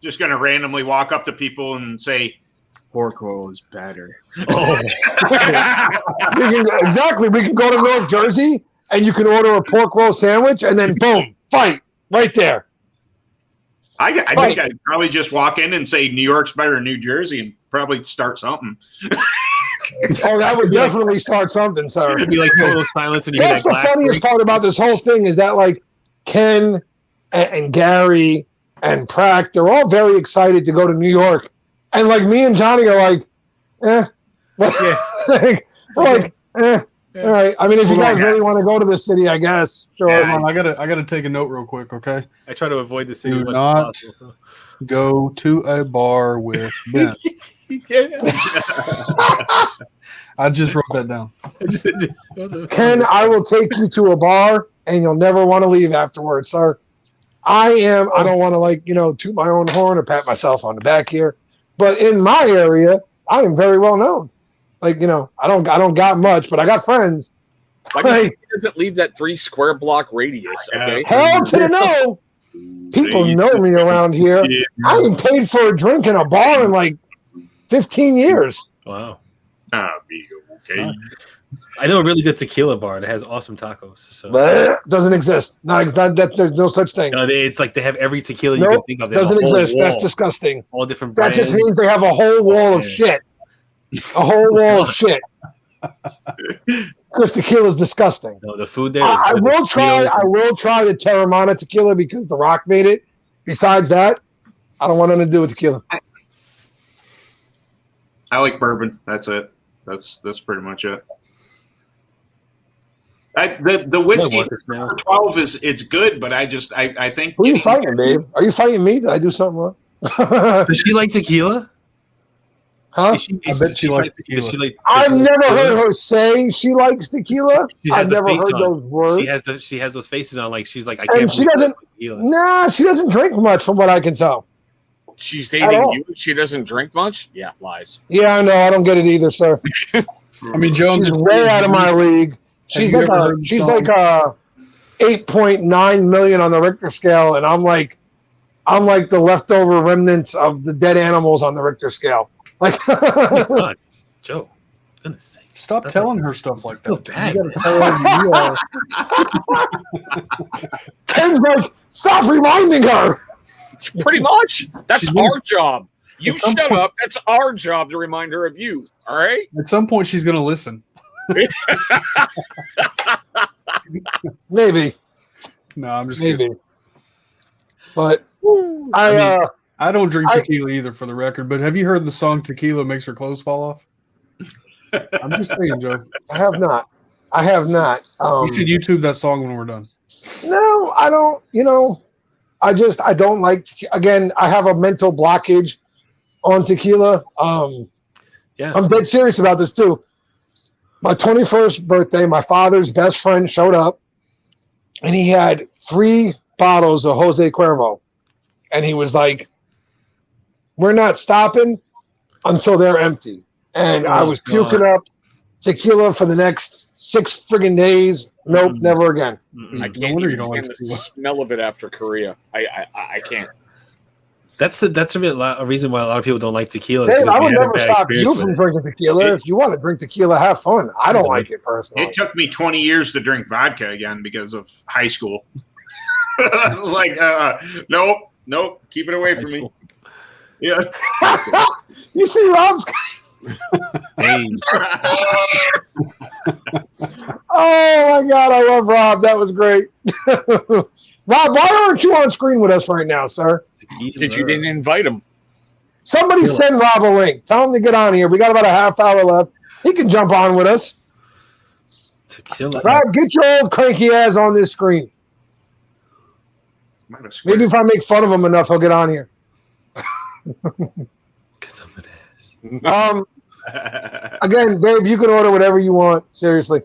Just going to randomly walk up to people and say, pork roll is better. Oh. Exactly. We can go to North Jersey, and you can order a pork roll sandwich, and then boom, fight right there. I think I'd probably just walk in and say New York's better than New Jersey and probably start something. Oh, that would definitely start something, sir. It'd be like total silence. And that's the funniest part about this whole thing is that Ken and Gary and Prack, they're all very excited to go to New York. And me and Johnny are eh. Yeah. All right. I mean, if you guys really want to go to this city, I guess. Sure. Yeah, I gotta take a note real quick, okay? I try to avoid the city. Do not go to a bar with Ben. I just wrote that down. Ken, I will take you to a bar, and you'll never want to leave afterwards, sir. I don't want to toot my own horn or pat myself on the back here, but in my area, I am very well known. I don't got much, but I got friends. He doesn't leave that 3 square block radius. Okay. Hell to the no. People know me around here. Yeah. I ain't paid for a drink in a bar in 15 years. Wow. Okay. I know a really good tequila bar that has awesome tacos. So doesn't exist. Not there's no such thing. No, it's they have every tequila you can think of. Doesn't exist. That's disgusting. All different brands. That just means they have a whole wall of shit. A whole wall of shit. Because tequila is disgusting. No, the food there is I will try the Terramana tequila because The Rock made it. Besides that, I don't want nothing to do with tequila. I like bourbon. That's it. That's pretty much it. The whiskey number 12 it's good, but I think. Who are you fighting, babe? Are you fighting me? Did I do something wrong? Does she like tequila? Huh? I bet she likes tequila. I've never heard her say she likes tequila. I've never heard those words. She has those faces on, like she's like, I And can't. she doesn't. Nah, she doesn't drink much, from what I can tell. She's dating you. She doesn't drink much. Yeah, lies. Yeah, I know. I don't get it either, sir. I mean, Joe, she's way out of my league. She's like a 8.9 million on the Richter scale, and I'm like the leftover remnants of the dead animals on the Richter scale. Like, oh God, Joe, goodness sake. Stop telling her stuff like that. Bad, you gotta tell her Ken's like, stop reminding her. Pretty much. That's our job. You shut up. That's our job to remind her of you. All right? At some point, she's going to listen. Maybe. No, I'm just maybe. kidding. But I don't drink tequila either, for the record. But have you heard the song "Tequila Makes Her Clothes Fall Off"? I'm just saying, Joe. I have not. You should YouTube that song when we're done. No, I don't. I don't like. Again, I have a mental blockage on tequila. Yeah, I'm dead serious about this too. My 21st birthday, my father's best friend showed up, and he had 3 bottles of Jose Cuervo, and he was like, "We're not stopping until they're empty." And I was puking up tequila for the next 6 friggin' days. Nope, never again. I can't even stand the smell of it after Korea. I can't. That's a reason why a lot of people don't like tequila. Dave, I would never stop you from drinking tequila. If you want to drink tequila, have fun. I don't like it personally. It took me 20 years to drink vodka again because of high school. I was like, nope, keep it away from me. Yeah. You see, Rob's. Hey. Oh my God, I love Rob. That was great. Rob, why aren't you on screen with us right now, sir? Because you didn't invite him. Somebody send Rob a link. Tell him to get on here. We got about a half hour left. He can jump on with us. Rob, get your old cranky ass on this screen. Maybe if I make fun of him enough, he'll get on here. Because I'm an ass. Again, Dave, you can order whatever you want. Seriously.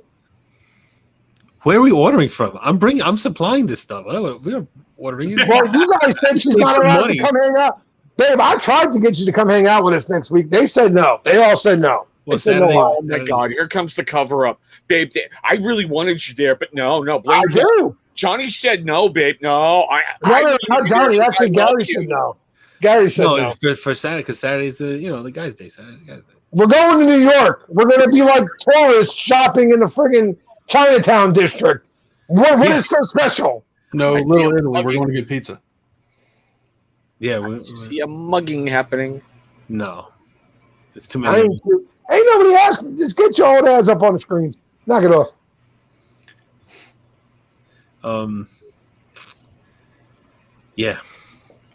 Where are we ordering from? I'm supplying this stuff. We're ordering it. Well, you guys said she's not allowed to come hang out. Babe, I tried to get you to come hang out with us next week. They said no. They all said no. Well, said Saturday, no. Oh my God! Here comes the cover up, babe. I really wanted you there, but no. I do. Johnny said no, babe. No, not Johnny. Actually, Gary said no. Gary said no. It's for Saturday because Saturday's the guys' day. Saturday's the guys' day. We're going to New York. We're going to be like tourists shopping in the friggin' Chinatown district. What is so special? No, Little Italy. We're going to get pizza. Yeah, I see a mugging happening. No, it's too many. Ain't nobody asking. Just get your old ass up on the screen. Knock it off. Yeah,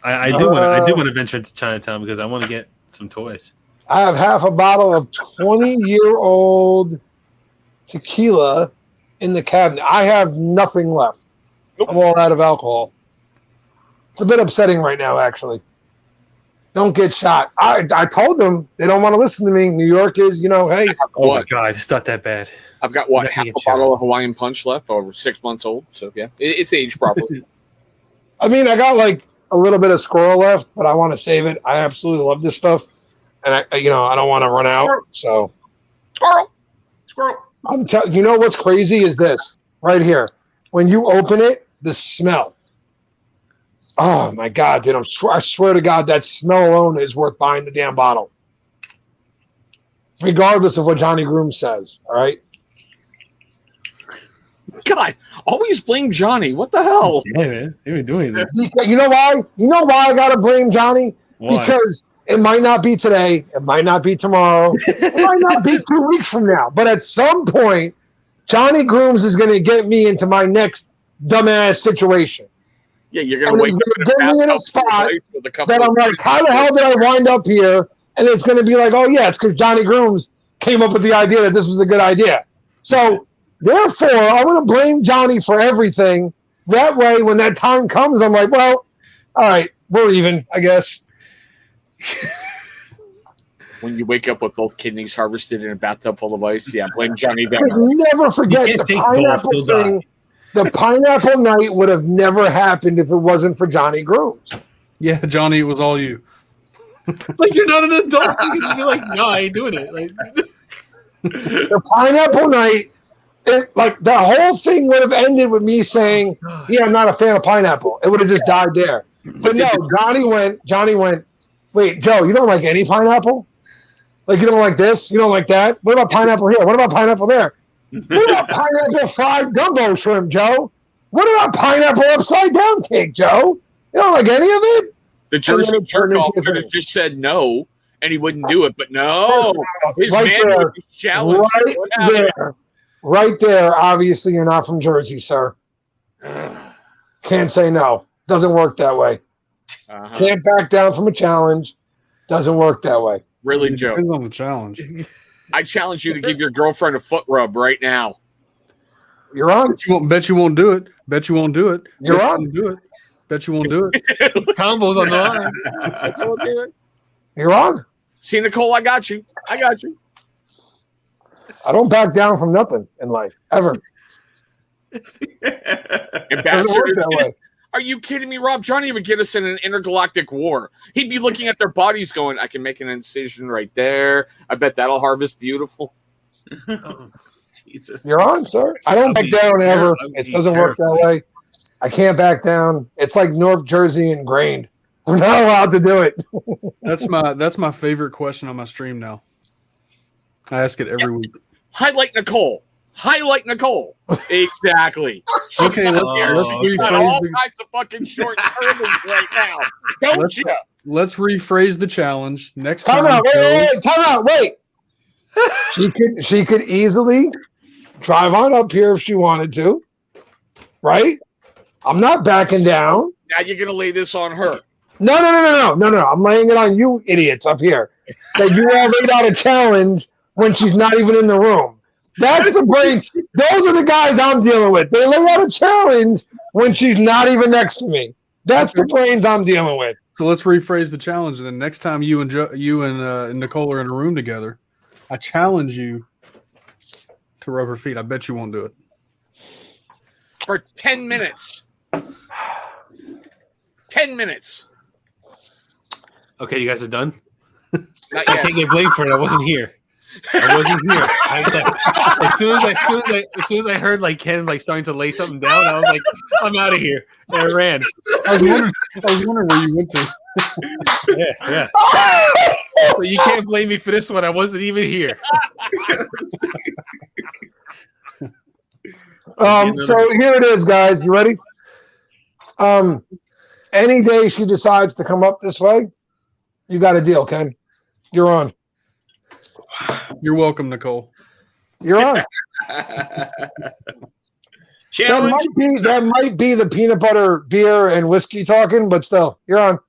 I do want to venture into Chinatown because I want to get some toys. I have half a bottle of 20-year-old tequila in the cabinet. I have nothing left. Nope. I'm all out of alcohol. It's a bit upsetting right now, actually. Don't get shot. I told them they don't want to listen to me. New York is, hey. Oh, my God. It's not that bad. I've got, half a bottle of Hawaiian Punch left, over 6 months old. So, yeah, it's aged properly. I mean, I got, a little bit of squirrel left, but I want to save it. I absolutely love this stuff. And, I don't want to run out, so. Squirrel. I'm telling you, what's crazy is this right here. When you open it, the smell. Oh my God, dude! I swear to God, that smell alone is worth buying the damn bottle, regardless of what Johnny Groom says. All right. God, always blame Johnny. What the hell? Yeah, man, you've been doing this. You know why? You know why I gotta blame Johnny? Why? Because it might not be today. It might not be tomorrow. It might not be 2 weeks from now. But at some point, Johnny Grooms is going to get me into my next dumbass situation. Yeah, you're going to wake up get me in a spot that I'm like, how the hell did I wind up here? And it's going to be like, oh, yeah, it's because Johnny Grooms came up with the idea that this was a good idea. So, therefore, I'm going to blame Johnny for everything. That way, when that time comes, I'm like, well, all right, we're even, I guess. When you wake up with both kidneys harvested in a bathtub full of ice, yeah, blame Johnny Depp. Never forget the pineapple thing. The pineapple night would have never happened if it wasn't for Johnny Grooms. Yeah, Johnny, it was all you. Like you're not an adult. You're like, no, I ain't doing it. Like the pineapple night, like the whole thing would have ended with me saying, "Yeah, I'm not a fan of pineapple." It would have just died there. But no, Johnny went. Wait, Joe, you don't like any pineapple? Like you don't like this? You don't like that? What about pineapple here? What about pineapple there? What about pineapple fried gumbo shrimp, Joe? What about pineapple upside down cake, Joe? You don't like any of it? The Jersey jerk-off could have just said no, and he wouldn't do it. But no, his right man there, would be challenged. Right there. Obviously, you're not from Jersey, sir. Can't say no. Doesn't work that way. Can't back down from a challenge. Doesn't work that way. Really, Joe? Depends on the challenge. I challenge you to give your girlfriend a foot rub right now. You're on. Bet you won't do it. Bet you won't do it. You're bet on. You won't do it. Bet you won't do it. combos on the line. You're on. See, Nicole, I got you. I got you. I don't back down from nothing in life, ever. Ambassador, are you kidding me, Rob? Johnny would get us in an intergalactic war. He'd be looking at their bodies going, I can make an incision right there. I bet that'll harvest beautiful. Oh, Jesus. You're on, sir. I don't back down ever. It doesn't work that way. I can't back down. It's like North Jersey ingrained. We're not allowed to do it. That's my favorite question on my stream now. I ask it every week. Highlight Nicole. Highlight Nicole. Exactly. Okay, let's got all kinds of fucking short terms right now. Don't you? Let's rephrase the challenge. Next time out. Wait. She could easily drive on up here if she wanted to. Right? I'm not backing down. Now you're gonna lay this on her. No. I'm laying it on you idiots up here. That you all laid out a challenge when she's not even in the room. That's the brains. Those are the guys I'm dealing with. They lay out a challenge when she's not even next to me. That's the brains I'm dealing with. So let's rephrase the challenge. And then next time you and Nicole are in a room together, I challenge you to rub her feet. I bet you won't do it. For 10 minutes. 10 minutes. Okay, you guys are done? Not I yet. can't get blamed for it. I wasn't here. As soon as I heard like Ken like starting to lay something down, I was like, I'm out of here. And I ran. I was wondering where you went to. Yeah. So you can't blame me for this one. I wasn't even here. So here it is, guys. You ready? Any day she decides to come up this way, you got a deal, Ken. You're on. You're welcome, Nicole. You're on. Challenge. That might be the peanut butter, beer, and whiskey talking, but still, you're on.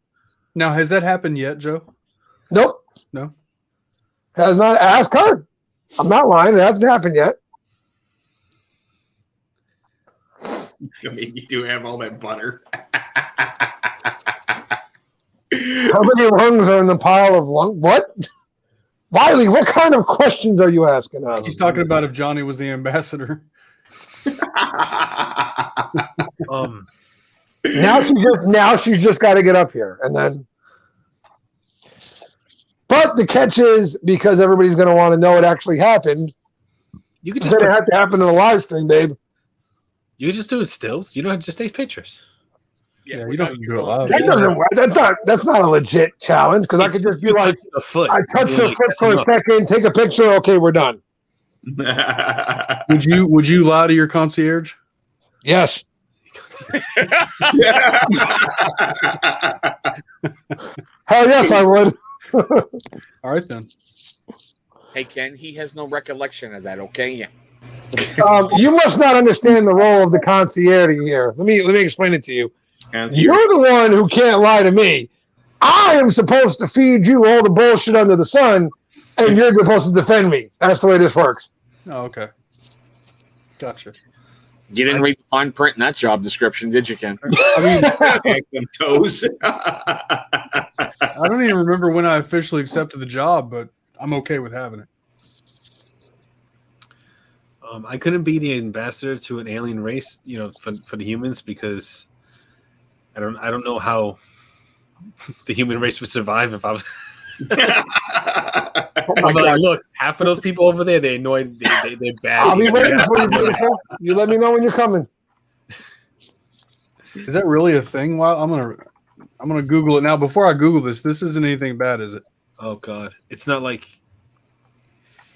Now, has that happened yet, Joe? Nope. No. Has not. Ask her. I'm not lying. It hasn't happened yet. I mean, you do have all that butter. How many lungs are in the pile of lung? What? Wiley, what kind of questions are you asking us? He's talking about if Johnny was the ambassador. Now she's just got to get up here, and then. But the catch is, because everybody's going to want to know it actually happened. You could just have to happen in the live stream, babe. You could just do it stills. You don't have to just take pictures. Yeah, you don't have to do it live. That doesn't work. That's not a legit challenge, because I could just be like, I touched her foot for a second, take a picture, okay, we're done. Would you lie to your concierge? Yes. Hell yes, I would. All right then. Hey Ken, he has no recollection of that. Okay, yeah. You must not understand the role of the concierge here. Let me explain it to you. You're the one who can't lie to me. I am supposed to feed you all the bullshit under the sun, and you're supposed to defend me. That's the way this works. Oh, okay. Gotcha. You didn't read the fine print in that job description, did you, Ken? I toes. don't even remember when I officially accepted the job, but I'm okay with having it. I couldn't be the ambassador to an alien race, for the humans, because I don't know how the human race would survive if I was. Oh my God. Look, half of those people over there, they're bad. I'll be waiting for you, beautiful. You let me know when you're coming. Is that really a thing? Well, I'm gonna Google it now. Before I Google this isn't anything bad, is it? Oh God, it's not like.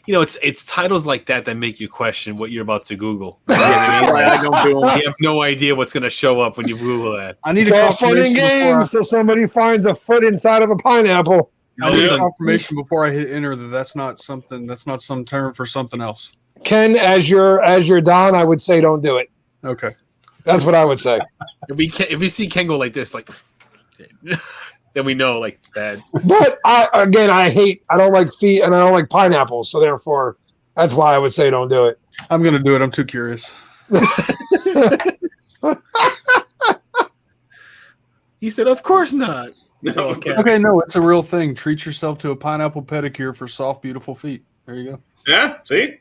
It's titles like that make you question what you're about to Google. You know what I mean? You have no idea what's going to show up when you Google that. I need It's all fun and games till somebody finds a foot inside of a pineapple. I need confirmation before I hit enter that's not some term for something else. Ken, as you're Don, I would say don't do it. Okay. That's what I would say. If we see Ken go like this, like, then we know, like, bad. But I don't like feet and I don't like pineapples, so therefore that's why I would say don't do it. I'm gonna do it. I'm too curious. He said, "Of course not." Okay, no, it's a real thing. Treat yourself to a pineapple pedicure for soft, beautiful feet. There you go. Yeah, see?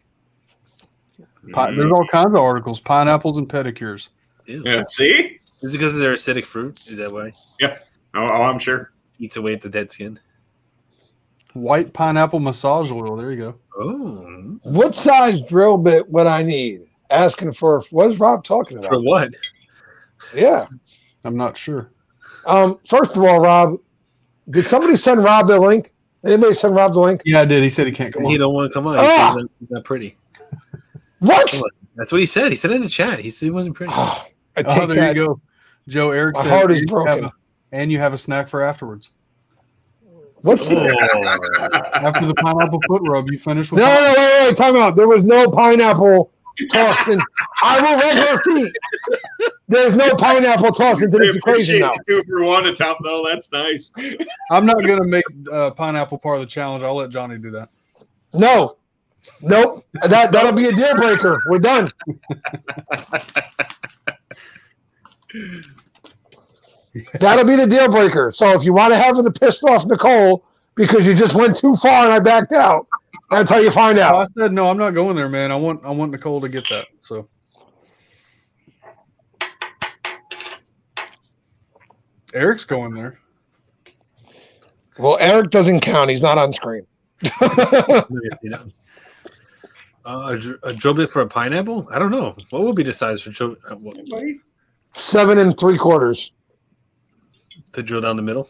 There's all kinds of articles. Pineapples and pedicures. Ew. Yeah, see? Is it because they're acidic fruit? Is that why? Yeah. Oh, I'm sure. Eats away at the dead skin. White pineapple massage oil. There you go. Oh. What size drill bit would I need? Asking for what is Rob talking about? For what? Yeah. I'm not sure. First of all, Rob, did somebody send Rob the link? Anybody send Rob the link? Yeah, I did. He said he can't come on. He don't want to come on. He says he's not pretty. What? That's what he said. He said in the chat. He said he wasn't pretty. I take there that. you go. Joe Eric My said heart is broken. and you have a snack for afterwards. What's Oh. After the pineapple foot rub, you finish with No, wait, time out. There was no pineapple tossed in. I will rub her feet. There's no pineapple tossed into this equation now. 2 for 1 at top though. That's nice. I'm not going to make pineapple part of the challenge. I'll let Johnny do that. No. Nope. That'll be a deal breaker. We're done. That'll be the deal breaker. So if you want to have the pissed off Nicole because you just went too far and I backed out, that's how you find out. I said no. I'm not going there, man. I want Nicole to get that. So Eric's going there. Well, Eric doesn't count. He's not on screen. A drill bit for a pineapple? I don't know. What would be the size for 7 3/4. to drill down the middle?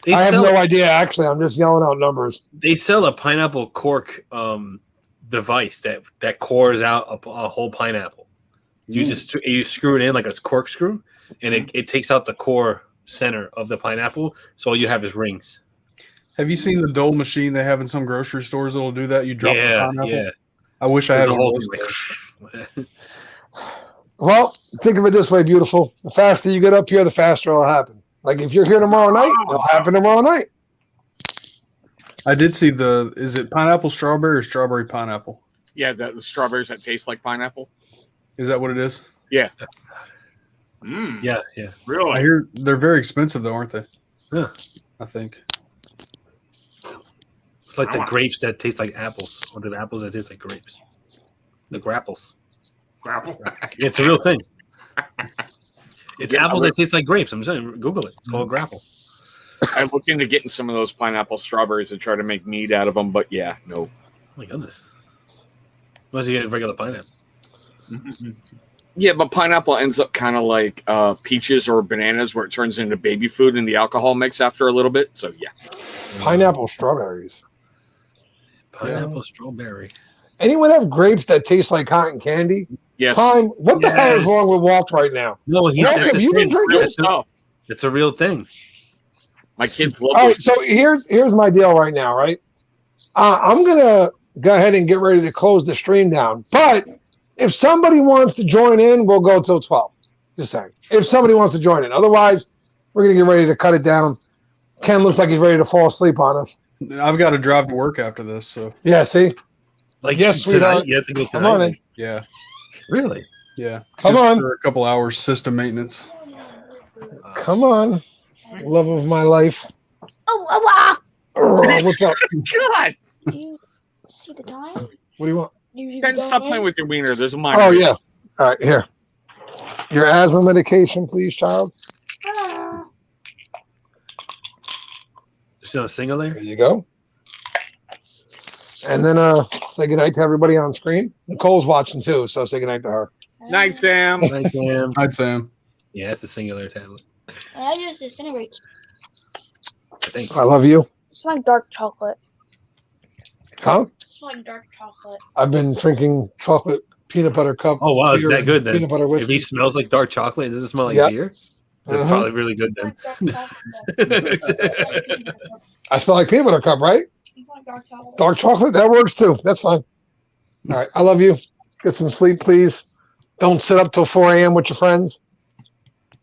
I have no idea. Actually, I'm just yelling out numbers. They sell a pineapple cork device that cores out a whole pineapple. You screw it in like a corkscrew, and it takes out the core center of the pineapple. So all you have is rings. Have you seen the Dole machine they have in some grocery stores that'll do that? You drop the pineapple. Yeah. I wish I had a a whole thing. Well, think of it this way, beautiful. The faster you get up here, the faster it'll happen. Like if you're here tomorrow night, it'll happen tomorrow night. I did see is it pineapple strawberry or strawberry pineapple? Yeah, the strawberries that taste like pineapple. Is that what it is? Yeah. Yeah. Really? I hear they're very expensive though, aren't they? Yeah. I think. It's like the grapes that taste like apples, or the apples that taste like grapes. The grapples. Grapple. It's a real thing. It's apples that taste like grapes. I'm saying, Google it. It's called grapple. I looked into getting some of those pineapple strawberries and try to make mead out of them, but yeah, no. Oh my goodness. Unless you get regular pineapple. Yeah, but pineapple ends up kind of like peaches or bananas, where it turns into baby food in the alcohol mix after a little bit. So yeah. Pineapple strawberries. Pineapple strawberry. Anyone have grapes that taste like cotton candy? Yes. What the hell is wrong with Walt right now? No, Walt, have you been drinking? It's a real thing. My kids love All it. right, so here's my deal right now, right? I'm gonna go ahead and get ready to close the stream down. But if somebody wants to join in, we'll go till 12. Just saying. If somebody wants to join in. Otherwise, we're gonna get ready to cut it down. Ken looks like he's ready to fall asleep on us. I've got to drive to work after this, so Yeah, see? Like Yes, sweetheart. You have to go tonight. Come on in. yeah. Really? Yeah. Come Just on. for a couple hours system maintenance. Come on. Love of my life. Oh, what's up? God. See the time? What do you want? Then stop playing with your wiener. There's a minor. Oh, yeah. All right, here. Your asthma medication, please, child. Still a single there? There you go. And then say goodnight to everybody on screen. Nicole's watching too, so say goodnight to her. Night, Sam. Night, Sam. I'd say him. Yeah, it's a singular tablet. I just disintegrate. I think. I love you. It's like dark chocolate. Huh? It's like dark chocolate. I've been drinking chocolate peanut butter cup. Oh wow, it's beer that good then. Peanut butter If whiskey. he smells like dark chocolate, it doesn't smell like Yep. beer. That's Mhm. probably really good then. I smell like peanut butter cup, right? Dark chocolate. Dark chocolate, that works too. That's fine. All right, I love you. Get some sleep, please. Don't sit up till 4 a.m. with your friends.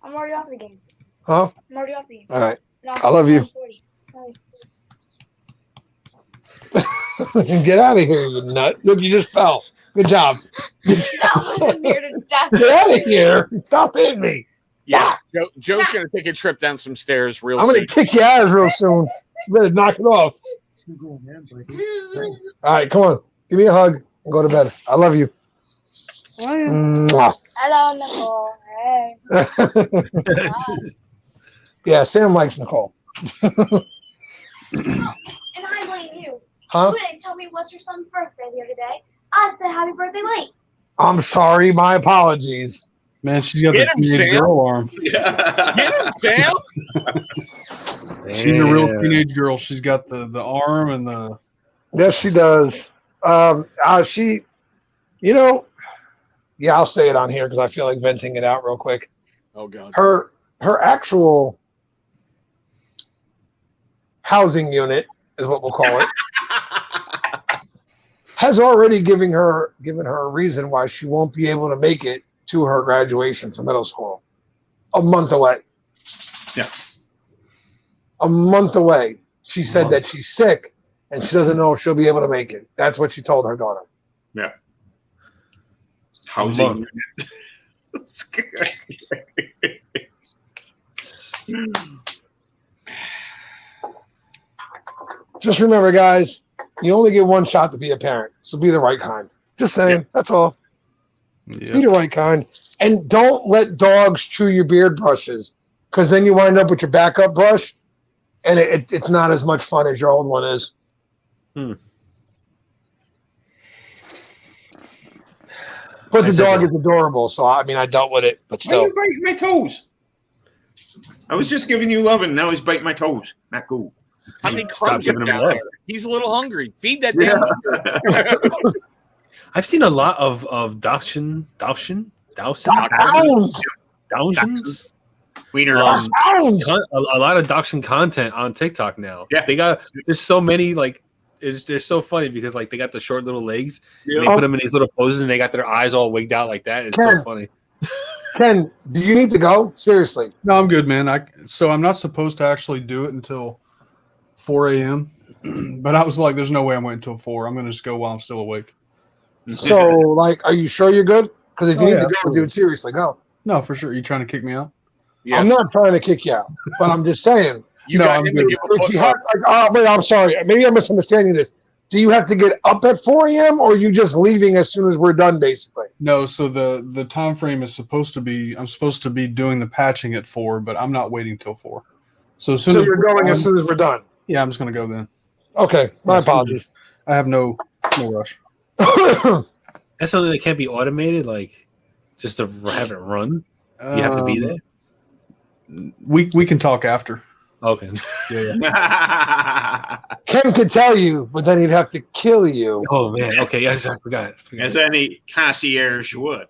I'm already off the game. Huh? I'm already off the game. All right. No, I love you. 9:40. Get out of here, you nut. Look, you just fell. Good job. I'm here to death. Get out of here. Stop hitting me. Yeah, Joe's going to take a trip down some stairs real I'm soon. going to kick your ass real soon. You better knock it off. All right, come on. Give me a hug and go to bed. I love you. Mwah. Hello, Nicole. Hey. Yeah, Sam likes Nicole. And I blame you. Huh? You didn't tell me what's your son's birthday the other day. I said happy birthday late. I'm sorry. My apologies. Man, she's got Get the him, teenage Sam. girl arm. Get him, Sam. She's a real Damn. teenage girl. She's got the arm and the. Yes, she does. She, you know, yeah, I'll say it on here because I feel like venting it out real quick. Oh, God. Her actual housing unit is what we'll call it. Has already given her a reason why she won't be able to make it to her graduation from middle school. A month away. Yeah. A month away. She said that she's sick and she doesn't know if she'll be able to make it. That's what she told her daughter. Yeah. Housing. Just remember, guys, you only get one shot to be a parent, so be the right kind. Just saying, that's all. Be Yeah. the right kind. And don't let dogs chew your beard brushes, because then you wind up with your backup brush, and it's not as much fun as your old one is. But the dog is adorable, so I mean, I dealt with it, but Why are still. you biting my toes? I was just giving you love, and now he's biting my toes. Not cool. I think Stop Crumb's giving him down love. there. He's a little hungry. Feed that damn sugar. I've seen a lot of Dawsons. Wiener. Sounds. A lot of Dachshund content on TikTok now. Yeah. There's so many they're so funny because like they got the short little legs. Yeah. And they put them in these little poses and they got their eyes all wigged out like that. It's so Ken. funny. Ken, do you need to go? Seriously. No, I'm good, man. So I'm not supposed to actually do it until 4 a.m. But I was like, there's no way I'm waiting until 4. I'm gonna just go while I'm still awake. So, like, are you sure you're good? Because if you Oh, need yeah, to go, absolutely. dude, seriously, go. No, for sure. You trying to kick me out? Yes. I'm not trying to kick you out, but I'm just saying. You No, got I'm him to good. give a If foot you have, like, wait, I'm sorry. Maybe I'm misunderstanding this. Do you have to get up at 4 a.m. or are you just leaving as soon as we're done, basically? No. So the time frame is supposed to be. I'm supposed to be doing the patching at 4, but I'm not waiting till 4. So as soon So as you're we're going done- as soon as we're done. Yeah, I'm just gonna go then. Okay, my Yes, apologies. I have no rush. That's something that can't be automated, like just to have it run. You have to be there. We can talk after. Okay. Yeah. Ken could tell you, but then he'd have to kill you. Oh man. Okay. Yes, I forgot. As any concierge would.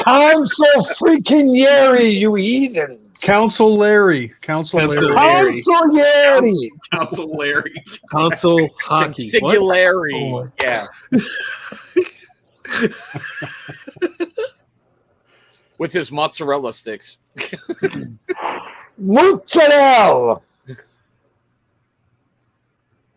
I'm so freaking Yeri, you heathen. Council Larry. Council Council Larry. Larry. I'm so Yeri. Council Larry. Console hockey. What? Consigliere. Oh, Yeah. With his mozzarella sticks. Mozzarella.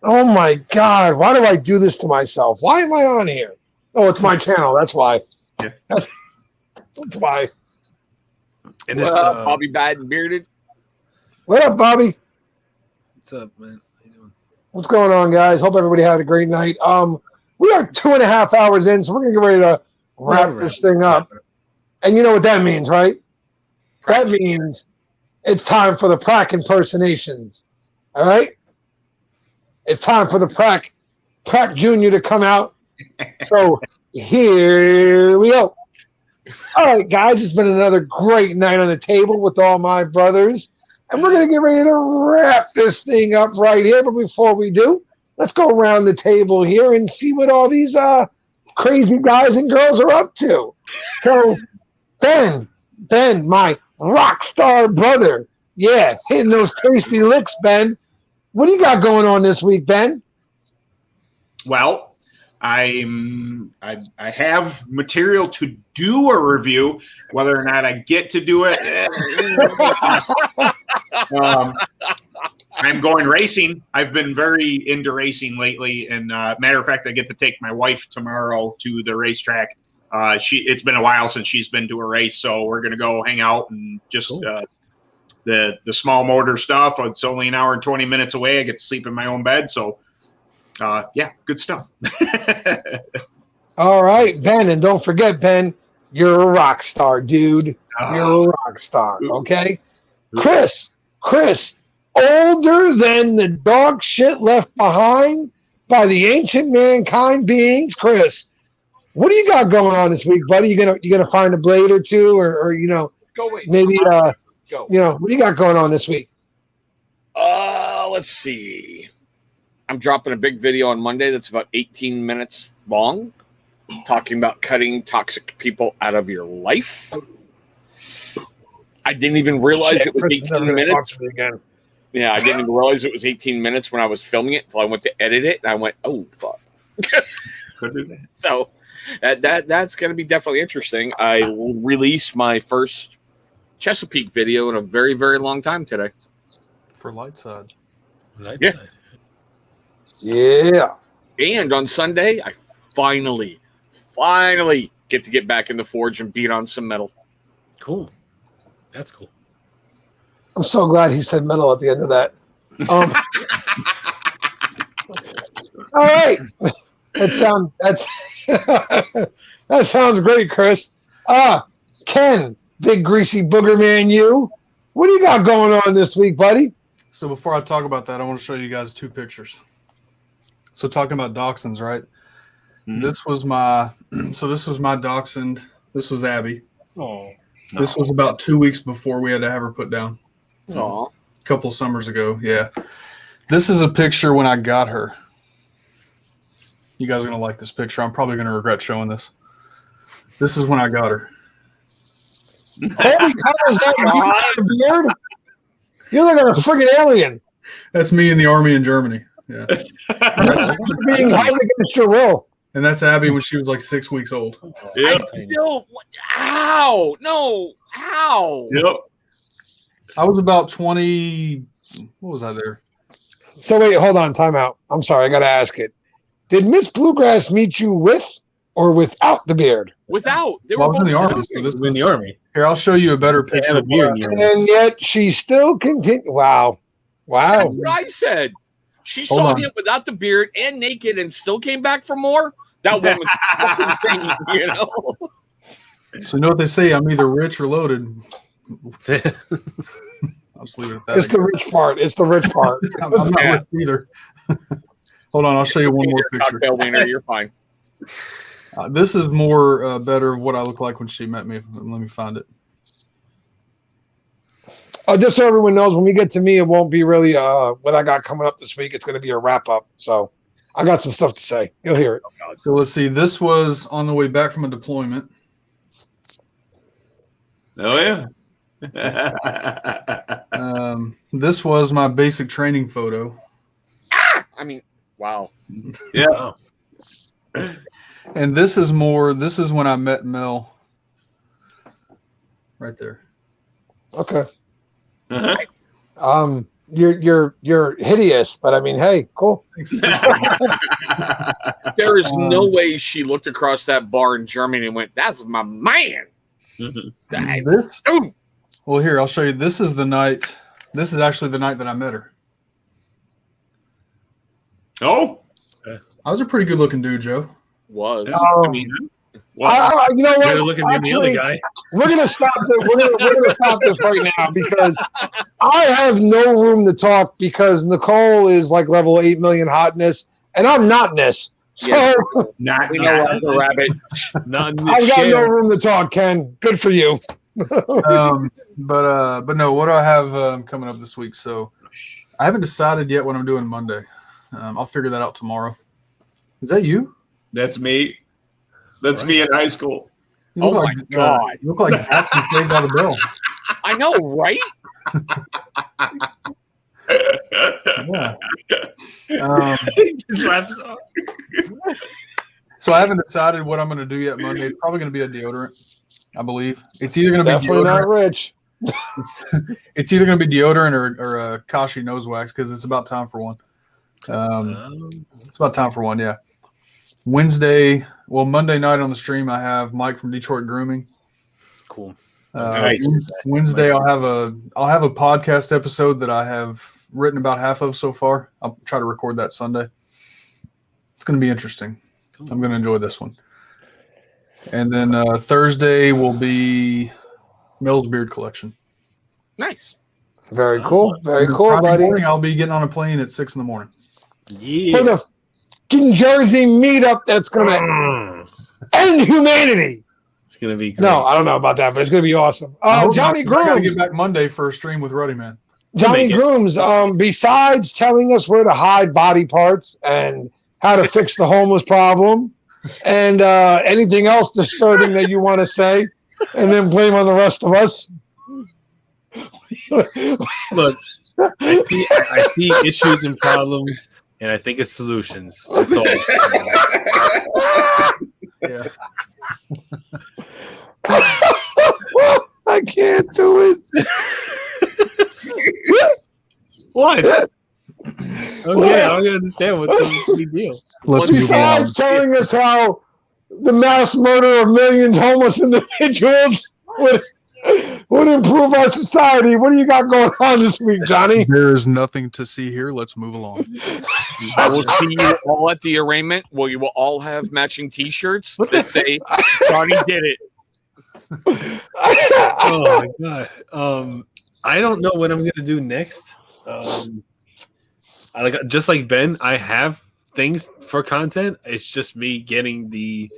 Oh my God. Why do I do this to myself? Why am I on here? Oh, it's my channel. That's why. Yeah. That's why. And What it's, up, Bobby Bad and Bearded? What up, Bobby? what's up, man? How you doing? What's going on, guys? Hope everybody had a great night. We are 2.5 hours in, so we're gonna get ready to wrap this thing up. And you know what that means, right? That means it's time for the Prac impersonations. All right? It's time for the Prac Jr. to come out. So here we go. All right, guys, it's been another great night on the table with all my brothers. And we're going to get ready to wrap this thing up right here. But before we do, let's go around the table here and see what all these crazy guys and girls are up to. So, Ben, my rock star brother. Yeah, hitting those tasty licks, Ben. What do you got going on this week, Ben? Well, I have material to do a review. Whether or not I get to do it, I'm going racing. I've been very into racing lately, and matter of fact, I get to take my wife tomorrow to the racetrack. It's been a while since she's been to a race, so we're gonna go hang out and just the small motor stuff. It's only an hour and 20 minutes away. I get to sleep in my own bed, so. Yeah, good stuff. All right, Ben, and don't forget, Ben, you're a rock star, dude. You're a rock star, okay? Chris, older than the dog shit left behind by the ancient mankind beings. Chris, what do you got going on this week, buddy? You gonna find a blade or two, or maybe what do you got going on this week? Let's see. I'm dropping a big video on Monday that's about 18 minutes long, talking about cutting toxic people out of your life. I didn't even realize it was 18 minutes. Yeah, I didn't even realize it was 18 minutes when I was filming it until I went to edit it, and I went, "Oh fuck!" So that's going to be definitely interesting. I will release my first Chesapeake video in a very, very long time today. For Lightside. Yeah. Yeah. And on Sunday, I finally get to get back in the forge and beat on some metal. Cool. That's cool. I'm so glad he said metal at the end of that. All right. That sounds great, Chris. Ken, big greasy booger man, what do you got going on this week, buddy? So before I talk about that, I want to show you guys 2 pictures. So talking about dachshunds, right? Mm-hmm. This was my dachshund. This was Abby. Oh, no. This was about 2 weeks before we had to have her put down. Oh, a couple of summers ago. Yeah. This is a picture when I got her. You guys are going to like this picture. I'm probably going to regret showing this. This is when I got her. Holy cow, is that beard? You look like a friggin' alien. That's me in the army in Germany. Yeah. Being held against your will. And that's Abby when she was like 6 weeks old. Yep. Ow! No! Ow! Yep. I was about 20. What was I there? So wait, hold on, time out. I'm sorry, I got to ask it. Did Miss Bluegrass meet you with or without the beard? Without. They were both in the army. So this in the army. Here, I'll show you a better picture. And yet she still continued. Wow. That's what I said. She saw him without the beard and naked and still came back for more. That woman's fucking thing, you know? So you know what they say? I'm either rich or loaded. I'll just leave it at that. It's the rich part. It's the rich part. I'm not rich either. Hold on, I'll show you one more picture. Cocktail wiener, you're fine. This is more better of what I look like when she met me. Let me find it. Just so everyone knows, when we get to me, it won't be really what I got coming up this week. It's going to be a wrap-up. So I got some stuff to say. You'll hear it. So let's see. This was on the way back from a deployment. Oh, yeah. This was my basic training photo. I mean, wow. Yeah. And this is when I met Mel. Right there. Okay. Uh-huh. You're hideous, but I mean, hey, cool. There is no way she looked across that bar in Germany and went, "That's my man." Well, here, I'll show you. This is the night. This is actually the night that I met her. Oh, I was a pretty good looking dude, Joe. Was. I mean, well, you know what? You're looking at the other guy. We're gonna stop this. We're gonna stop this right now because I have no room to talk because Nicole is like level 8 million hotness and I'm notness. So not We know I'm the rabbit. Not in I've this got no share. room to talk, Ken. Good for you. But no, what do I have coming up this week? So I haven't decided yet what I'm doing Monday. I'll figure that out tomorrow. Is that you? That's me. That's me in high school. You look Oh like, my God. you look like Zach from Saved by the Bell. I know, right? Yeah. His laughs off. So I haven't decided what I'm going to do yet Monday. It's probably going to be a deodorant, I believe. It's either going to be Definitely not rich. It's either going to be deodorant or a Kashi nose wax because it's about time for one. It's about time for one, yeah. Monday night on the stream, I have Mike from Detroit Grooming. Cool. Nice. Wednesday, I'll have a podcast episode that I have written about half of so far. I'll try to record that Sunday. It's going to be interesting. I'm going to enjoy this one. And then Thursday will be Mel's Beard Collection. Nice. Very cool. Very And cool, Friday buddy. morning, I'll be getting on a plane at 6 a.m. Yeah. For the fucking Jersey meetup that's gonna end humanity. It's gonna be great. No, I don't know about that, but it's gonna be awesome. Johnny I got to Grooms. get back Monday for a stream with Ruddy Man. Johnny make it. Grooms, besides telling us where to hide body parts and how to fix the homeless problem and anything else disturbing that you want to say and then blame on the rest of us. Look, I see issues and problems, and I think of solutions. That's all. Yeah. I can't do it. What? Okay, I don't understand what's the big deal. Let's move along. Besides telling us how the mass murder of millions of homeless individuals would improve our society. What do you got going on this week, Johnny? There is nothing to see here. Let's move along. I will see you all at the arraignment where you will all have matching T-shirts that say Johnny did it. Oh my god. I don't know what I'm gonna do next. Just like Ben, I have things for content. It's just me getting the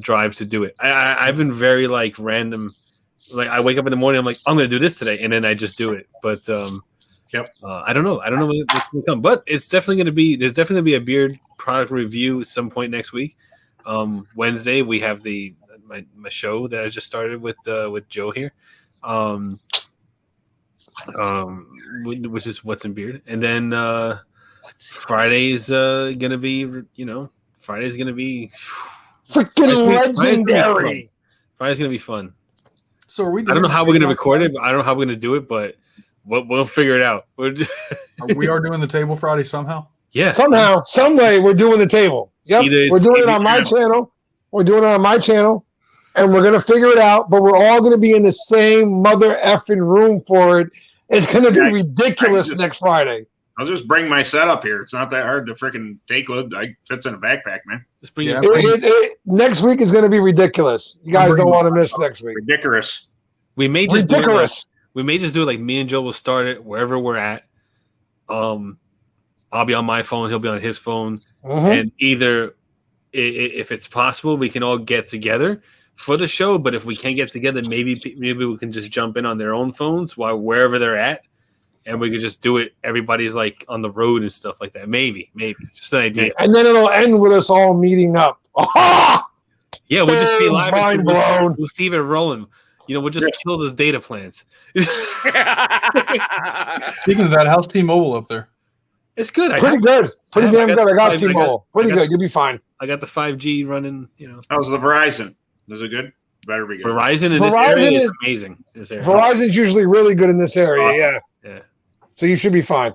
drive to do it. I've been very like random. Like I wake up in the morning, I'm like, I'm gonna do this today, and then I just do it. But I don't know. I don't know when it's gonna come, but it's definitely gonna be. There's definitely gonna be a beard product review at some point next week. Wednesday we have my show that I just started with Joe here, which is What's in Beard, and then Friday's gonna be Friday's gonna be Freaking legendary. Friday's gonna be fun. So are we? I don't know how we're gonna record it. I don't know how we're gonna do it, but we'll figure it out. We are doing the table Friday somehow. Yeah, Somehow, some way, we're doing the table. Yep, Either we're it's doing it TV on my channel. channel. We're doing it on my channel, and we're gonna figure it out. But we're all gonna be in the same mother effing room for it. It's gonna be Yeah, ridiculous next Friday. I'll just bring my setup here. It's not that hard to freaking take. It fits in a backpack, man. just bring Yeah. it. Next week is gonna be ridiculous. You guys don't want to miss next week. Ridiculous. We may just do it like, Ridiculous. we may just do it like me and Joe will start it wherever we're at. I'll be on my phone, he'll be on his phone, Mhm. and either if it's possible, we can all get together for the show. But if we can't get together, maybe we can just jump in on their own phones while wherever they're at, and we could just do it. Everybody's like on the road and stuff like that. Maybe just an idea. And then it'll end with us all meeting up. Ah! Yeah, we'll just be live. Mind blown. We'll Steve it rolling. We'll just kill those data plans. Speaking of that, how's T-Mobile up there? It's good. Pretty good. Pretty I damn got good. I got the- T-Mobile. Pretty good. You'll be fine. I got the 5G running. How's the Verizon? Is it good? Better be good. Verizon in this Verizon area is is- amazing. This area. Verizon's usually really good in this area. Yeah. Yeah. So you should be fine.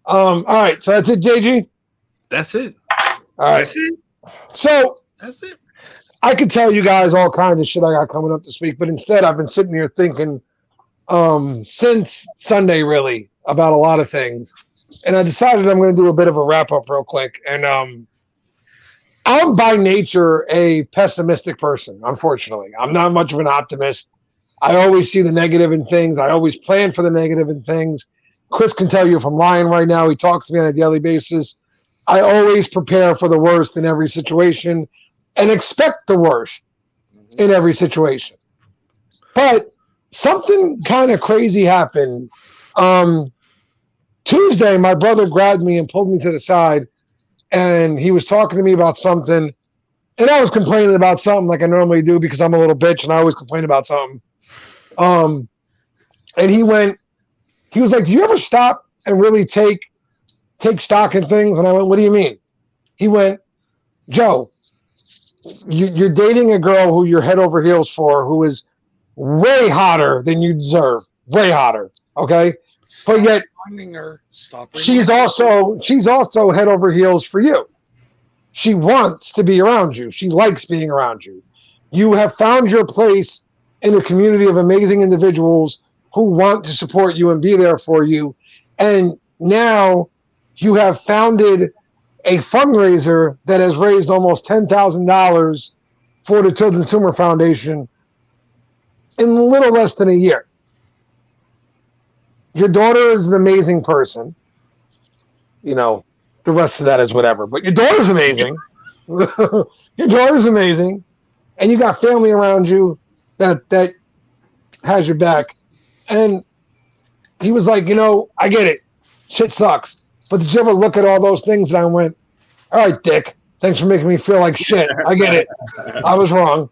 All right. So that's it, JG. That's it. All right. That's it. So That's it. I could tell you guys all kinds of shit I got coming up this week, but instead I've been sitting here thinking since Sunday really about a lot of things. and I decided I'm going to do a bit of a wrap up real quick. And I'm by nature a pessimistic person, unfortunately. I'm not much of an optimist. I always see the negative in things. I always plan for the negative in things. Chris can tell you if I'm lying right now. He talks to me on a daily basis. I always prepare for the worst in every situation and expect the worst in every situation. But something kind of crazy happened. Tuesday, my brother grabbed me and pulled me to the side, and he was talking to me about something, and I was complaining about something like I normally do because I'm a little bitch and I always complain about something. And he was like, do you ever stop and really take stock in things? And I went, what do you mean? He went, Joe, you're dating a girl who you're head over heels for, who is way hotter than you deserve, way hotter. Okay. But yet she's also head over heels for you. She wants to be around you. She likes being around you. You have found your place in a community of amazing individuals who want to support you and be there for you. And now you have founded a fundraiser that has raised almost $10,000 for the Children's Tumor Foundation in a little less than a year. Your daughter is an amazing person. You know, the rest of that is whatever. But your daughter's amazing. Your daughter's amazing. And you got family around you that has your back. And he was like, you know, I get it. Shit sucks. But did you ever look at all those things? And I went, all right, Dick. Thanks for making me feel like shit. I get it. I was wrong.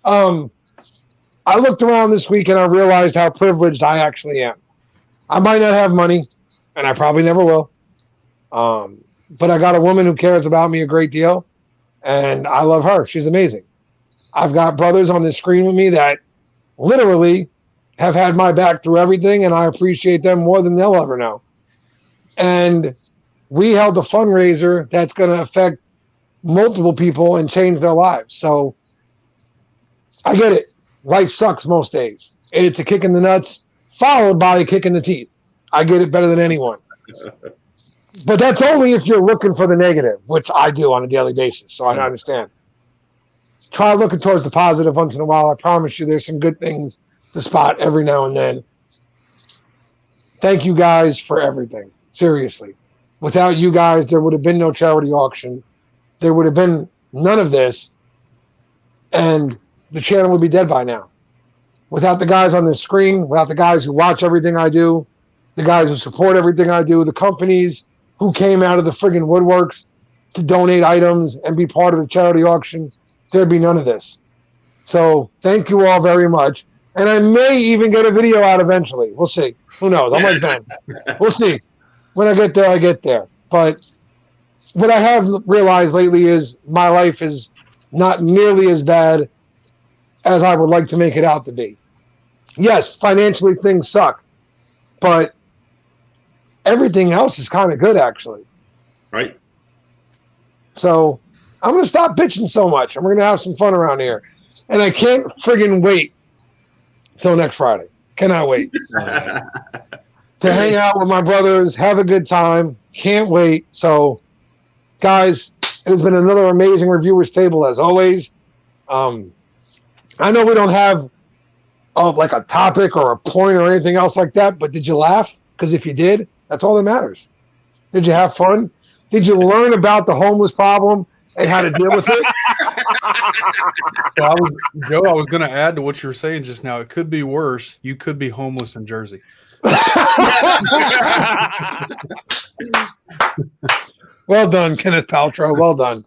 I looked around this week and I realized how privileged I actually am. I might not have money, and I probably never will. But I got a woman who cares about me a great deal, and I love her. She's amazing. I've got brothers on the screen with me that literally have had my back through everything, and I appreciate them more than they'll ever know. And we held a fundraiser that's going to affect multiple people and change their lives. So I get it. Life sucks most days. It's a kick in the nuts, followed by a kick in the teeth. I get it better than anyone. But that's only if you're looking for the negative, which I do on a daily basis, so I understand. Try looking towards the positive once in a while. I promise you there's some good things to spot every now and then. Thank you guys for everything. Seriously. Without you guys, there would have been no charity auction. There would have been none of this. And the channel would be dead by now. Without the guys on the screen, without the guys who watch everything I do, the guys who support everything I do, the companies who came out of the friggin' woodworks to donate items and be part of the charity auction, there'd be none of this. So thank you all very much. And I may even get a video out eventually. We'll see. Who knows? I'm like Ben. We'll see. When I get there, I get there. But what I have realized lately is my life is not nearly as bad as I would like to make it out to be. Yes, financially things suck, but everything else is kind of good, actually. Right. So I'm going to stop bitching so much, and we're going to have some fun around here. And I can't friggin' wait till next Friday. Cannot wait. To hang out with my brothers, have a good time. Can't wait. So, guys, it has been another amazing Reviewers Table, as always. I know we don't have like a topic or a point or anything else like that, but did you laugh? Because if you did, that's all that matters. Did you have fun? Did you learn about the homeless problem and how to deal with it? So I was going to add to what you were saying just now. It could be worse. You could be homeless in Jersey. Well done, Kenneth Paltrow. Well done.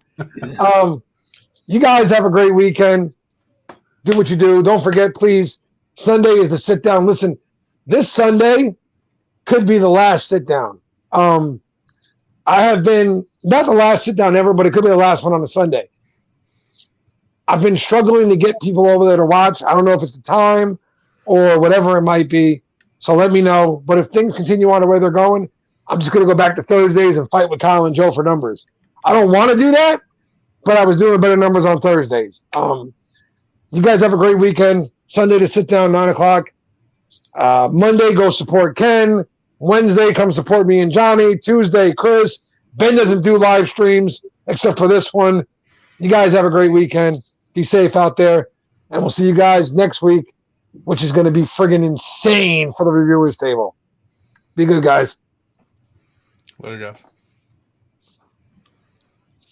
You guys have a great weekend. Do what you do. Don't forget, please, Sunday is the sit down. Listen, this Sunday could be the last sit down. I have been, not the last sit down ever, but it could be the last one on a Sunday. I've been struggling to get people over there to watch. I don't know if it's the time or whatever it might be. So let me know. But if things continue on the way they're going, I'm just going to go back to Thursdays and fight with Kyle and Joe for numbers. I don't want to do that, but I was doing better numbers on Thursdays. You guys have a great weekend. Sunday to sit down, 9 o'clock. Monday, go support Ken. Wednesday, come support me and Johnny. Tuesday, Chris. Ben doesn't do live streams except for this one. You guys have a great weekend. Be safe out there. And we'll see you guys next week, which is going to be friggin' insane for the reviewers table. Be good, guys. Later, guys.